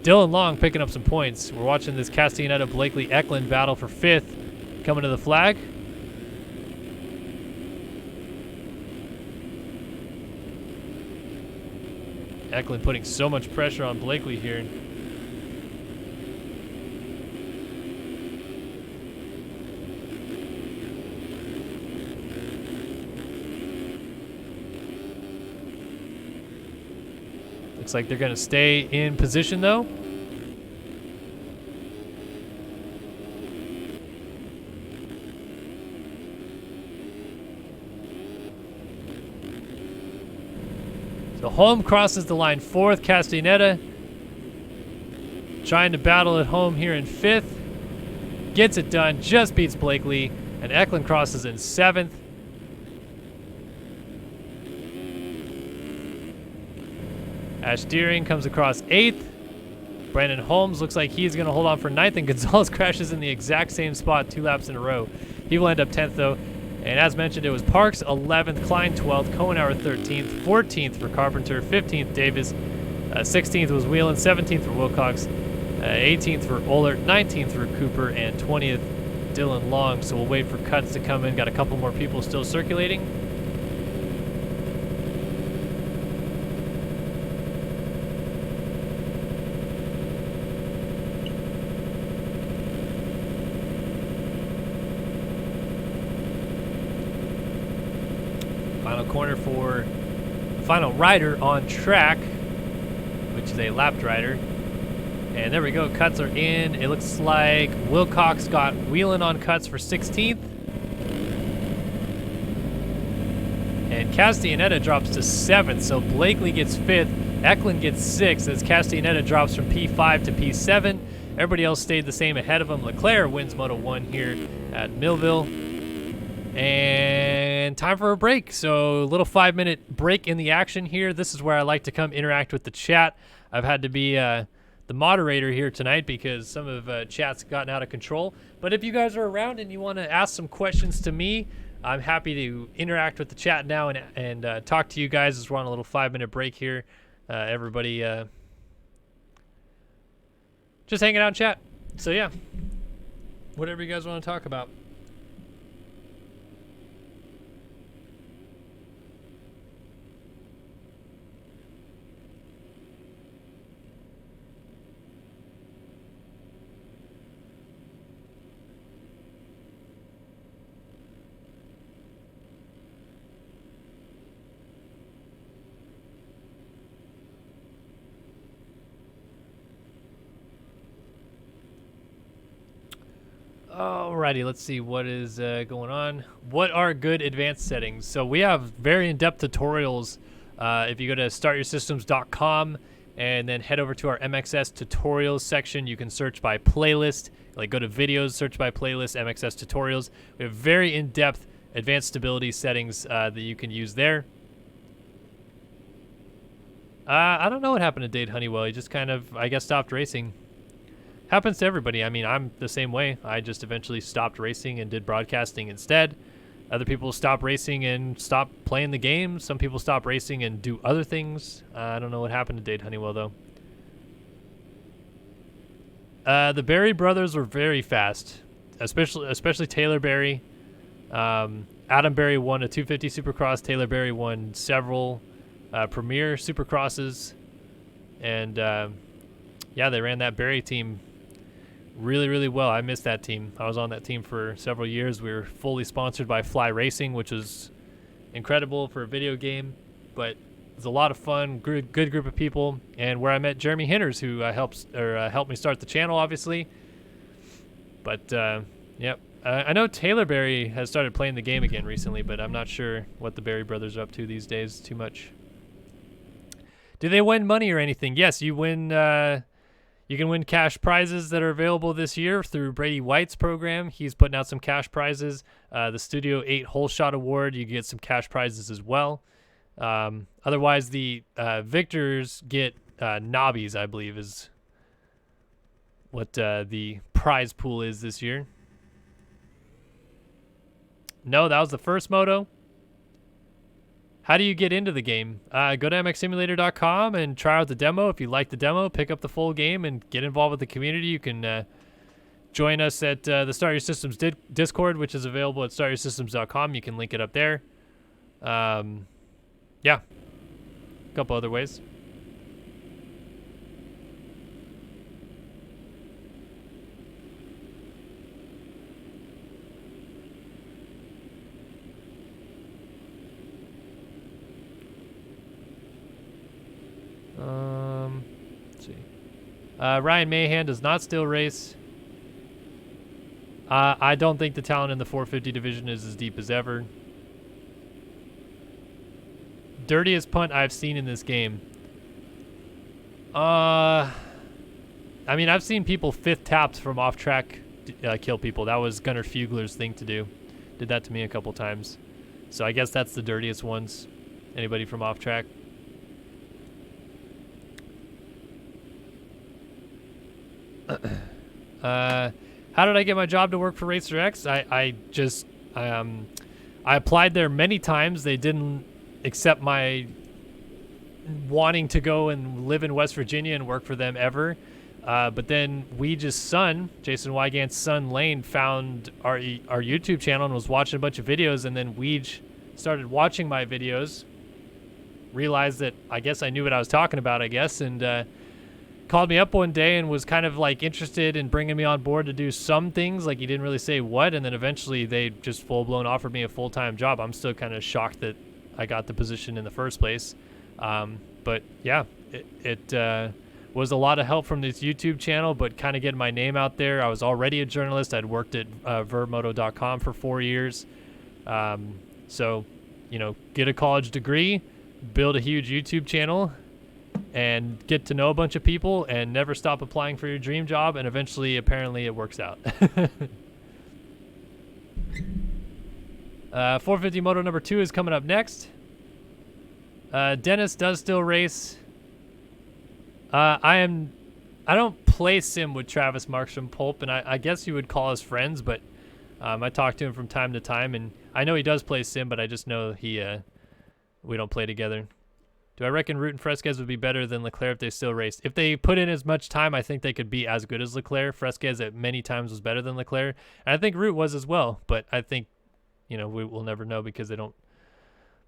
Dylan Long picking up some points. We're watching this Castellaneta Blakely Eklund battle for 5th coming to the flag. Eklund putting so much pressure on Blakely here. Looks like they're going to stay in position, though. So Holm crosses the line 4th. Castellaneta trying to battle at home here in 5th. Gets it done, just beats Blakely. And Eklund crosses in 7th. Ash Deering comes across 8th. Brandon Holmes looks like he's going to hold on for 9th, and Gonzalez crashes in the exact same spot 2 laps in a row. He will end up 10th, though. And as mentioned, it was Parks 11th, Klein 12th, Kohenauer 13th, 14th for Carpenter, 15th Davis, 16th was Whelan, 17th for Wilcox, 18th for Ohlert, 19th for Cooper, and 20th Dylan Long. So we'll wait for cuts to come in. Got a couple more people still circulating. Final corner for the final rider on track, which is a lapped rider. And there we go, cuts are in. It looks like Wilcox got Whelan on cuts for 16th. And Castellaneta drops to 7th, so Blakely gets 5th. Eklund gets 6th as Castellaneta drops from P5 to P7. Everybody else stayed the same ahead of him. Leclerc wins Moto 1 here at Millville. And time for a break. So a little 5-minute break in the action here. This is where I like to come interact with the chat. I've had to be the moderator here tonight because some of chat's gotten out of control. But if you guys are around and you want to ask some questions to me, I'm happy to interact with the chat now and talk to you guys as we're on a little 5-minute break here. Everybody just hanging out in chat. So yeah, whatever you guys want to talk about. Alrighty, let's see what is going on. What are good advanced settings? So we have very in-depth tutorials. If you go to startyoursystems.com and then head over to our MXS tutorials section, you can search by playlist. Like go to videos, search by playlist, MXS tutorials. We have very in-depth advanced stability settings that you can use there. I don't know what happened to Dade Honeywell. He just kind of, I guess, stopped racing. Happens to everybody. I mean, I'm the same way. I just eventually stopped racing and did broadcasting instead. Other people stop racing and stop playing the game. Some people stop racing and do other things. I don't know what happened to Dade Honeywell, though. The Berry brothers were very fast, especially Taylor Berry. Adam Berry won a 250 Supercross. Taylor Berry won several Premier Supercrosses. And, yeah, they ran that Berry team really, really well. I missed that team. I was on that team for several years. We were fully sponsored by Fly Racing, which was incredible for a video game, but it was a lot of fun, good group of people, and where I met Jeremy Hinters, who helped me start the channel, obviously. But, yep. I know Taylor Berry has started playing the game again recently, but I'm not sure what the Berry brothers are up to these days too much. Do they win money or anything? Yes, you win... You can win cash prizes that are available this year through Brady White's program. He's putting out some cash prizes. The Studio 8 Hole Shot Award, you get some cash prizes as well. Otherwise, the victors get knobbies, I believe, is what the prize pool is this year. No, that was the first moto. How do you get into the game? Go to mxsimulator.com and try out the demo. If you like the demo, pick up the full game and get involved with the community. You can join us at the Start Your Systems Discord, which is available at startyoursystems.com. You can link it up there. Yeah, a couple other ways. Let's see. Ryan Mahan does not still race. I don't think the talent in the 450 division is as deep as ever. Dirtiest punt I've seen in this game. I mean, I've seen people fifth taps from off track kill people. That was Gunnar Fugler's thing to do. Did that to me a couple times. So I guess that's the dirtiest ones. Anybody from off track? How did I get my job to work for Racer X? I applied there many times. They didn't accept my wanting to go and live in West Virginia and work for them ever. But then Weege's son, Jason Wygant's son Lane, found our YouTube channel and was watching a bunch of videos, and then Weege started watching my videos, realized that I guess I knew what I was talking about, and called me up one day and was kind of like interested in bringing me on board to do some things. Like, he didn't really say what, and then eventually they just full-blown offered me a full-time job. I'm still kind of shocked that I got the position in the first place. But yeah, it was a lot of help from this YouTube channel, but kind of getting my name out there. I was already a journalist. I'd worked at verbmoto.com for 4 years. So, you know, get a college degree, build a huge YouTube channel, and get to know a bunch of people, and never stop applying for your dream job, and eventually, apparently, it works out. 450 Moto number 2 is coming up next. Dennis does still race. I don't play sim with Travis Markstrom Pulp, and I guess you would call us friends, but I talk to him from time to time, and I know he does play sim, but I just know we don't play together. Do I reckon Root and Fresquez would be better than Leclerc if they still raced? If they put in as much time, I think they could be as good as Leclerc. Fresquez at many times was better than Leclerc, and I think Root was as well, but I think, we will never know because they don't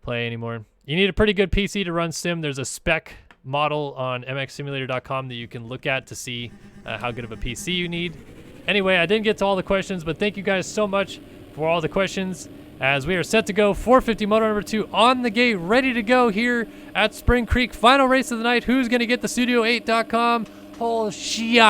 play anymore. You need a pretty good PC to run sim. There's a spec model on mxsimulator.com that you can look at to see how good of a PC you need. Anyway, I didn't get to all the questions, but thank you guys so much for all the questions, as we are set to go. 450 Moto number 2 on the gate, ready to go here at Spring Creek. Final race of the night. Who's going to get the Studio8.com whole shot?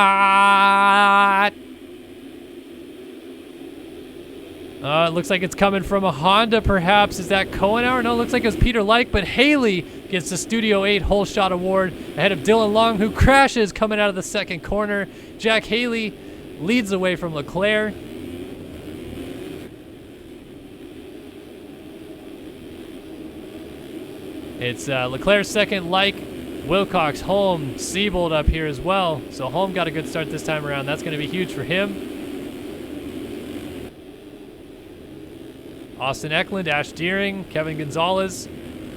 It looks like it's coming from a Honda, perhaps. Is that Cohenauer? No, it looks like it was Peter Leicht, but Haley gets the Studio 8 Whole Shot Award ahead of Dylan Long, who crashes coming out of the second corner. Jack Haley leads away from Leclerc. It's Leclerc second, Wilcox, Holm, Siebold up here as well. So Holm got a good start this time around. That's going to be huge for him. Austin Eckland, Ash Deering, Kevin Gonzalez,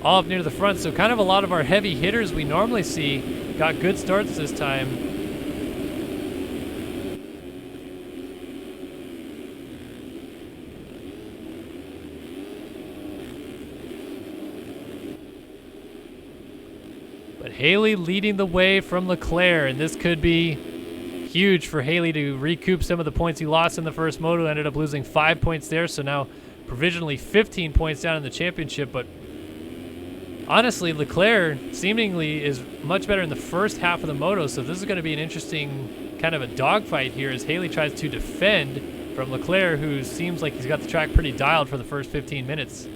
all up near the front. So kind of a lot of our heavy hitters we normally see got good starts this time. But Haley leading the way from Leclerc, and this could be huge for Haley to recoup some of the points he lost in the first moto. Ended up losing 5 points there, so now provisionally 15 points down in the championship. But honestly, Leclerc seemingly is much better in the first half of the moto, so this is going to be an interesting kind of a dogfight here as Haley tries to defend from Leclerc, who seems like he's got the track pretty dialed for the first 15 minutes.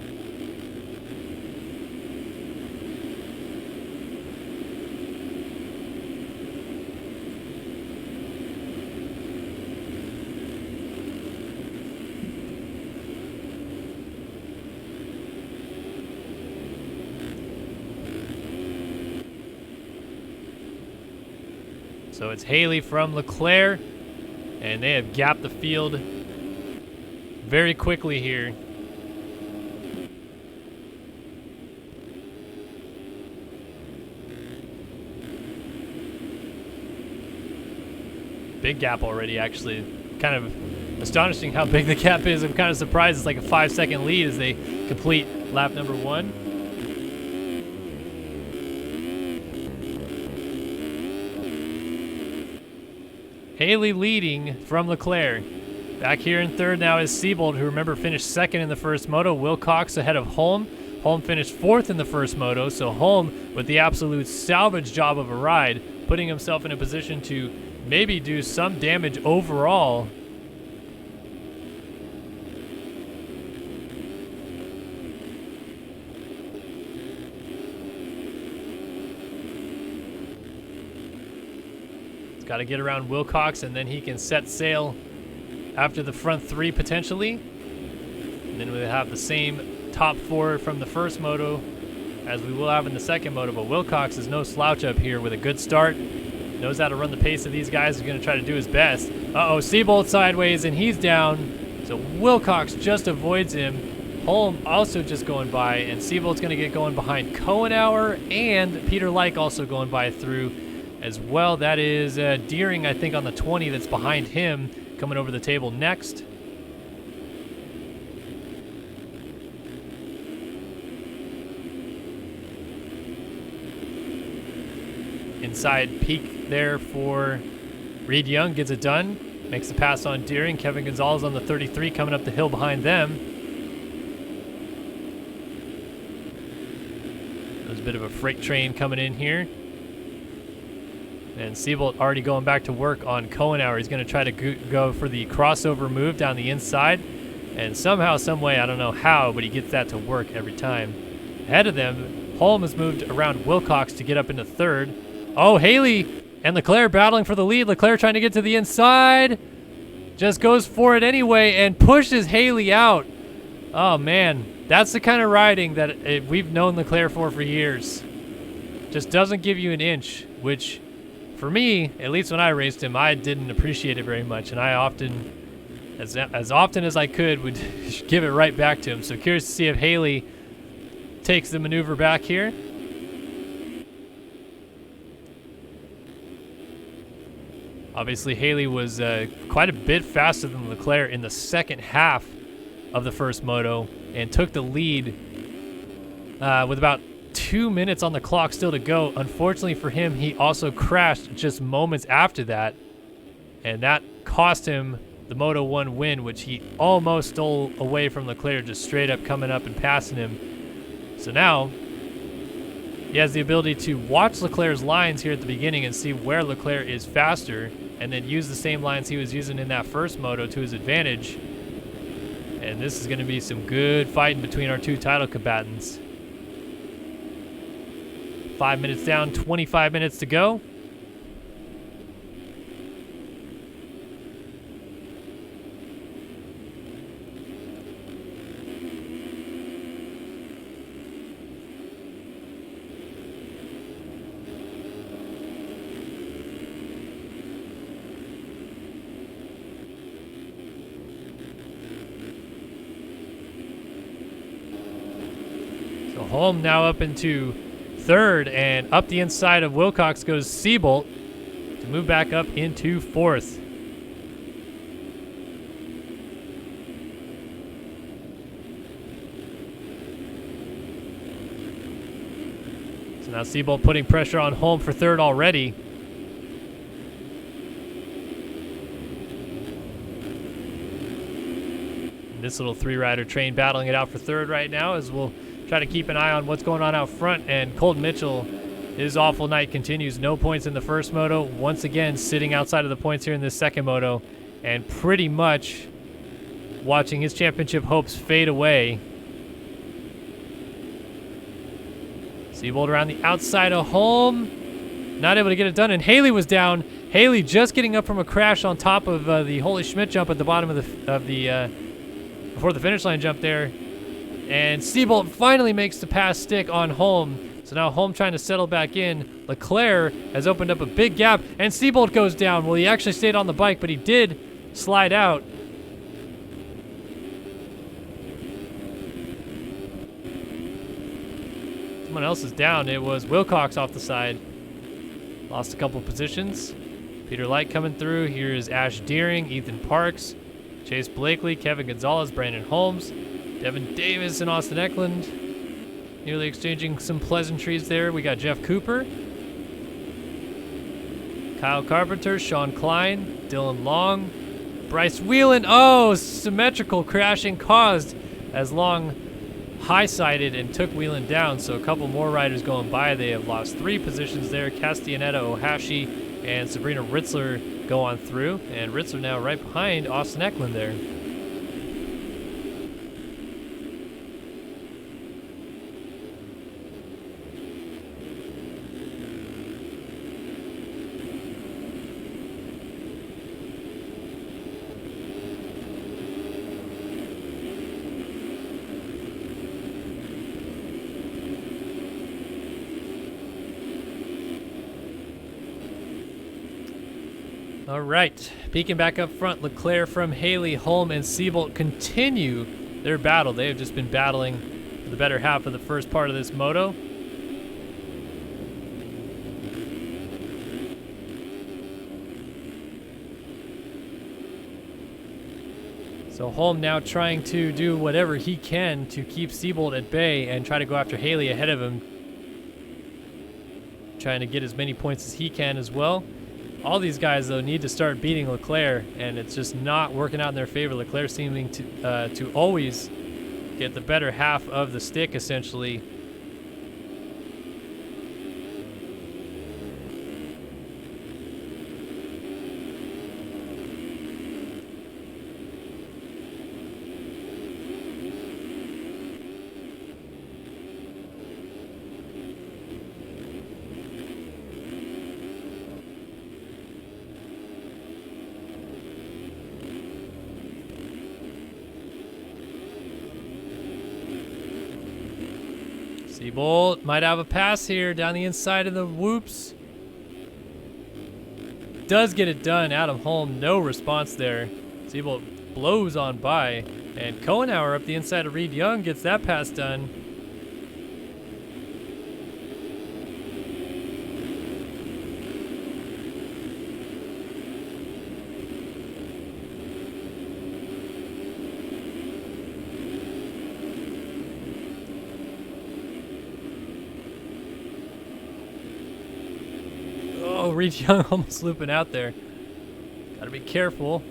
So it's Haley from Leclerc, and they have gapped the field very quickly here. Big gap already, actually. Kind of astonishing how big the gap is. I'm kind of surprised it's like a 5-second lead as they complete lap number 1. Haley leading from Leclerc. Back here in third now is Siebold, who remember finished second in the first moto. Wilcox ahead of Holm. Holm finished fourth in the first moto, so Holm with the absolute salvage job of a ride, putting himself in a position to maybe do some damage overall. Got to get around Wilcox, and then he can set sail after the front 3 potentially. And then we'll have the same top 4 from the first moto as we will have in the second moto. But Wilcox is no slouch up here with a good start. Knows how to run the pace of these guys. He's going to try to do his best. Uh-oh, Siebold sideways, and he's down. So Wilcox just avoids him. Holm also just going by, and Siebold's going to get going behind Cohenauer, and Peter Leicht also going by through as well. That is Deering, I think, on the 20 that's behind him, coming over the table next. Inside peak there for Reed Young, gets it done. Makes the pass on Deering. Kevin Gonzalez on the 33 coming up the hill behind them. There's a bit of a freight train coming in here. And Siebold already going back to work on Cohenauer. He's going to try to go for the crossover move down the inside. And somehow, some way, I don't know how, but he gets that to work every time. Ahead of them, Holm has moved around Wilcox to get up into third. Oh, Haley and Leclerc battling for the lead. Leclerc trying to get to the inside. Just goes for it anyway and pushes Haley out. Oh man, that's the kind of riding that we've known Leclerc for years. Just doesn't give you an inch, which for me, at least when I raced him, I didn't appreciate it very much, and I often, as often as I could, would give it right back to him. So curious to see if Haley takes the maneuver back here. Obviously, Haley was quite a bit faster than Leclerc in the second half of the first moto and took the lead with about 2 minutes on the clock still to go. Unfortunately for him, he also crashed just moments after that, and that cost him the Moto 1 win, which he almost stole away from Leclerc, just straight up coming up and passing him. So now he has the ability to watch Leclerc's lines here at the beginning and see where Leclerc is faster, and then use the same lines he was using in that first moto to his advantage. And this is going to be some good fighting between our two title combatants. 5 minutes down, 25 minutes to go. So Holm now up into third, and up the inside of Wilcox goes Seabolt to move back up into fourth. So now Seabolt putting pressure on Holm for third already. And this little three-rider train battling it out for third right now, as we'll try to keep an eye on what's going on out front. And Colton Mitchell, his awful night continues. No points in the first moto. Once again, sitting outside of the points here in this second moto, and pretty much watching his championship hopes fade away. Seabolt around the outside of Holm, not able to get it done, and Haley was down. Haley just getting up from a crash on top of the Holy Schmidt jump at the bottom of the before the finish line jump there. And Seabolt finally makes the pass stick on Holm. So now Holm trying to settle back in. Leclerc has opened up a big gap, and Seabolt goes down. Well, he actually stayed on the bike, but he did slide out. Someone else is down. It was Wilcox off the side. Lost a couple positions. Peter Light coming through. Here is Ash Deering, Ethan Parks, Chase Blakely, Kevin Gonzalez, Brandon Holmes, Devin Davis, and Austin Eklund. Nearly exchanging some pleasantries there. We got Jeff Cooper, Kyle Carpenter, Sean Klein, Dylan Long, Bryce Whelan. Oh, symmetrical crashing caused as Long high-sided and took Whelan down. So a couple more riders going by. They have lost 3 positions there. Castellaneta, Ohashi, and Sabrina Ritzler go on through. And Ritzler now right behind Austin Eklund there. All right, peeking back up front, Leclerc from Haley, Holm, and Seabolt continue their battle. They have just been battling for the better half of the first part of this moto. So Holm now trying to do whatever he can to keep Seabolt at bay and try to go after Haley ahead of him. Trying to get as many points as he can as well. All these guys, though, need to start beating Leclerc, and it's just not working out in their favor. Leclerc seeming to always get the better half of the stick, essentially. Seabolt might have a pass here down the inside of the whoops. Does get it done. Adam Holm, no response there. Seabolt blows on by. And Kohenauer up the inside of Reed Young gets that pass done. Oh, Reed Young almost looping out there. Gotta be careful.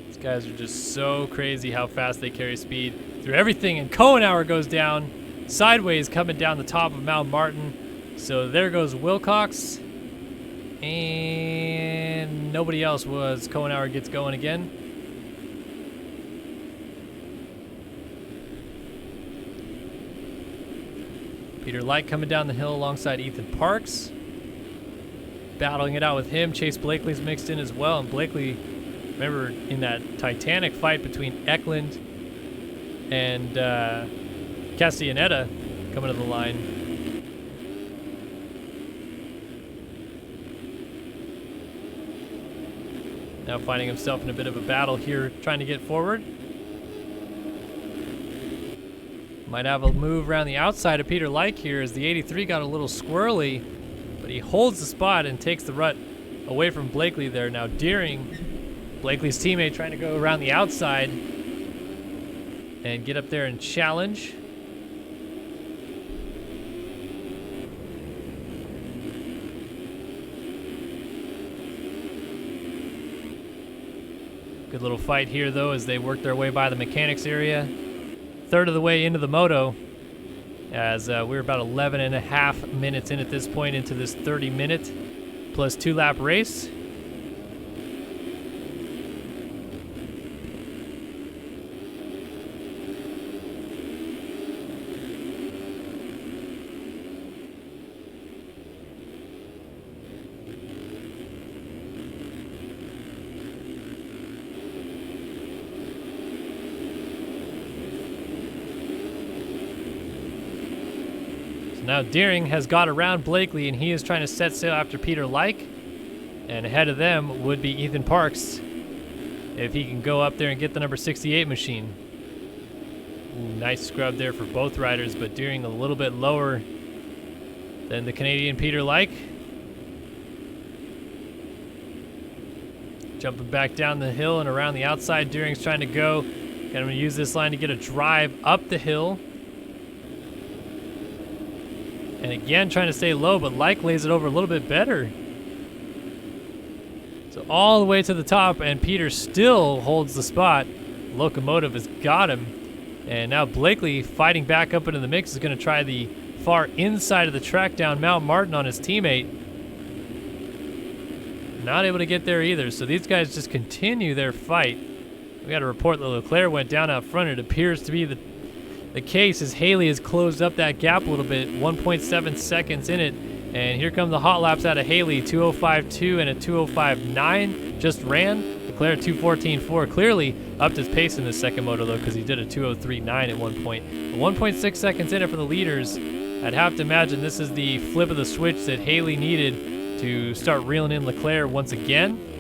These guys are just so crazy how fast they carry speed through everything. And Kohenauer goes down sideways coming down the top of Mount Martin. So there goes Wilcox. And nobody else was. Kohenauer gets going again. Peter Light coming down the hill alongside Ethan Parks. Battling it out with him. Chase Blakely's mixed in as well. And Blakely, remember in that titanic fight between Eklund and Castellaneta coming to the line. Now finding himself in a bit of a battle here, trying to get forward. Might have a move around the outside of Peter Like here as the 83 got a little squirrely, but he holds the spot and takes the rut away from Blakely there. Now Deering, Blakely's teammate, trying to go around the outside and get up there and challenge. Good little fight here, though, as they work their way by the mechanics area. Third of the way into the moto, as we're about 11 and a half minutes in at this point into this 30-minute plus 2-lap race. Now Deering has got around Blakely, and he is trying to set sail after Peter Like. And ahead of them would be Ethan Parks, if he can go up there and get the number 68 machine. Ooh, nice scrub there for both riders, but Deering a little bit lower than the Canadian Peter Like. Jumping back down the hill and around the outside, Deering's trying to go. Going to use this line to get a drive up the hill. And again, trying to stay low, but Like lays it over a little bit better. So all the way to the top, and Peter still holds the spot. Locomotive has got him. And now Blakely, fighting back up into the mix, is going to try the far inside of the track down Mount Martin on his teammate. Not able to get there either. So these guys just continue their fight. We got a report that Leclerc went down out front. It appears to be the case as Haley has closed up that gap a little bit, 1.7 seconds in it. And here come the hot laps out of Haley, 2:05.2 and a 2:05.9 just ran. Leclerc 2:14.4, clearly upped his pace in the second moto though, because he did a 2:03.9 at one point. But 1.6 seconds in it for the leaders. I'd have to imagine this is the flip of the switch that Haley needed to start reeling in Leclerc once again.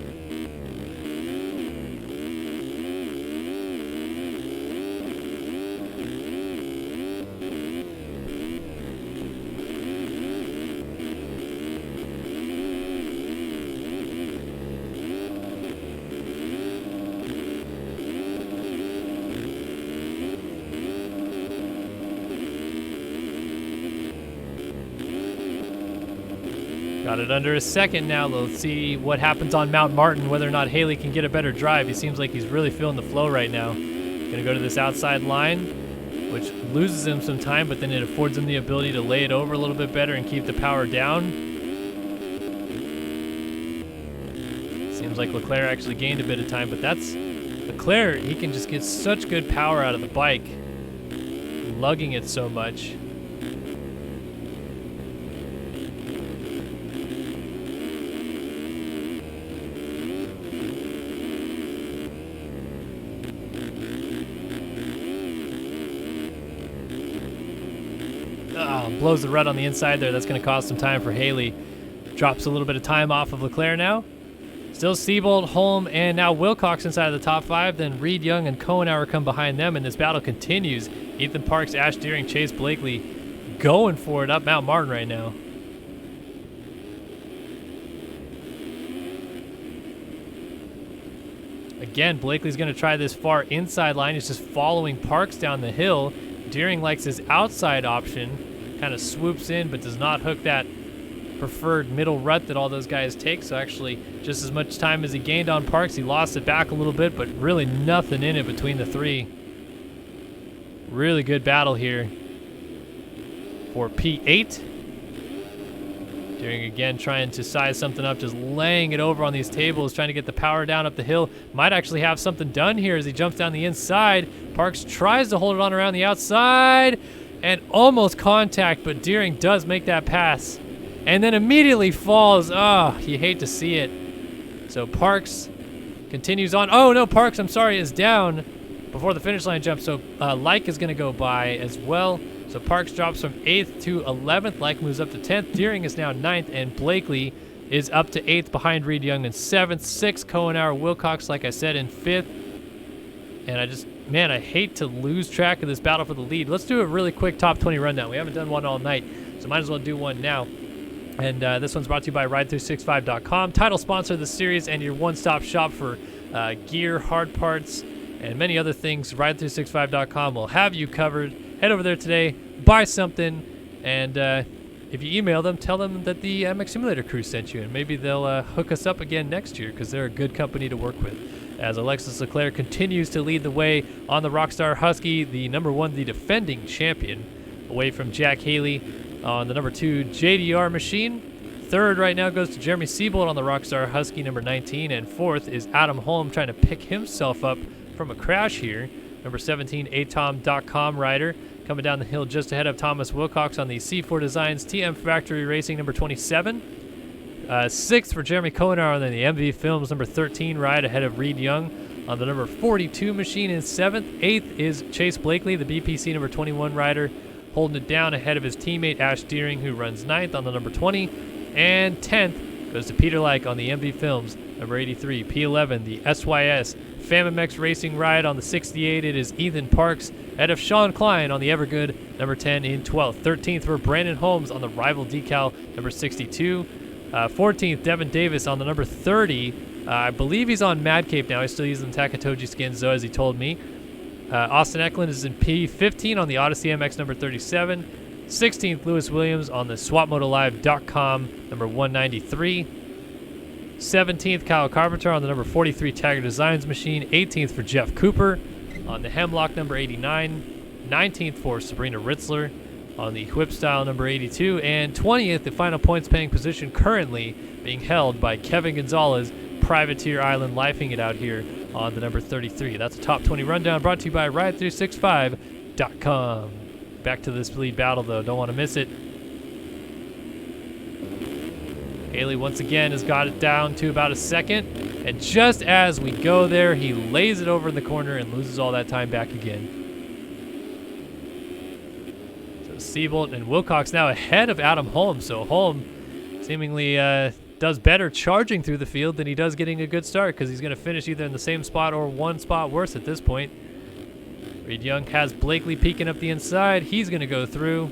Got it under a second now. Let's see what happens on Mount Martin, whether or not Haley can get a better drive. He seems like he's really feeling the flow right now. Gonna go to this outside line, which loses him some time, but then it affords him the ability to lay it over a little bit better and keep the power down. Seems like Leclerc actually gained a bit of time, but that's Leclerc. He can just get such good power out of the bike. lugging it so much. Blows the rut on the inside there. That's going to cost some time for Haley. Drops a little bit of time off of Leclerc now. Still Siebold, Holm, and now Wilcox inside of the top 5. Then Reed Young and Kohenauer come behind them, and this battle continues. Ethan Parks, Ash Deering, Chase Blakely going for it up Mount Martin right now. Again, Blakely's going to try this far inside line. He's just following Parks down the hill. Deering likes his outside option. Kind of swoops in, but does not hook that preferred middle rut that all those guys take. So actually, just as much time as he gained on Parks, he lost it back a little bit, but really nothing in it between the three. Really good battle here for P8. Deering again trying to size something up, just laying it over on these tables, trying to get the power down up the hill. Might actually have something done here as he jumps down the inside. Parks tries to hold it on around the outside and almost contact, but Deering does make that pass and then immediately falls. Oh, you hate to see it. So Parks continues on. Oh no, Parks, I'm sorry, is down before the finish line jump. So Like is going to go by as well. So Parks drops from 8th to 11th. Like moves up to 10th. Deering is now 9th, and Blakely is up to 8th behind Reed Young in 7th. 6th, Kohenauer, Wilcox, like I said, in 5th. And I hate to lose track of this battle for the lead. Let's do a really quick top 20 rundown. We haven't done one all night, so might as well do one now. And this one's brought to you by Ride365.com, title sponsor of the series and your one-stop shop for gear, hard parts, and many other things. Ride365.com will have you covered. Head over there today, buy something, and if you email them, tell them that the MX Simulator crew sent you, and maybe they'll hook us up again next year because they're a good company to work with. As Alexis Leclerc continues to lead the way on the Rockstar Husky, the number 1, the defending champion, away from Jack Haley on the number 2 JDR machine. 3rd right now goes to Jeremy Siebold on the Rockstar Husky, number 19, and 4th is Adam Holm trying to pick himself up from a crash here. Number 17, atom.com rider, coming down the hill just ahead of Thomas Wilcox on the C4 Designs TM Factory Racing, number 27. 6th for Jeremy Kohenauer on the MV Films, number 13 ride ahead of Reed Young on the number 42 machine in 7th. 8th is Chase Blakely, the BPC number 21 rider, holding it down ahead of his teammate Ash Deering, who runs 9th on the number 20. And 10th goes to Peter Like on the MV Films, number 83. P11, the SYS FamiMX Racing ride on the 68. It is Ethan Parks ahead of Sean Klein on the Evergood, number 10 in 12th. 13th for Brandon Holmes on the Rival Decal, number 62. 14th, Devin Davis on the number 30. I believe he's on Mad Cape now. He's still using Takatoji skins, though, as he told me. Austin Eklund is in P15 on the Odyssey MX, number 37. 16th, Lewis Williams on the SwapMotoLive.com, number 193. 17th, Kyle Carpenter on the number 43 Tagger Designs machine. 18th for Jeff Cooper on the Hemlock, number 89. 19th for Sabrina Ritzler on the Whip Style, number 82. And 20th, the final points paying position currently being held by Kevin Gonzalez, Privateer Island, lifing it out here on the number 33. That's a top 20 rundown brought to you by Ride365.com. Back to this lead battle, though. Don't want to miss it. Haley once again has got it down to about a second. And just as we go there, he lays it over in the corner and loses all that time back again. So Siebold and Wilcox now ahead of Adam Holm. So Holm seemingly does better charging through the field than he does getting a good start, because he's going to finish either in the same spot or one spot worse at this point. Reed Young has Blakely peeking up the inside. He's going to go through.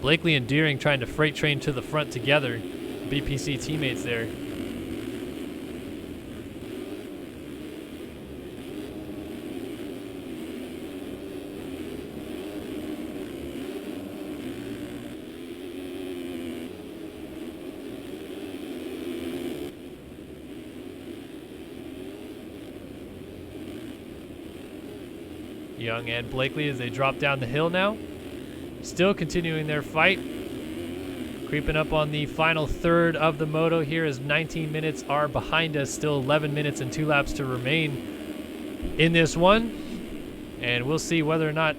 Blakely and Deering trying to freight train to the front together. BPC teammates there. Young and Blakely as they drop down the hill now. Still continuing their fight. Creeping up on the final third of the moto here as 19 minutes are behind us. Still 11 minutes and 2 laps to remain in this one. And we'll see whether or not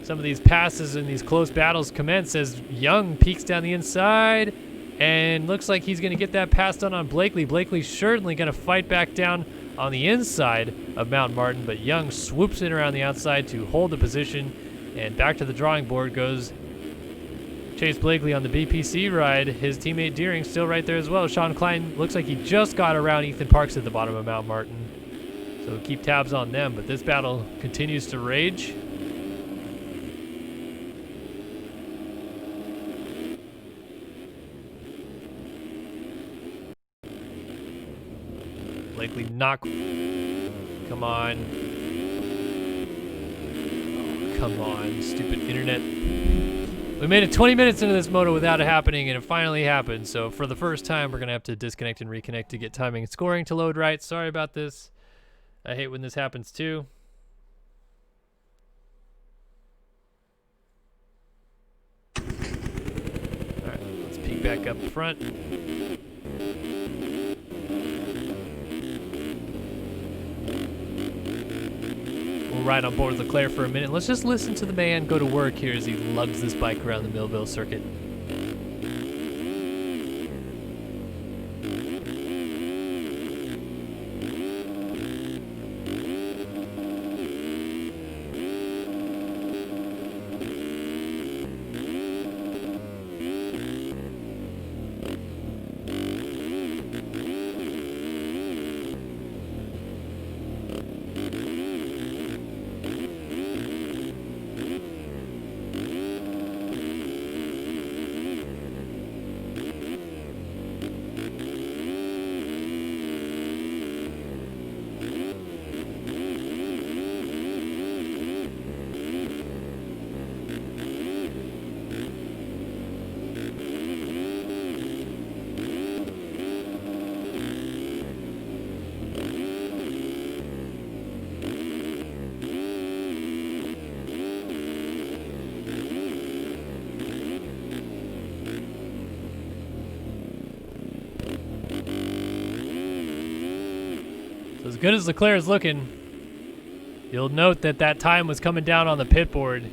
some of these passes and these close battles commence as Young peeks down the inside and looks like he's going to get that pass done on Blakely. Blakely's certainly going to fight back down on the inside of Mount Martin, but Young swoops in around the outside to hold the position, and back to the drawing board goes Chase Blakely on the BPC ride. His teammate Deering still right there as well. Sean Klein looks like he just got around Ethan Parks at the bottom of Mount Martin, so keep tabs on them, but this battle continues to rage. Blakely not. Come on. Oh, come on, stupid internet. We made it 20 minutes into this moto without it happening, and it finally happened. So for the first time, we're going to have to disconnect and reconnect to get timing and scoring to load right. Sorry about this. I hate when this happens too. All right, let's peek back up front. We'll ride on board Leclerc for a minute. Let's just listen to the man go to work here as he lugs this bike around the Millville circuit. As good as Leclerc is looking, you'll note that that time was coming down on the pit board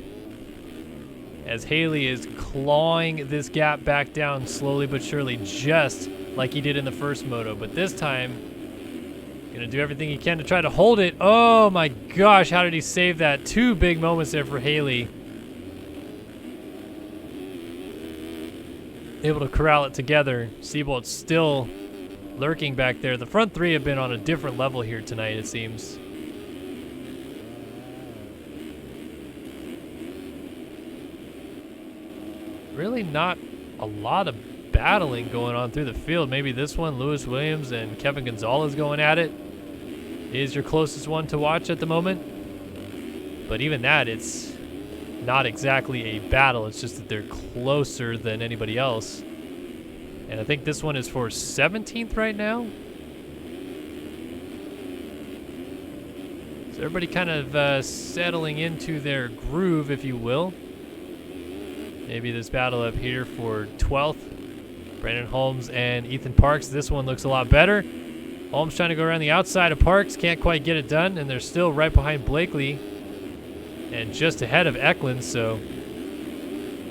as Haley is clawing this gap back down slowly but surely, just like he did in the first moto. But this time, gonna do everything he can to try to hold it. Oh my gosh, how did he save that? Two big moments there for Haley. Able to corral it together. Seabolt's still lurking back there. The front three have been on a different level here tonight, it seems. Really not a lot of battling going on through the field. Maybe this one, Lewis Williams and Kevin Gonzalez going at it, is your closest one to watch at the moment. But even that, it's not exactly a battle. It's just that they're closer than anybody else. And I think this one is for 17th right now. So everybody kind of settling into their groove, if you will. Maybe this battle up here for 12th. Brandon Holmes and Ethan Parks. This one looks a lot better. Holmes trying to go around the outside of Parks. Can't quite get it done. And they're still right behind Blakely. And just ahead of Eklund. So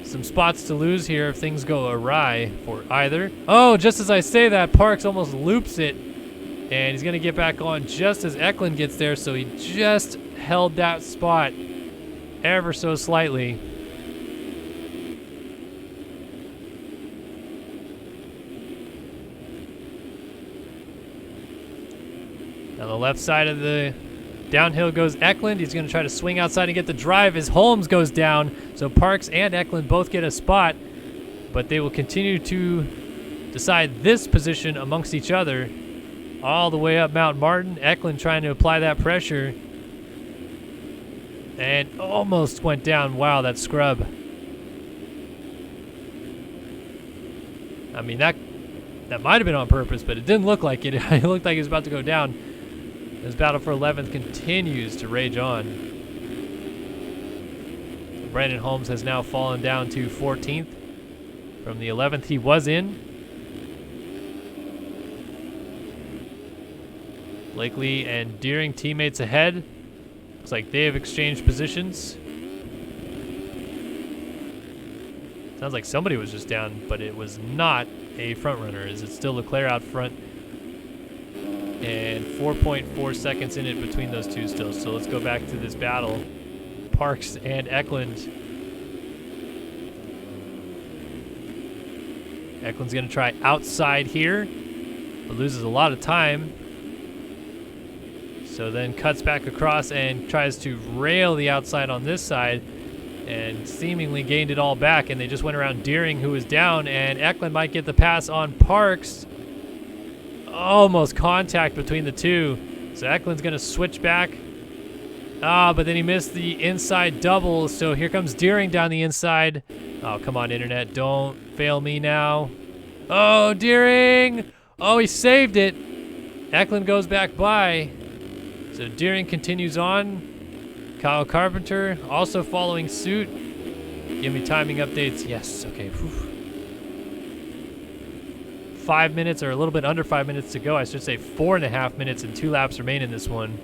some spots to lose here if things go awry for either. Oh, just as I say that, Parks almost loops it. And he's going to get back on just as Eklund gets there. So he just held that spot ever so slightly. On the left side of the downhill goes Eklund. He's going to try to swing outside and get the drive as Holmes goes down. So Parks and Eklund both get a spot, but they will continue to decide this position amongst each other all the way up Mount Martin. Eklund trying to apply that pressure and almost went down. Wow, that scrub. I mean, that might have been on purpose, but it didn't look like it. It looked like he was about to go down. This battle for 11th continues to rage on. Brandon Holmes has now fallen down to 14th from the 11th he was in. Blakely and Deering teammates ahead. Looks like they have exchanged positions. Sounds like somebody was just down, but it was not a front runner. Is it still Leclerc out front? And 4.4 seconds in it between those two still. So let's go back to this battle. Parks and Eklund. Eklund's going to try outside here, but loses a lot of time. So then cuts back across and tries to rail the outside on this side and seemingly gained it all back. And they just went around Deering, who was down, and Eklund might get the pass on Parks. Almost contact between the two. So Eklund's going to switch back. But then he missed the inside double. So here comes Deering down the inside. Oh, come on, internet. Don't fail me now. Oh, Deering. Oh, he saved it. Eklund goes back by. So Deering continues on. Kyle Carpenter also following suit. Give me timing updates. Yes. Okay. Whew. 5 minutes, or a little bit under 5 minutes to go. I should say 4.5 minutes and 2 laps remain in this one.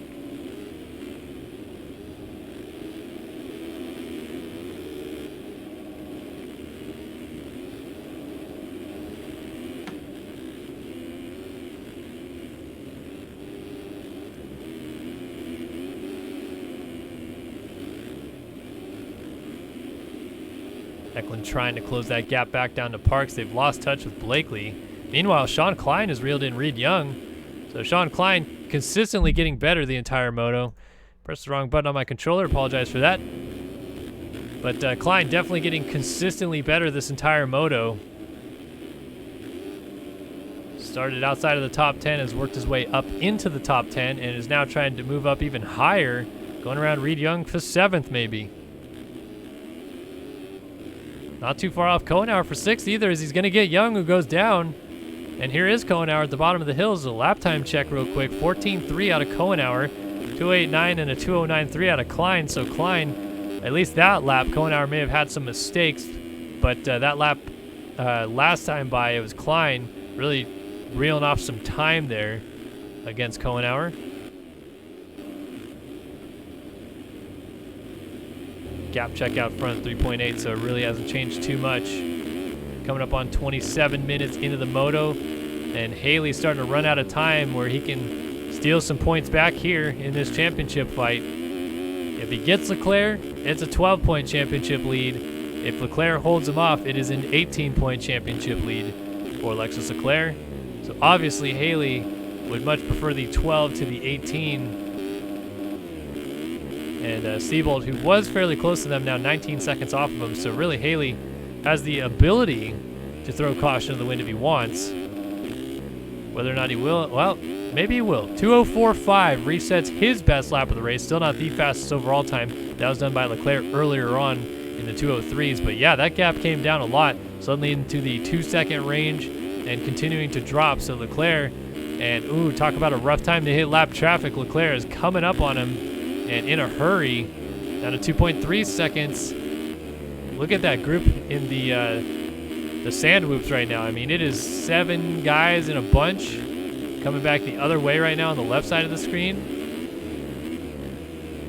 Eklund trying to close that gap back down to Parks. They've lost touch with Blakely. Meanwhile, Sean Klein has reeled in Reed Young. So Sean Klein consistently getting better the entire moto. Pressed the wrong button on my controller. Apologize for that. But Klein definitely getting consistently better this entire moto. Started outside of the top 10, has worked his way up into the top 10, and is now trying to move up even higher. Going around Reed Young for 7th, maybe. Not too far off Kohenauer for 6th either, as he's going to get Young, who goes down. And here is Kohenauer at the bottom of the hills. A lap time check real quick. 14.3 out of Kohenauer. 2.89 and a 2.093 out of Klein. So Klein, at least that lap, Kohenauer may have had some mistakes. But that lap last time by, it was Klein really reeling off some time there against Kohenauer. Gap check out front, 3.8, so it really hasn't changed too much. Coming up on 27 minutes into the moto, and Haley's starting to run out of time where he can steal some points back here in this championship fight. If he gets Leclerc, it's a 12-point championship lead. If Leclerc holds him off, it is an 18-point championship lead for Lexus Leclerc. So obviously Haley would much prefer the 12 to the 18. And Seabold, who was fairly close to them, now 19 seconds off of him. So really, Haley has the ability to throw caution to the wind if he wants. Whether or not he will, well, maybe he will. 2:04.5 resets his best lap of the race. Still not the fastest overall time. That was done by Leclerc earlier on in the 2:03s. But yeah, that gap came down a lot, suddenly into the 2-second range and continuing to drop. So Leclerc, and ooh, talk about a rough time to hit lap traffic. Leclerc is coming up on him, and in a hurry, down to 2.3 seconds. Look at that group in the sand whoops right now. I mean, it is 7 guys in a bunch coming back the other way right now on the left side of the screen.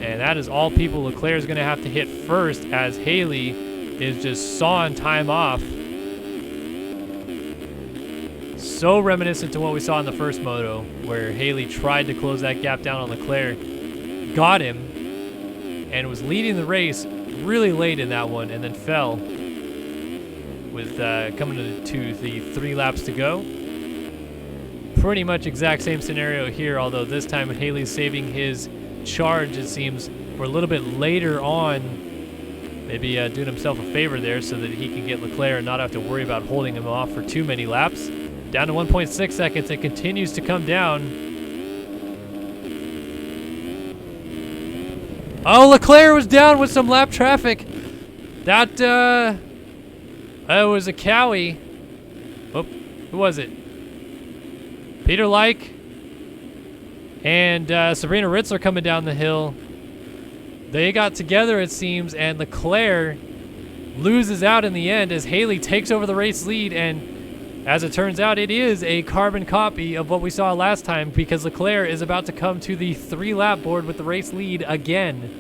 And that is all people Leclerc is going to have to hit first, as Haley is just sawing time off. So reminiscent to what we saw in the first moto, where Haley tried to close that gap down on Leclerc, got him, and was leading the race really late in that one, and then fell with coming to the 3 laps to go. Pretty much exact same scenario here, although this time Haley's saving his charge, it seems, for a little bit later on. Maybe doing himself a favor there so that he can get Leclerc and not have to worry about holding him off for too many laps. Down to 1.6 seconds. It continues to come down. Oh, Leclerc was down with some lap traffic. That was a Cowie. Oh, who was it? Peter Leik and Sabrina Ritzler coming down the hill. They got together, it seems, and Leclerc loses out in the end as Haley takes over the race lead. And as it turns out, it is a carbon copy of what we saw last time, because Leclerc is about to come to the 3-lap board with the race lead again.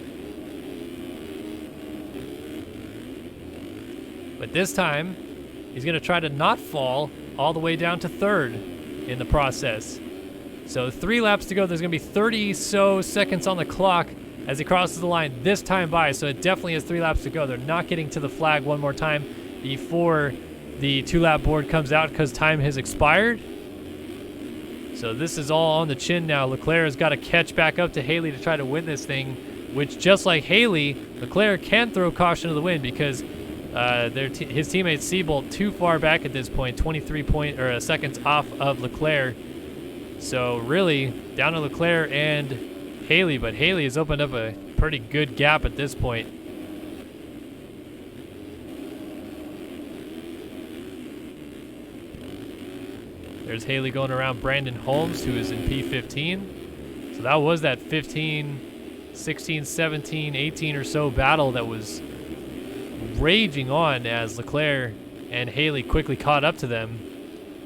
But But this time, he's going to try to not fall all the way down to third in the process. So 3 laps to go. There's going to be 30 so seconds on the clock as he crosses the line this time by. So it definitely has 3 laps to go. They're not getting to the flag one more time before the 2-lap board comes out because time has expired. So this is all on the chin now. Leclerc has got to catch back up to Haley to try to win this thing, which just like Haley, Leclerc can throw caution to the wind because his teammate Seabolt too far back at this point, 23 seconds off of Leclerc. So really down to Leclerc and Haley, but Haley has opened up a pretty good gap at this point. There's Haley going around Brandon Holmes, who is in P15. So that was that 15, 16, 17, 18 or so battle that was raging on as Leclerc and Haley quickly caught up to them.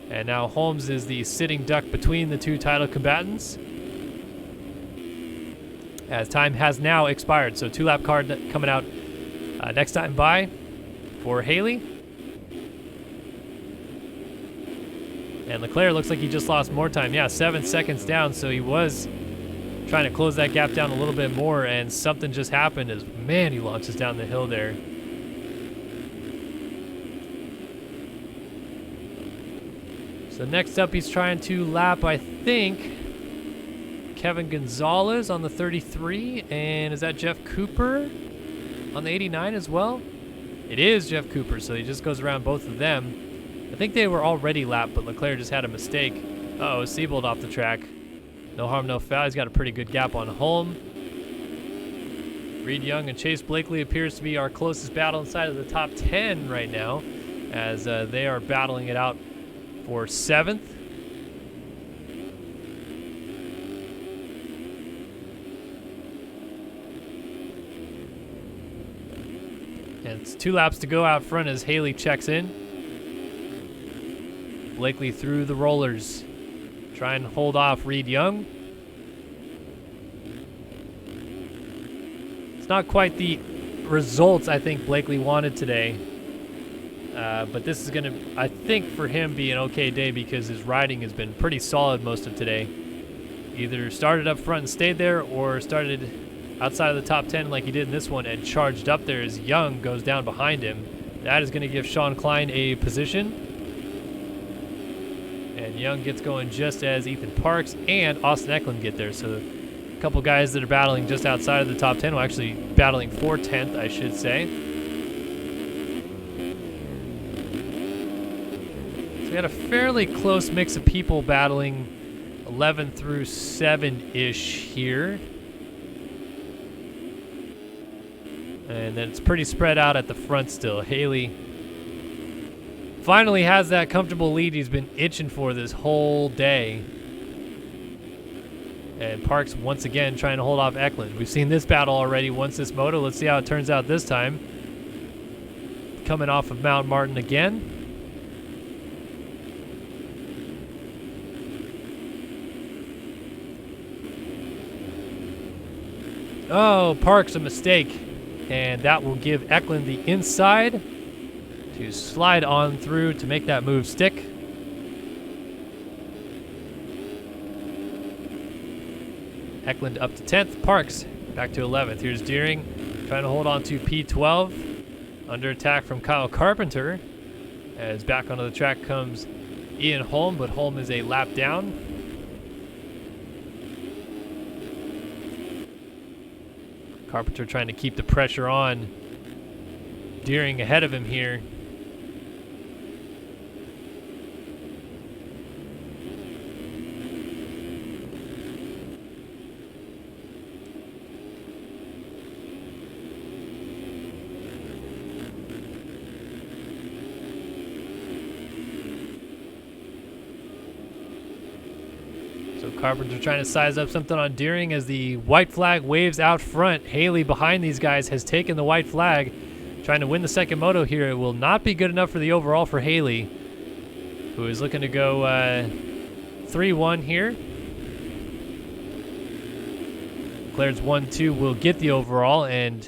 And now Holmes is the sitting duck between the 2 title combatants, as time has now expired. So 2-lap card coming out next time by for Haley. And Leclerc looks like he just lost more time. Yeah, 7 seconds down, so he was trying to close that gap down a little bit more, and something just happened as, man, he launches down the hill there. So next up, he's trying to lap, I think, Kevin Gonzalez on the 33. And is that Jeff Cooper on the 89 as well? It is Jeff Cooper, so he just goes around both of them. I think they were already lapped, but Leclerc just had a mistake. Uh-oh, Seabold off the track. No harm, no foul. He's got a pretty good gap on home. Reed Young and Chase Blakely appears to be our closest battle inside of the top 10 right now, as they are battling it out for 7th. And it's 2 laps to go out front as Haley checks in. Blakely through the rollers, trying to hold off Reed Young. It's not quite the results I think Blakely wanted today. But this is going to, I think, for him be an okay day because his riding has been pretty solid most of today. Either started up front and stayed there, or started outside of the top 10 like he did in this one and charged up there as Young goes down behind him. That is going to give Sean Klein a position. And Young gets going just as Ethan Parks and Austin Eklund get there. So a couple guys that are battling just outside of the top 10, well, actually battling for 10th, I should say. We had a fairly close mix of people battling 11 through 7-ish here. And then it's pretty spread out at the front still. Haley finally has that comfortable lead he's been itching for this whole day. And Parks once again trying to hold off Eklund. We've seen this battle already once this moto. Let's see how it turns out this time. Coming off of Mount Martin again. Oh, Parks, a mistake. And that will give Eklund the inside to slide on through to make that move stick. Eklund up to 10th. Parks back to 11th. Here's Deering trying to hold on to P12. Under attack from Kyle Carpenter. As back onto the track comes Ian Holm, but Holm is a lap down. Carpenter trying to keep the pressure on. Deering ahead of him here. Carpenter trying to size up something on Deering as the white flag waves out front. Haley behind these guys has taken the white flag, trying to win the second moto here. It will not be good enough for the overall for Haley, who is looking to go 3-1 here. Leclerc's 1-2 will get the overall, and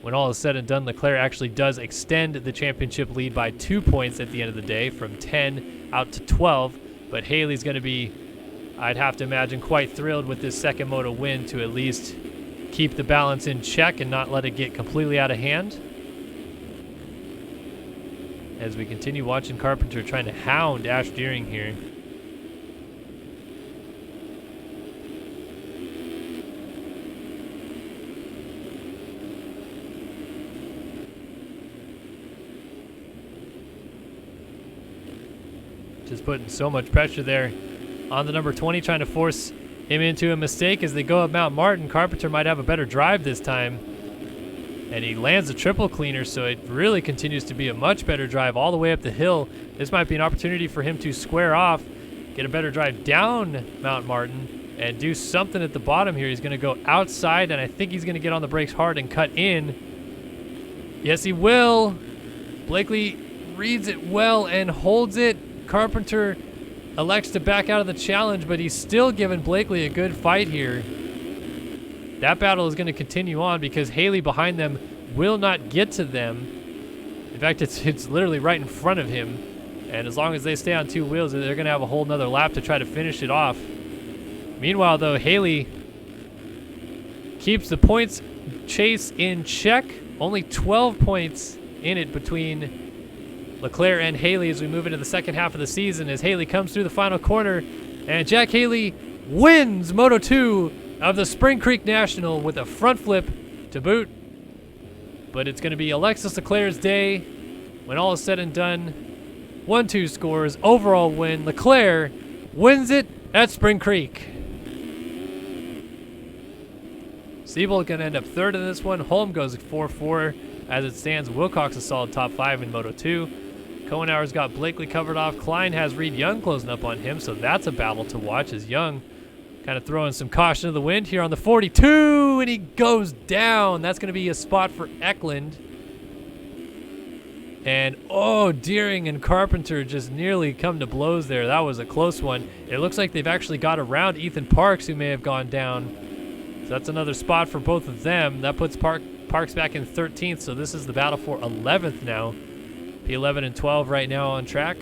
When all is said and done, Leclerc actually does extend the championship lead by 2 points at the end of the day, from 10 out to 12. But Haley's going to be, I'd have to imagine, quite thrilled with this second moto win to at least keep the balance in check and not let it get completely out of hand. As we continue watching Carpenter trying to hound Ash Deering here. Just putting so much pressure there on the number 20, trying to force him into a mistake as they go up Mount Martin. Carpenter might have a better drive this time. And he lands a triple cleaner, so it really continues to be a much better drive all the way up the hill. This might be an opportunity for him to square off, get a better drive down Mount Martin, and do something at the bottom here. He's going to go outside, and I think he's going to get on the brakes hard and cut in. Yes, he will. Blakely reads it well and holds it. Carpenter elects to back out of the challenge, but he's still giving Blakely a good fight here. That battle is going to continue on because Haley behind them will not get to them. In fact, it's literally right in front of him. And as long as they stay on two wheels, they're going to have a whole nother lap to try to finish it off. Meanwhile, though, Haley keeps the points chase in check. Only 12 points in it between Leclerc and Haley as we move into the second half of the season, as Haley comes through the final corner, and Jack Haley wins Moto 2 of the Spring Creek National with a front flip to boot. But it's going to be Alexis Leclerc's day when all is said and done. 1-2 scores, overall win. Leclerc wins it at Spring Creek. Siebel going to end up third in this one. Holm goes 4-4 as it stands. Wilcox a solid top 5 in Moto 2. Cohenauer's got Blakely covered off. Klein has Reed Young closing up on him, so that's a battle to watch as Young kind of throwing some caution to the wind here on the 42, and he goes down. That's going to be a spot for Eklund. And, oh, Deering and Carpenter just nearly come to blows there. That was a close one. It looks like they've actually got around Ethan Parks, who may have gone down. So that's another spot for both of them. That puts Parks back in 13th, so this is the battle for 11th now. P11 and 12 right now on track.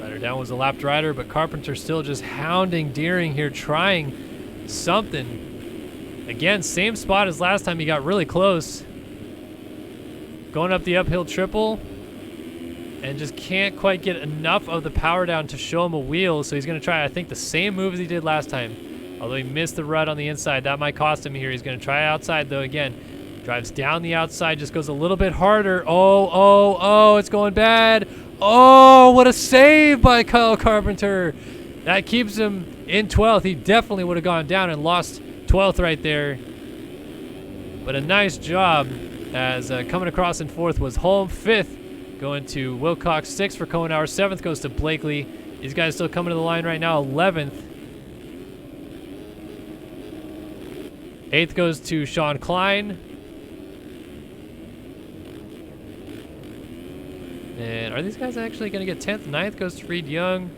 Rider down was a lapped rider, but Carpenter still just hounding Deering here, trying something. Again, same spot as last time. He got really close. Going up the uphill triple. And just can't quite get enough of the power down to show him a wheel. So he's going to try, I think, the same move as he did last time. Although he missed the rut on the inside. That might cost him here. He's going to try outside, though, again. Drives down the outside, just goes a little bit harder. Oh, it's going bad. Oh, what a save by Kyle Carpenter. That keeps him in 12th. He definitely would have gone down and lost 12th right there. But a nice job, as coming across in 4th was Holm. 5th going to Wilcox. 6th for Cohenauer. 7th goes to Blakely. These guys still coming to the line right now. 11th. 8th goes to Sean Klein. And are these guys actually going to get 10th? 9th goes to Reed Young.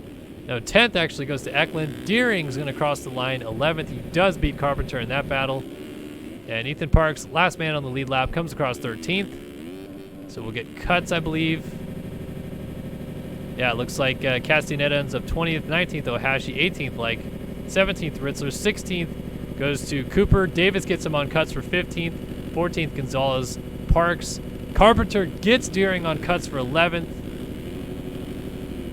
No, 10th actually goes to Eklund. Deering's going to cross the line. 11th, he does beat Carpenter in that battle. And Ethan Parks, last man on the lead lap, comes across 13th. So we'll get cuts, I believe. Yeah, it looks like Castaneda ends up 20th, 19th, Ohashi, 18th, like 17th, Ritzler, 16th. Goes to Cooper. Davis gets him on cuts for 15th. 14th, Gonzalez. Parks. Carpenter gets Deering on cuts for 11th.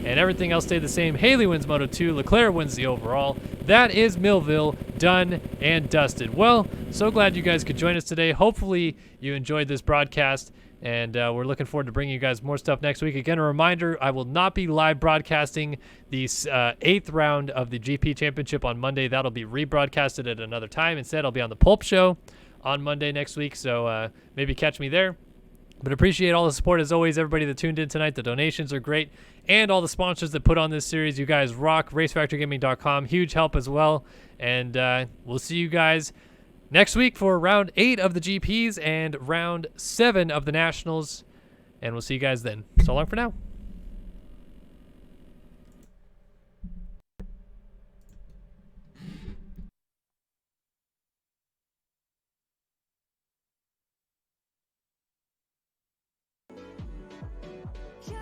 And everything else stayed the same. Haley wins Moto 2. Leclerc wins the overall. That is Millville done and dusted. Well, so glad you guys could join us today. Hopefully you enjoyed this broadcast. And we're looking forward to bringing you guys more stuff next week. Again, a reminder, I will not be live broadcasting the 8th round of the GP Championship on Monday. That'll be rebroadcasted at another time. Instead, I'll be on the Pulp Show on Monday next week, so maybe catch me there. But appreciate all the support, as always, everybody that tuned in tonight. The donations are great. And all the sponsors that put on this series. You guys rock. RaceFactoryGaming.com. Huge help as well. And we'll see you guys next week for round 8 of the GPs and round 7 of the Nationals. And we'll see you guys then. So long for now. Can't